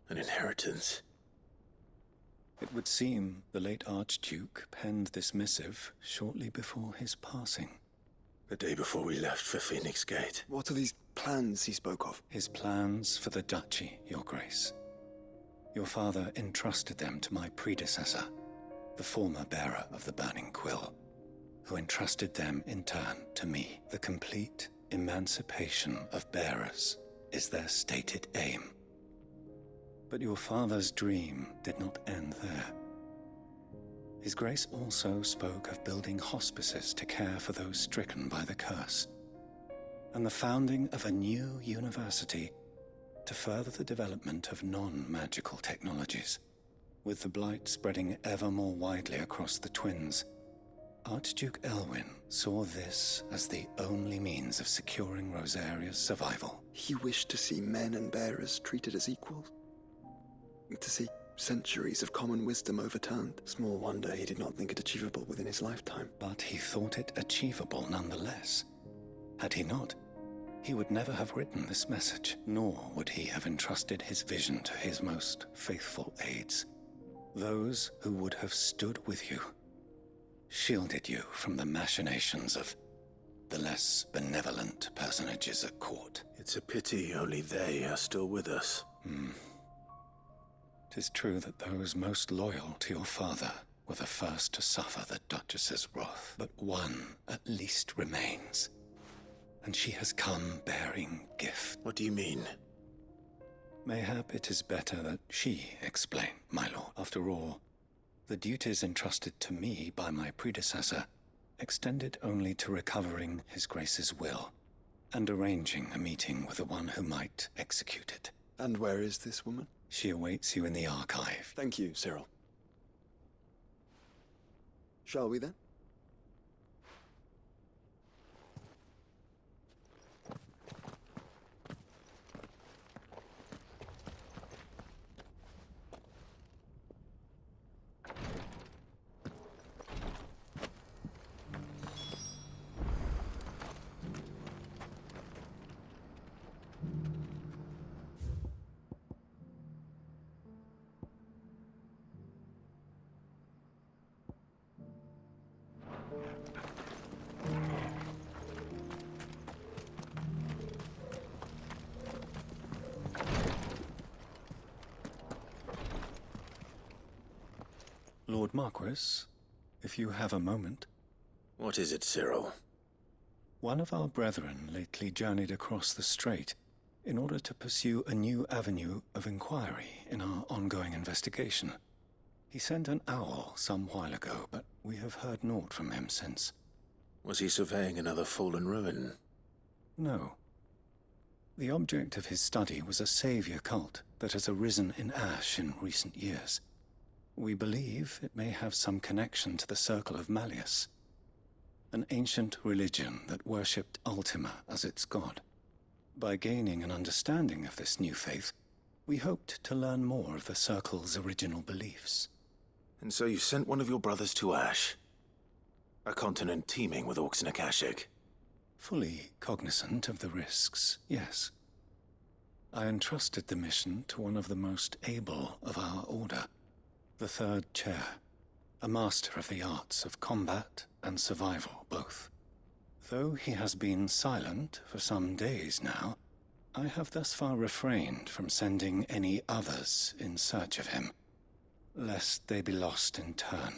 An inheritance. It would seem the late Archduke penned this missive shortly before his passing. The day before we left for Phoenix Gate. What are these plans he spoke of? His plans for the duchy, Your Grace. Your father entrusted them to my predecessor, the former bearer of the Burning Quill, who entrusted them in turn to me. The complete emancipation of bearers is their stated aim. But your father's dream did not end there. His Grace also spoke of building hospices to care for those stricken by the curse, and the founding of a new university to further the development of non-magical technologies. With the blight spreading ever more widely across the twins, Archduke Elwyn saw this as the only means of securing Rosaria's survival. He wished to see men and bearers treated as equals. To see centuries of common wisdom overturned. Small wonder he did not think it achievable within his lifetime. But he thought it achievable nonetheless. Had he not, he would never have written this message, nor would he have entrusted his vision to his most faithful aides. Those who would have stood with you, shielded you from the machinations of the less benevolent personages at court. It's a pity only they are still with us. 'Tis true that those most loyal to your father were the first to suffer the Duchess's wrath, but one at least remains, and she has come bearing gift. What do you mean? Mayhap it is better that she explain, my lord. After all, the duties entrusted to me by my predecessor extended only to recovering His Grace's will and arranging a meeting with the one who might execute it. And where is this woman? She awaits you in the archive. Thank you, Cyril. Shall we then? Lord Marquis, if you have a moment. What is it, Cyril? One of our brethren lately journeyed across the strait in order to pursue a new avenue of inquiry in our ongoing investigation. He sent an owl some while ago, but we have heard naught from him since. Was he surveying another fallen ruin? No. The object of his study was a savior cult that has arisen in Ash in recent years. We believe it may have some connection to the Circle of Malleus, an ancient religion that worshipped Ultima as its god. By gaining an understanding of this new faith, we hoped to learn more of the Circle's original beliefs. And so you sent one of your brothers to Ash? A continent teeming with orcs and Akashic? Fully cognizant of the risks, yes. I entrusted the mission to one of the most able of our order, the Third Chair, a master of the arts of combat and survival both. Though he has been silent for some days now, I have thus far refrained from sending any others in search of him, lest they be lost in turn.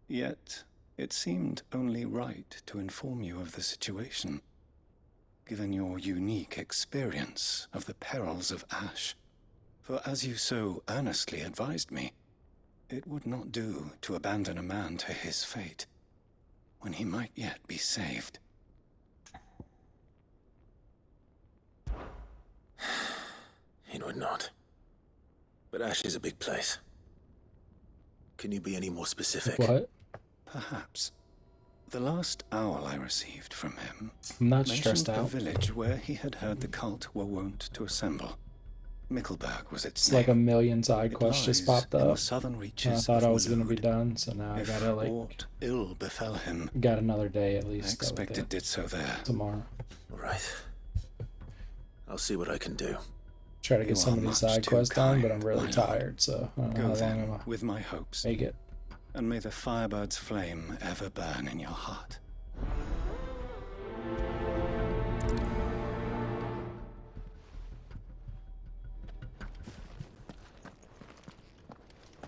Yet, it seemed only right to inform you of the situation, given your unique experience of the perils of Ash. For as you so earnestly advised me, it would not do to abandon a man to his fate, when he might yet be saved. It would not. But Ash is a big place. Can you be any more specific? What? Perhaps. The last owl I received from him I'm not mentioned stressed the out. village where he had heard the cult were wont to assemble. Mickelberg was its It's name. like a million side quests just popped in the up. southern And I reaches thought of I was going to be Waloed. done, so now I If gotta aught ill befell him, got another day at least. I expect it did so there. Tomorrow. Right. I'll see what I can do. Try to You get some are of these much side too quests done, but I'm kind, really my lord. tired, so I don't know Go how long then, I'm gonna with my hopes. make it. And may the firebird's flame ever burn in your heart.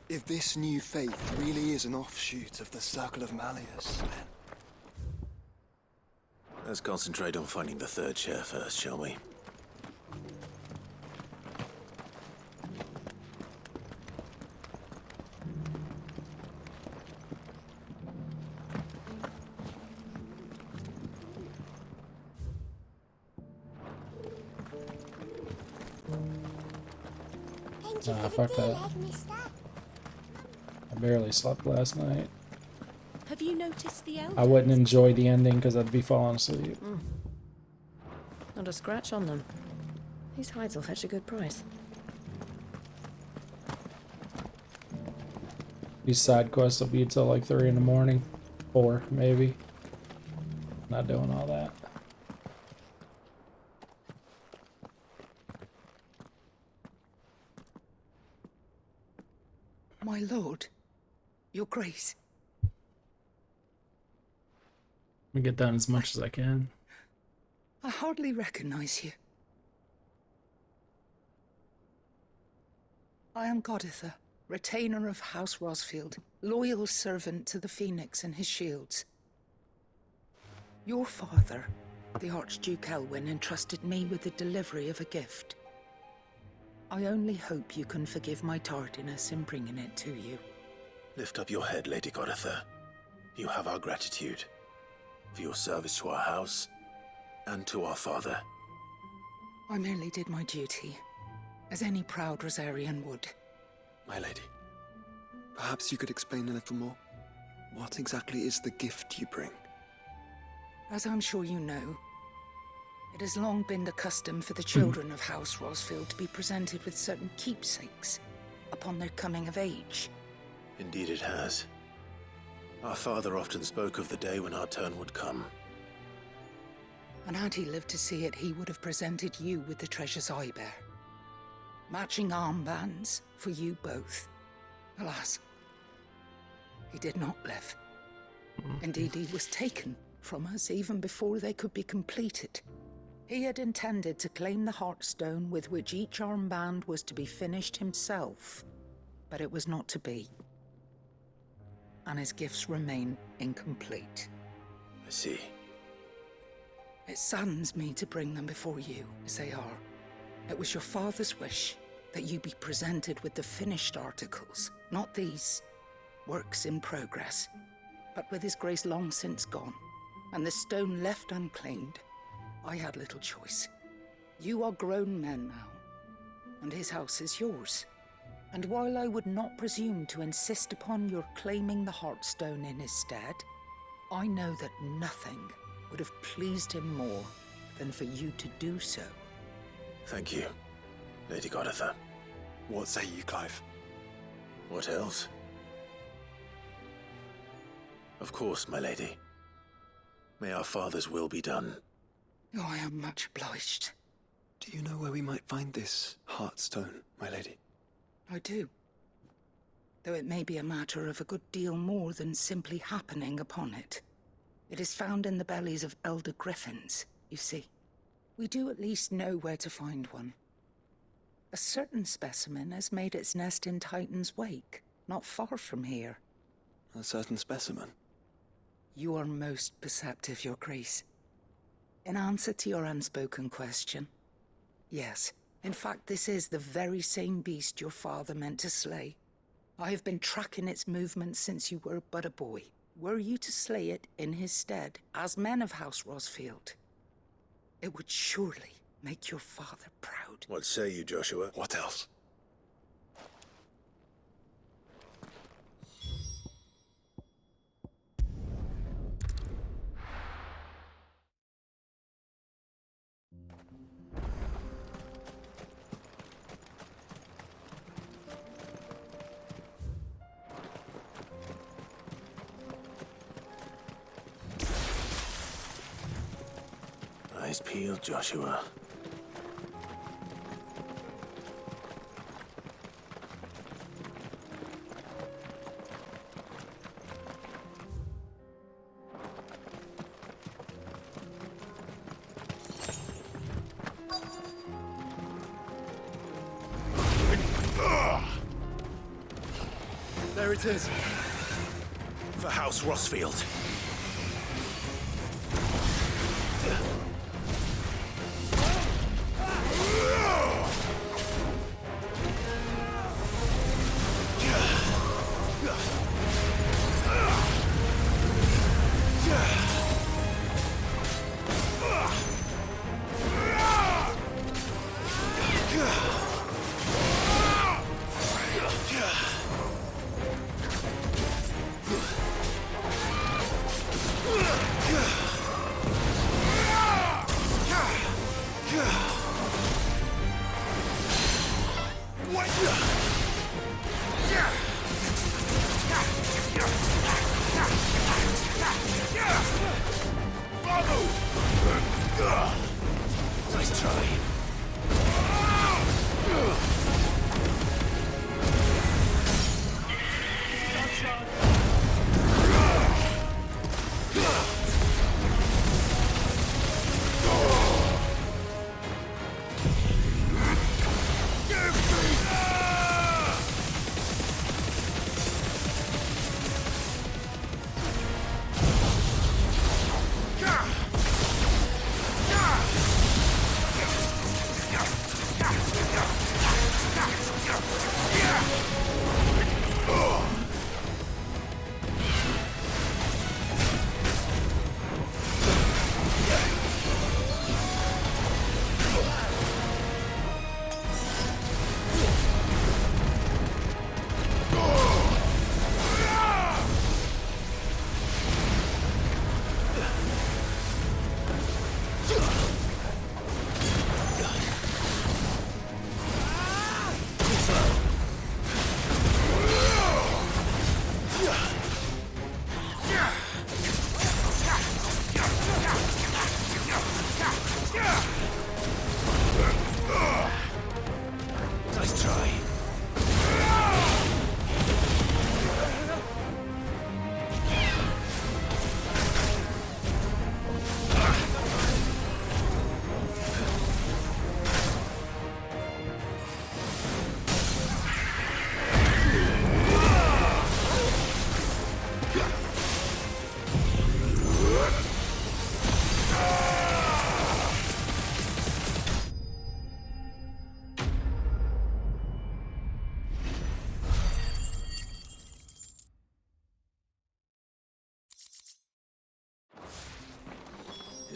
If this new faith really is an offshoot of the Circle of Malleus, then... Let's concentrate on finding the Third Chair first, shall we? Nah, fuck that. I barely slept last night. Have you noticed the elders? I wouldn't enjoy the ending because I'd be falling asleep. Not a scratch on them. These hides will fetch a good price. These side quests will be till like 3 in the morning. 4, maybe. Not doing all that. My lord, your grace. Let me get done as much as I can. I hardly recognize you. I am Goditha, retainer of House Rosfield, loyal servant to the Phoenix and his shields. Your father, the Archduke Elwyn, entrusted me with the delivery of a gift. I only hope you can forgive my tardiness in bringing it to you. Lift up your head, Lady Goditha. You have our gratitude for your service to our house and to our father. I merely did my duty, as any proud Rosarian would. My lady. Perhaps you could explain a little more? What exactly is the gift you bring? As I'm sure you know, it has long been the custom for the children of House Rosfield to be presented with certain keepsakes upon their coming of age. Indeed it has. Our father often spoke of the day when our turn would come. And had he lived to see it, he would have presented you with the treasures I bear. Matching armbands for you both. Alas, he did not live. Indeed, he was taken from us even before they could be completed. He had intended to claim the Heartstone with which each armband was to be finished himself, but it was not to be. and his gifts remain incomplete. I see. It saddens me to bring them before you, as they are. It was your father's wish that you be presented with the finished articles, not these works in progress. But with his grace long since gone, and the stone left unclaimed, I had little choice. You are grown men now, and his house is yours. And while I would not presume to insist upon your claiming the Heartstone in his stead, I know that nothing would have pleased him more than for you to do so. Thank you, Lady Goditha. What say you, Clive? What else? Of course, my lady. May our father's will be done. Oh, I am much obliged. Do you know where we might find this Heartstone, my lady? I do. Though it may be a matter of a good deal more than simply happening upon it. It is found in the bellies of elder griffins, you see. We do at least know where to find one. A certain specimen has made its nest in Titan's Wake, not far from here. A certain specimen? You are most perceptive, Your Grace. In answer to your unspoken question, yes, in fact, this is the very same beast your father meant to slay. I have been tracking its movements since you were but a boy. Were you to slay it in his stead, as men of House Rosfield, it would surely make your father proud. What say you, Joshua? What else? Eyes peeled, Joshua. There it is. For House Rosfield.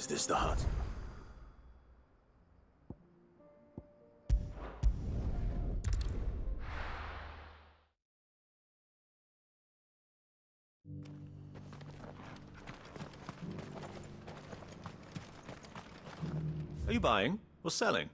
Is this the hut? Are you buying or selling?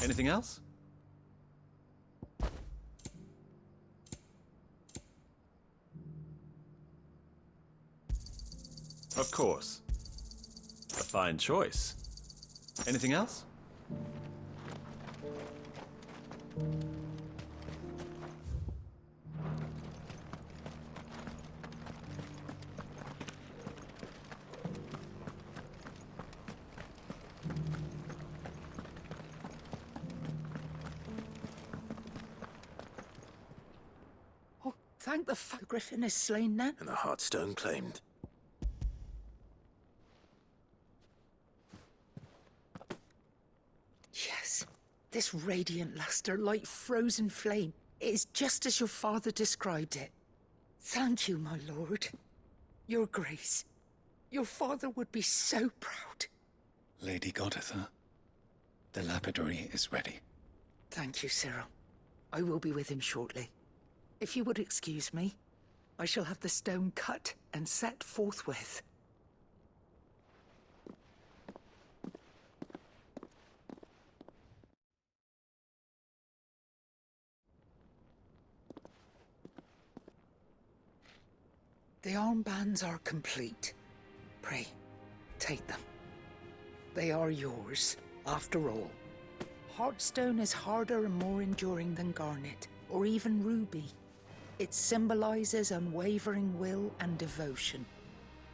Anything else? Of course. A fine choice. Anything else? Oh, thank the Griffin is slain now. And the Heartstone claimed. Yes, this radiant luster like frozen flame is just as your father described it. Thank you, my lord. Your grace. Your father would be so proud. Lady Goditha, the lapidary is ready. Thank you, Cyril. I will be with him shortly. If you would excuse me, I shall have the stone cut and set forthwith. The armbands are complete. Pray, take them. They are yours, after all. Heartstone is harder and more enduring than garnet, or even ruby. It symbolizes unwavering will and devotion.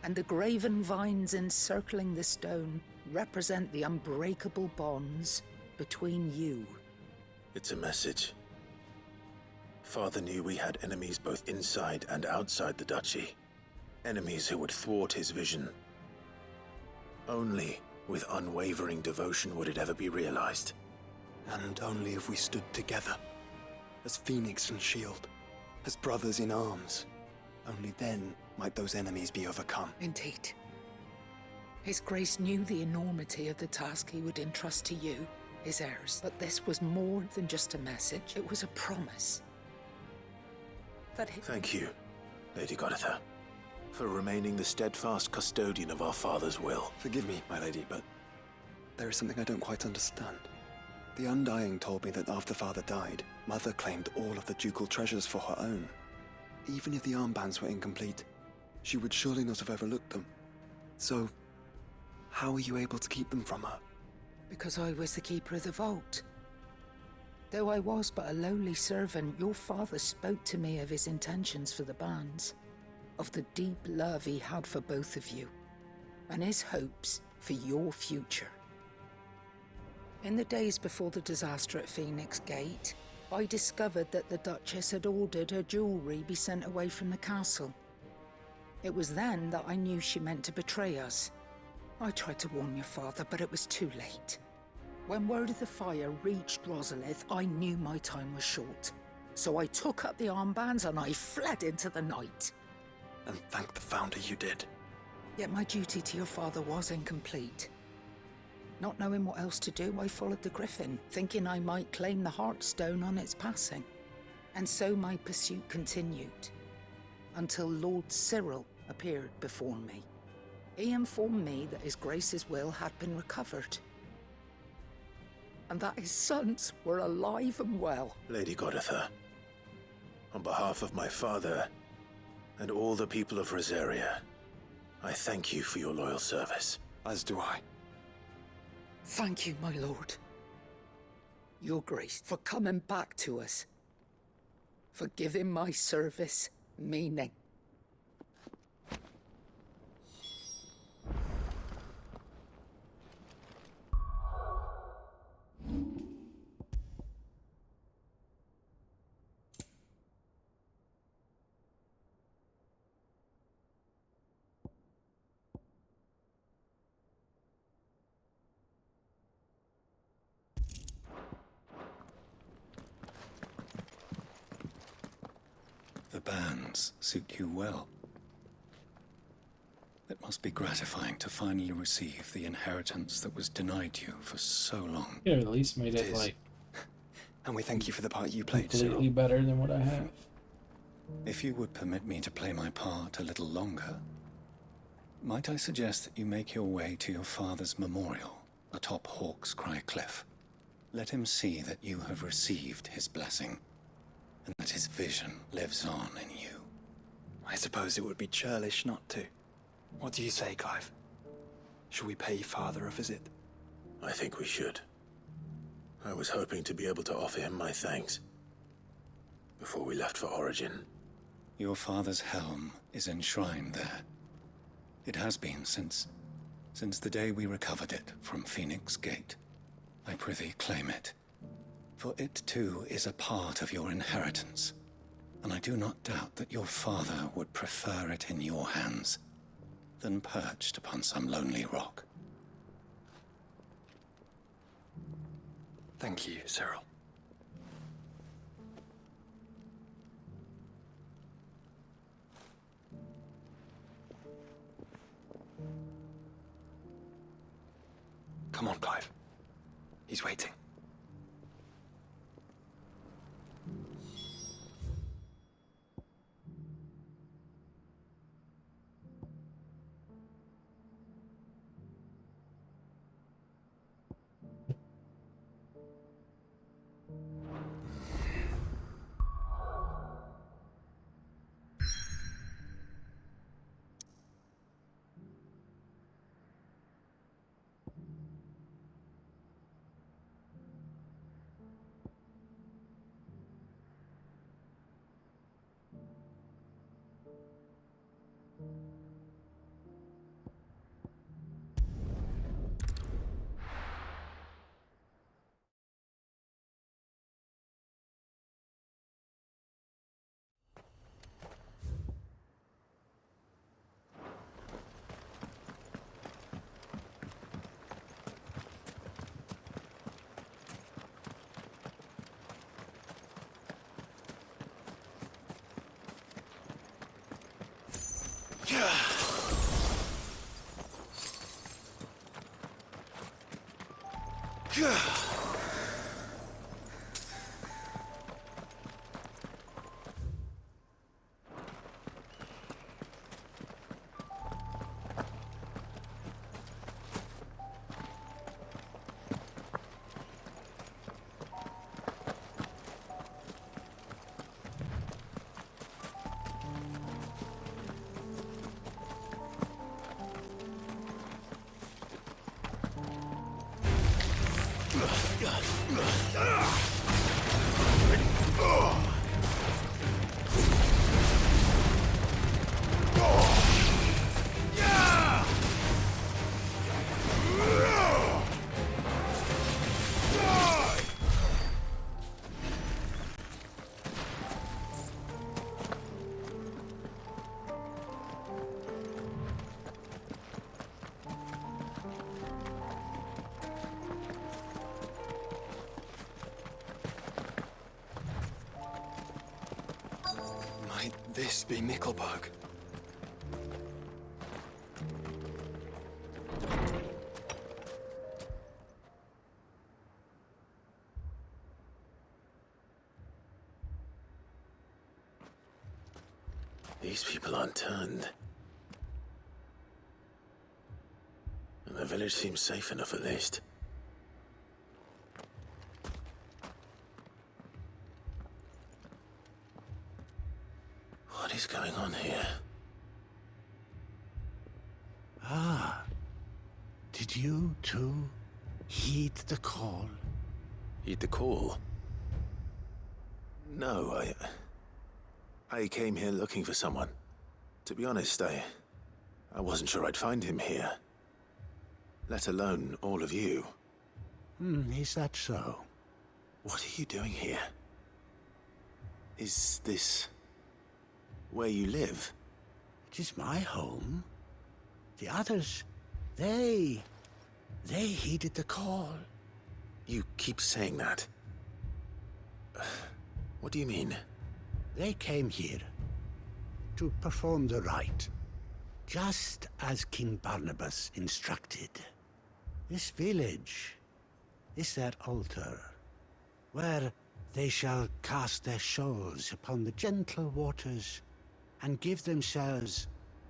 And the graven vines encircling the stone represent the unbreakable bonds between you. It's a message. Father knew we had enemies both inside and outside the duchy. Enemies who would thwart his vision. Only with unwavering devotion would it ever be realized. And only if we stood together, as Phoenix and Shield, as brothers in arms. Only then might those enemies be overcome. Indeed. His Grace knew the enormity of the task he would entrust to you, his heirs. But this was more than just a message. It was a promise. That he... Thank you, Lady Goditha, for remaining the steadfast custodian of our father's will. Forgive me, my lady, but there is something I don't quite understand. The Undying told me that after Father died, Mother claimed all of the ducal treasures for her own. Even if the armbands were incomplete, she would surely not have overlooked them. So, how were you able to keep them from her? Because I was the keeper of the vault. Though I was but a lowly servant, your father spoke to me of his intentions for the bands, of the deep love he had for both of you, and his hopes for your future. In the days before the disaster at Phoenix Gate, I discovered that the Duchess had ordered her jewelry be sent away from the castle. It was then that I knew she meant to betray us. I tried to warn your father, but it was too late. When word of the fire reached Rosalith, I knew my time was short. So I took up the armbands and I fled into the night. And thank the Founder you did. Yet my duty to your father was incomplete. Not knowing what else to do, I followed the Griffin, thinking I might claim the Heartstone on its passing. And so my pursuit continued, until Lord Cyril appeared before me. He informed me that his Grace's will had been recovered, and that his sons were alive and well. Lady Goditha, on behalf of my father and all the people of Rosaria, I thank you for your loyal service. As do I. Thank you, my lord. Your Grace, for coming back to us. For giving my service meaning. bands suit you well. It must be gratifying to finally receive the inheritance that was denied you for so long. You at least made it like. And we thank you for the part you played, completely Cyril. better than what I have. If you would permit me to play my part a little longer, might I suggest that you make your way to your father's memorial atop Hawk's Cry Cliff? Let him see that you have received his blessing, and that his vision lives on in you. I suppose it would be churlish not to. What do you say, Clive? Should we pay father a visit? I think we should. I was hoping to be able to offer him my thanks before we left for Origin. Your father's helm is enshrined there. It has been since the day we recovered it from Phoenix Gate. I prithee claim it, for it too is a part of your inheritance, and I do not doubt that your father would prefer it in your hands than perched upon some lonely rock. Thank you, Cyril. Come on, Clive. He's waiting. Might this be Nickelberg? These people aren't turned. And the village seems safe enough at least. What is going on here? Ah. Did you, too, heed the call? Heed the call? No, I came here looking for someone. To be honest, I wasn't sure I'd find him here. Let alone all of you. Is that so? What are you doing here? Is this where you live? It is my home. The others, they heeded the call. You keep saying that. What do you mean? They came here to perform the rite, just as King Barnabas instructed. This village is their altar, where they shall cast their shawls upon the gentle waters and give themselves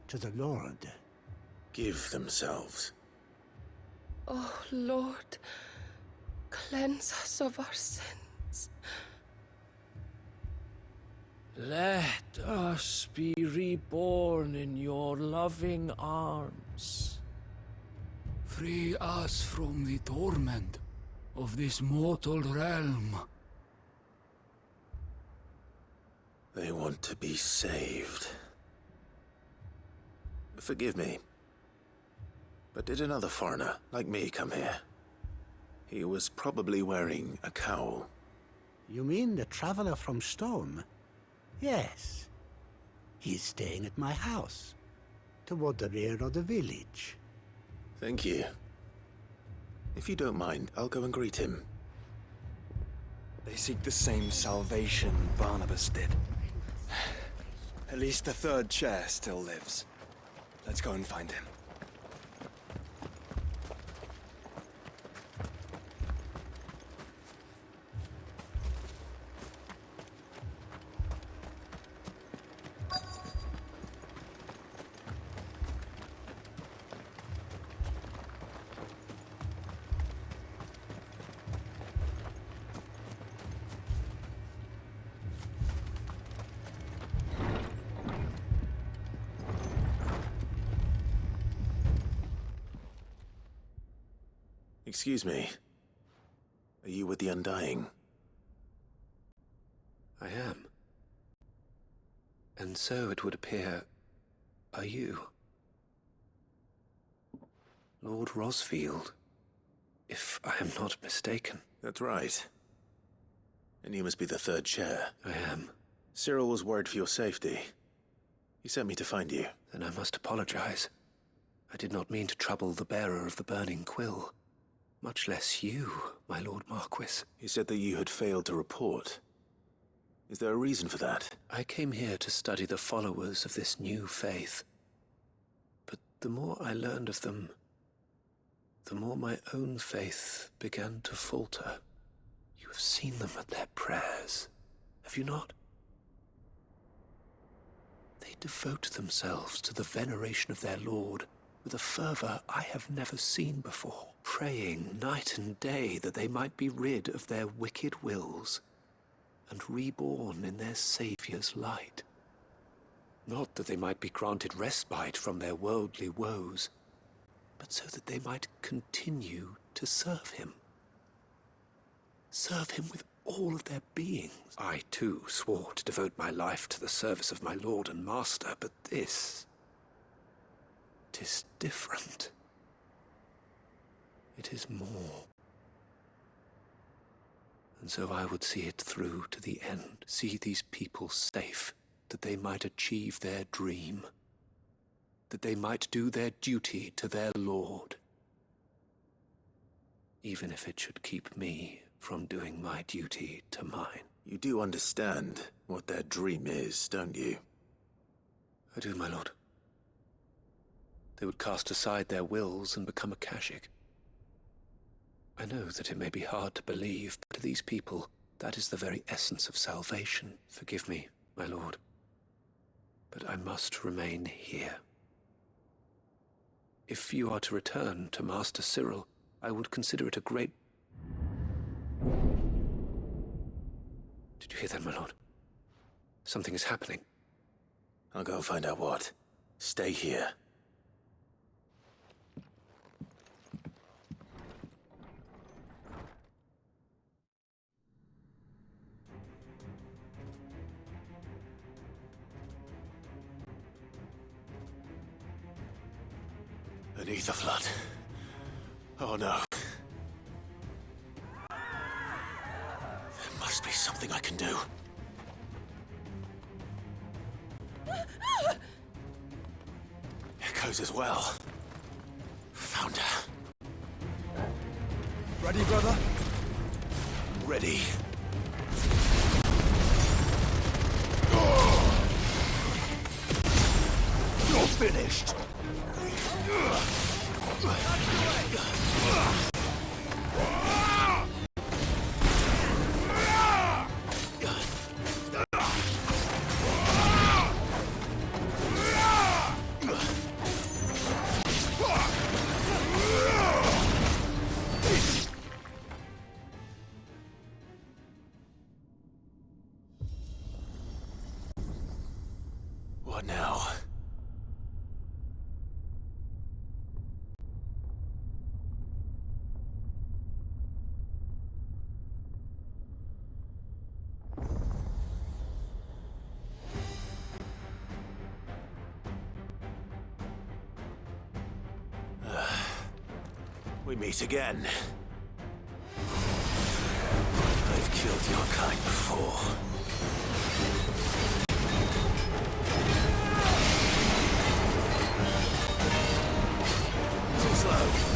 to the Lord. Give themselves? Oh, Lord, cleanse us of our sins. Let us be reborn in your loving arms. Free us from the torment of this mortal realm. They want to be saved. Forgive me, but did another foreigner like me come here? He was probably wearing a cowl. You mean the traveler from Stone? Yes. He's staying at my house, toward the rear of the village. Thank you. If you don't mind, I'll go and greet him. They seek the same salvation Barnabas did. At least the third chair still lives. Let's go and find him. Excuse me. Are you with the Undying? I am. And so it would appear, are you? Lord Rosfield, if I am not mistaken. That's right. And you must be the third chair. I am. Cyril was worried for your safety. He sent me to find you. Then I must apologize. I did not mean to trouble the bearer of the burning quill. Much less you, my Lord Marquis. He said that you had failed to report. Is there a reason for that? I came here to study the followers of this new faith. But the more I learned of them, the more my own faith began to falter. You have seen them at their prayers, have you not? They devote themselves to the veneration of their Lord with a fervor I have never seen before, praying night and day that they might be rid of their wicked wills and reborn in their Saviour's light. Not that they might be granted respite from their worldly woes, but so that they might continue to serve him. Serve him with all of their beings. I, too, swore to devote my life to the service of my Lord and Master, but this... 'tis different. It is more. And so I would see it through to the end, see these people safe, that they might achieve their dream, that they might do their duty to their Lord, even if it should keep me from doing my duty to mine. You do understand what their dream is, don't you? I do, my lord. They would cast aside their wills and become a Kashik. I know that it may be hard to believe, but to these people, that is the very essence of salvation. Forgive me, my lord, but I must remain here. If you are to return to Master Cyril, I would consider it a great... Did you hear that, my lord? Something is happening. I'll go and find out what. Stay here. Beneath the flood. Oh no. There must be something I can do. Echoes as well. Found her. Ready, brother? Ready. finished. What now? We meet again. I've killed your kind before. Too slow.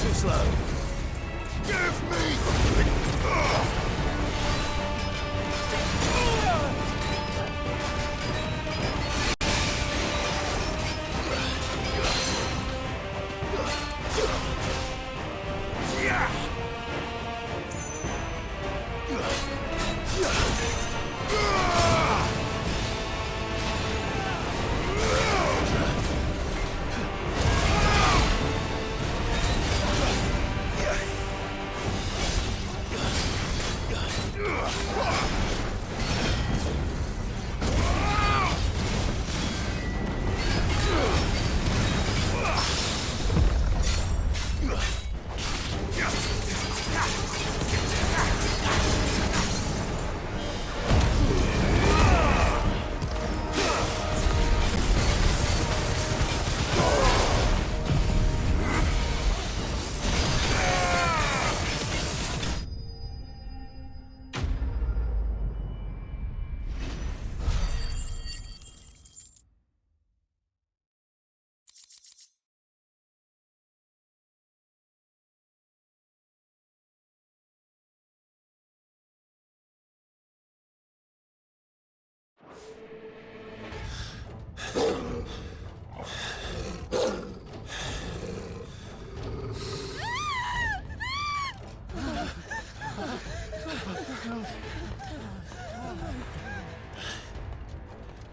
Too slow. Give me!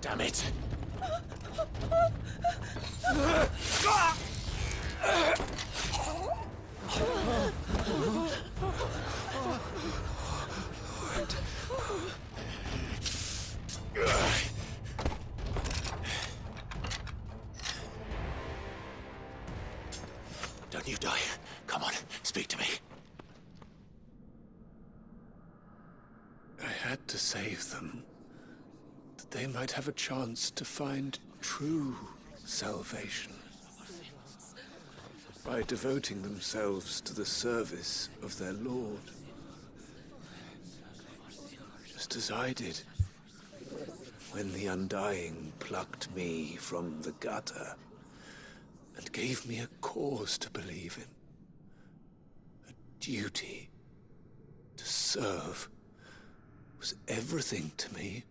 Damn it! Don't you die. Come on, speak to me. I had to save them, that they might have a chance to find true salvation. By devoting themselves to the service of their Lord. Just as I did, when the Undying plucked me from the gutter and gave me a cause to believe in. A duty to serve was everything to me,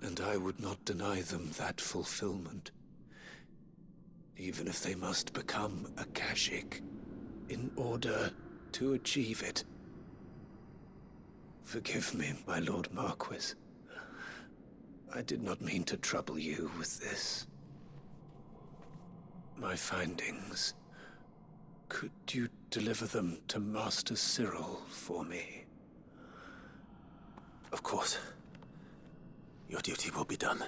and I would not deny them that fulfillment, even if they must become a Kashik in order to achieve it. Forgive me, my Lord Marquis. I did not mean to trouble you with this. My findings. Could you deliver them to Master Cyril for me? Of course. Your duty will be done.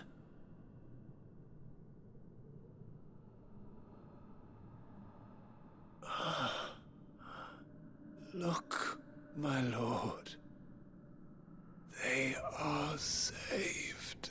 Look, my lord. They are saved.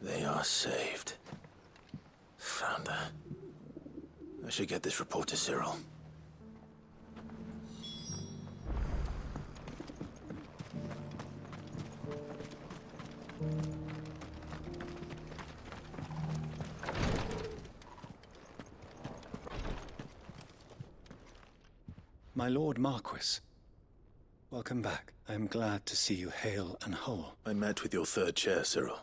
They are saved. Founder. I should get this report to Cyril. My Lord Marquis, welcome back. I am glad to see you hale and whole. I met with your third chair, Cyril.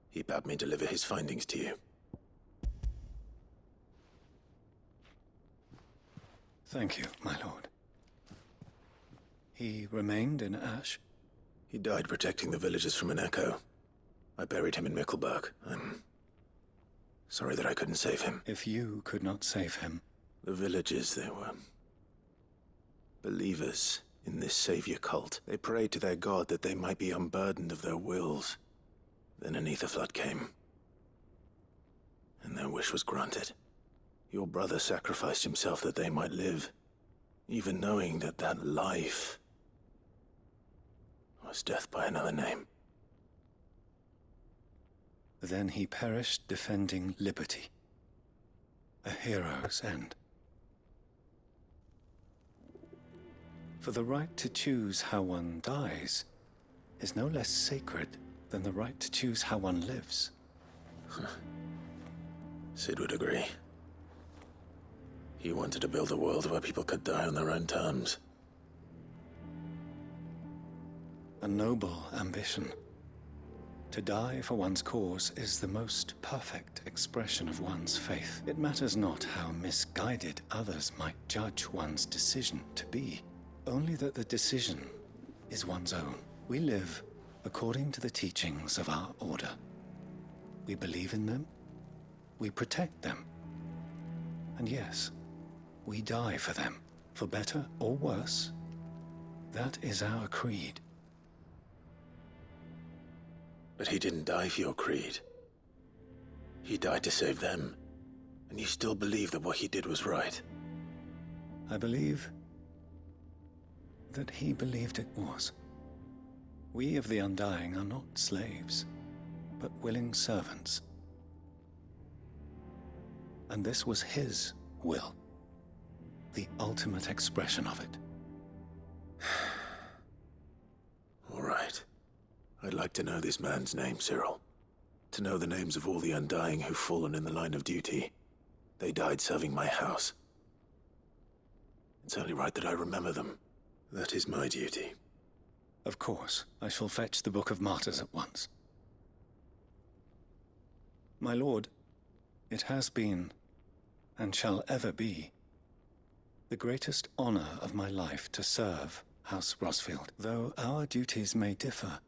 He bade me deliver his findings to you. Thank you, my lord. He remained in Ash? He died protecting the villagers from an echo. I buried him in Mickelberg. I'm sorry that I couldn't save him. If you could not save him... The villagers, they were believers in this savior cult. They prayed to their god that they might be unburdened of their wills. Then an ether flood came, and their wish was granted. Your brother sacrificed himself that they might live, even knowing that that life was death by another name. Then he perished defending liberty. A hero's end. For the right to choose how one dies is no less sacred than the right to choose how one lives. Sid would agree. He wanted to build a world where people could die on their own terms. A noble ambition. To die for one's cause is the most perfect expression of one's faith. It matters not how misguided others might judge one's decision to be, only that the decision is one's own. We live according to the teachings of our order. We believe in them, we protect them, and yes, we die for them, for better or worse. That is our creed. But he didn't die for your creed. He died to save them, and you still believe that what he did was right. I believe that he believed it was. We of the Undying are not slaves, but willing servants. And this was his will, the ultimate expression of it. All right. I'd like to know this man's name, Cyril. To know the names of all the Undying who've fallen in the line of duty. They died serving my house. It's only right that I remember them. That is my duty. Of course, I shall fetch the Book of Martyrs at once. My lord, it has been, and shall ever be, the greatest honor of my life to serve House Rosfield. Though our duties may differ,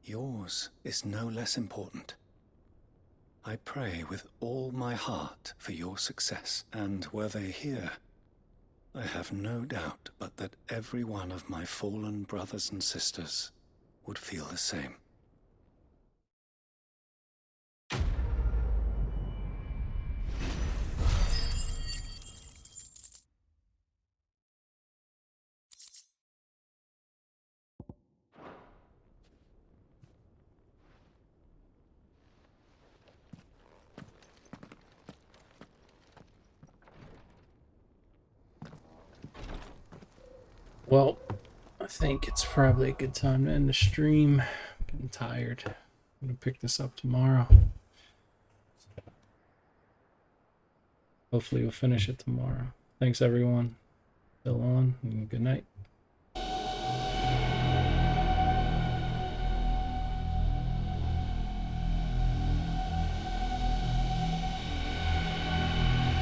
yours is no less important. I pray with all my heart for your success, and were they here, I have no doubt but that every one of my fallen brothers and sisters would feel the same. Well, I think it's probably a good time to end the stream. I'm getting tired. I'm gonna pick this up tomorrow. Hopefully we'll finish it tomorrow. Thanks everyone. Still on, and good night.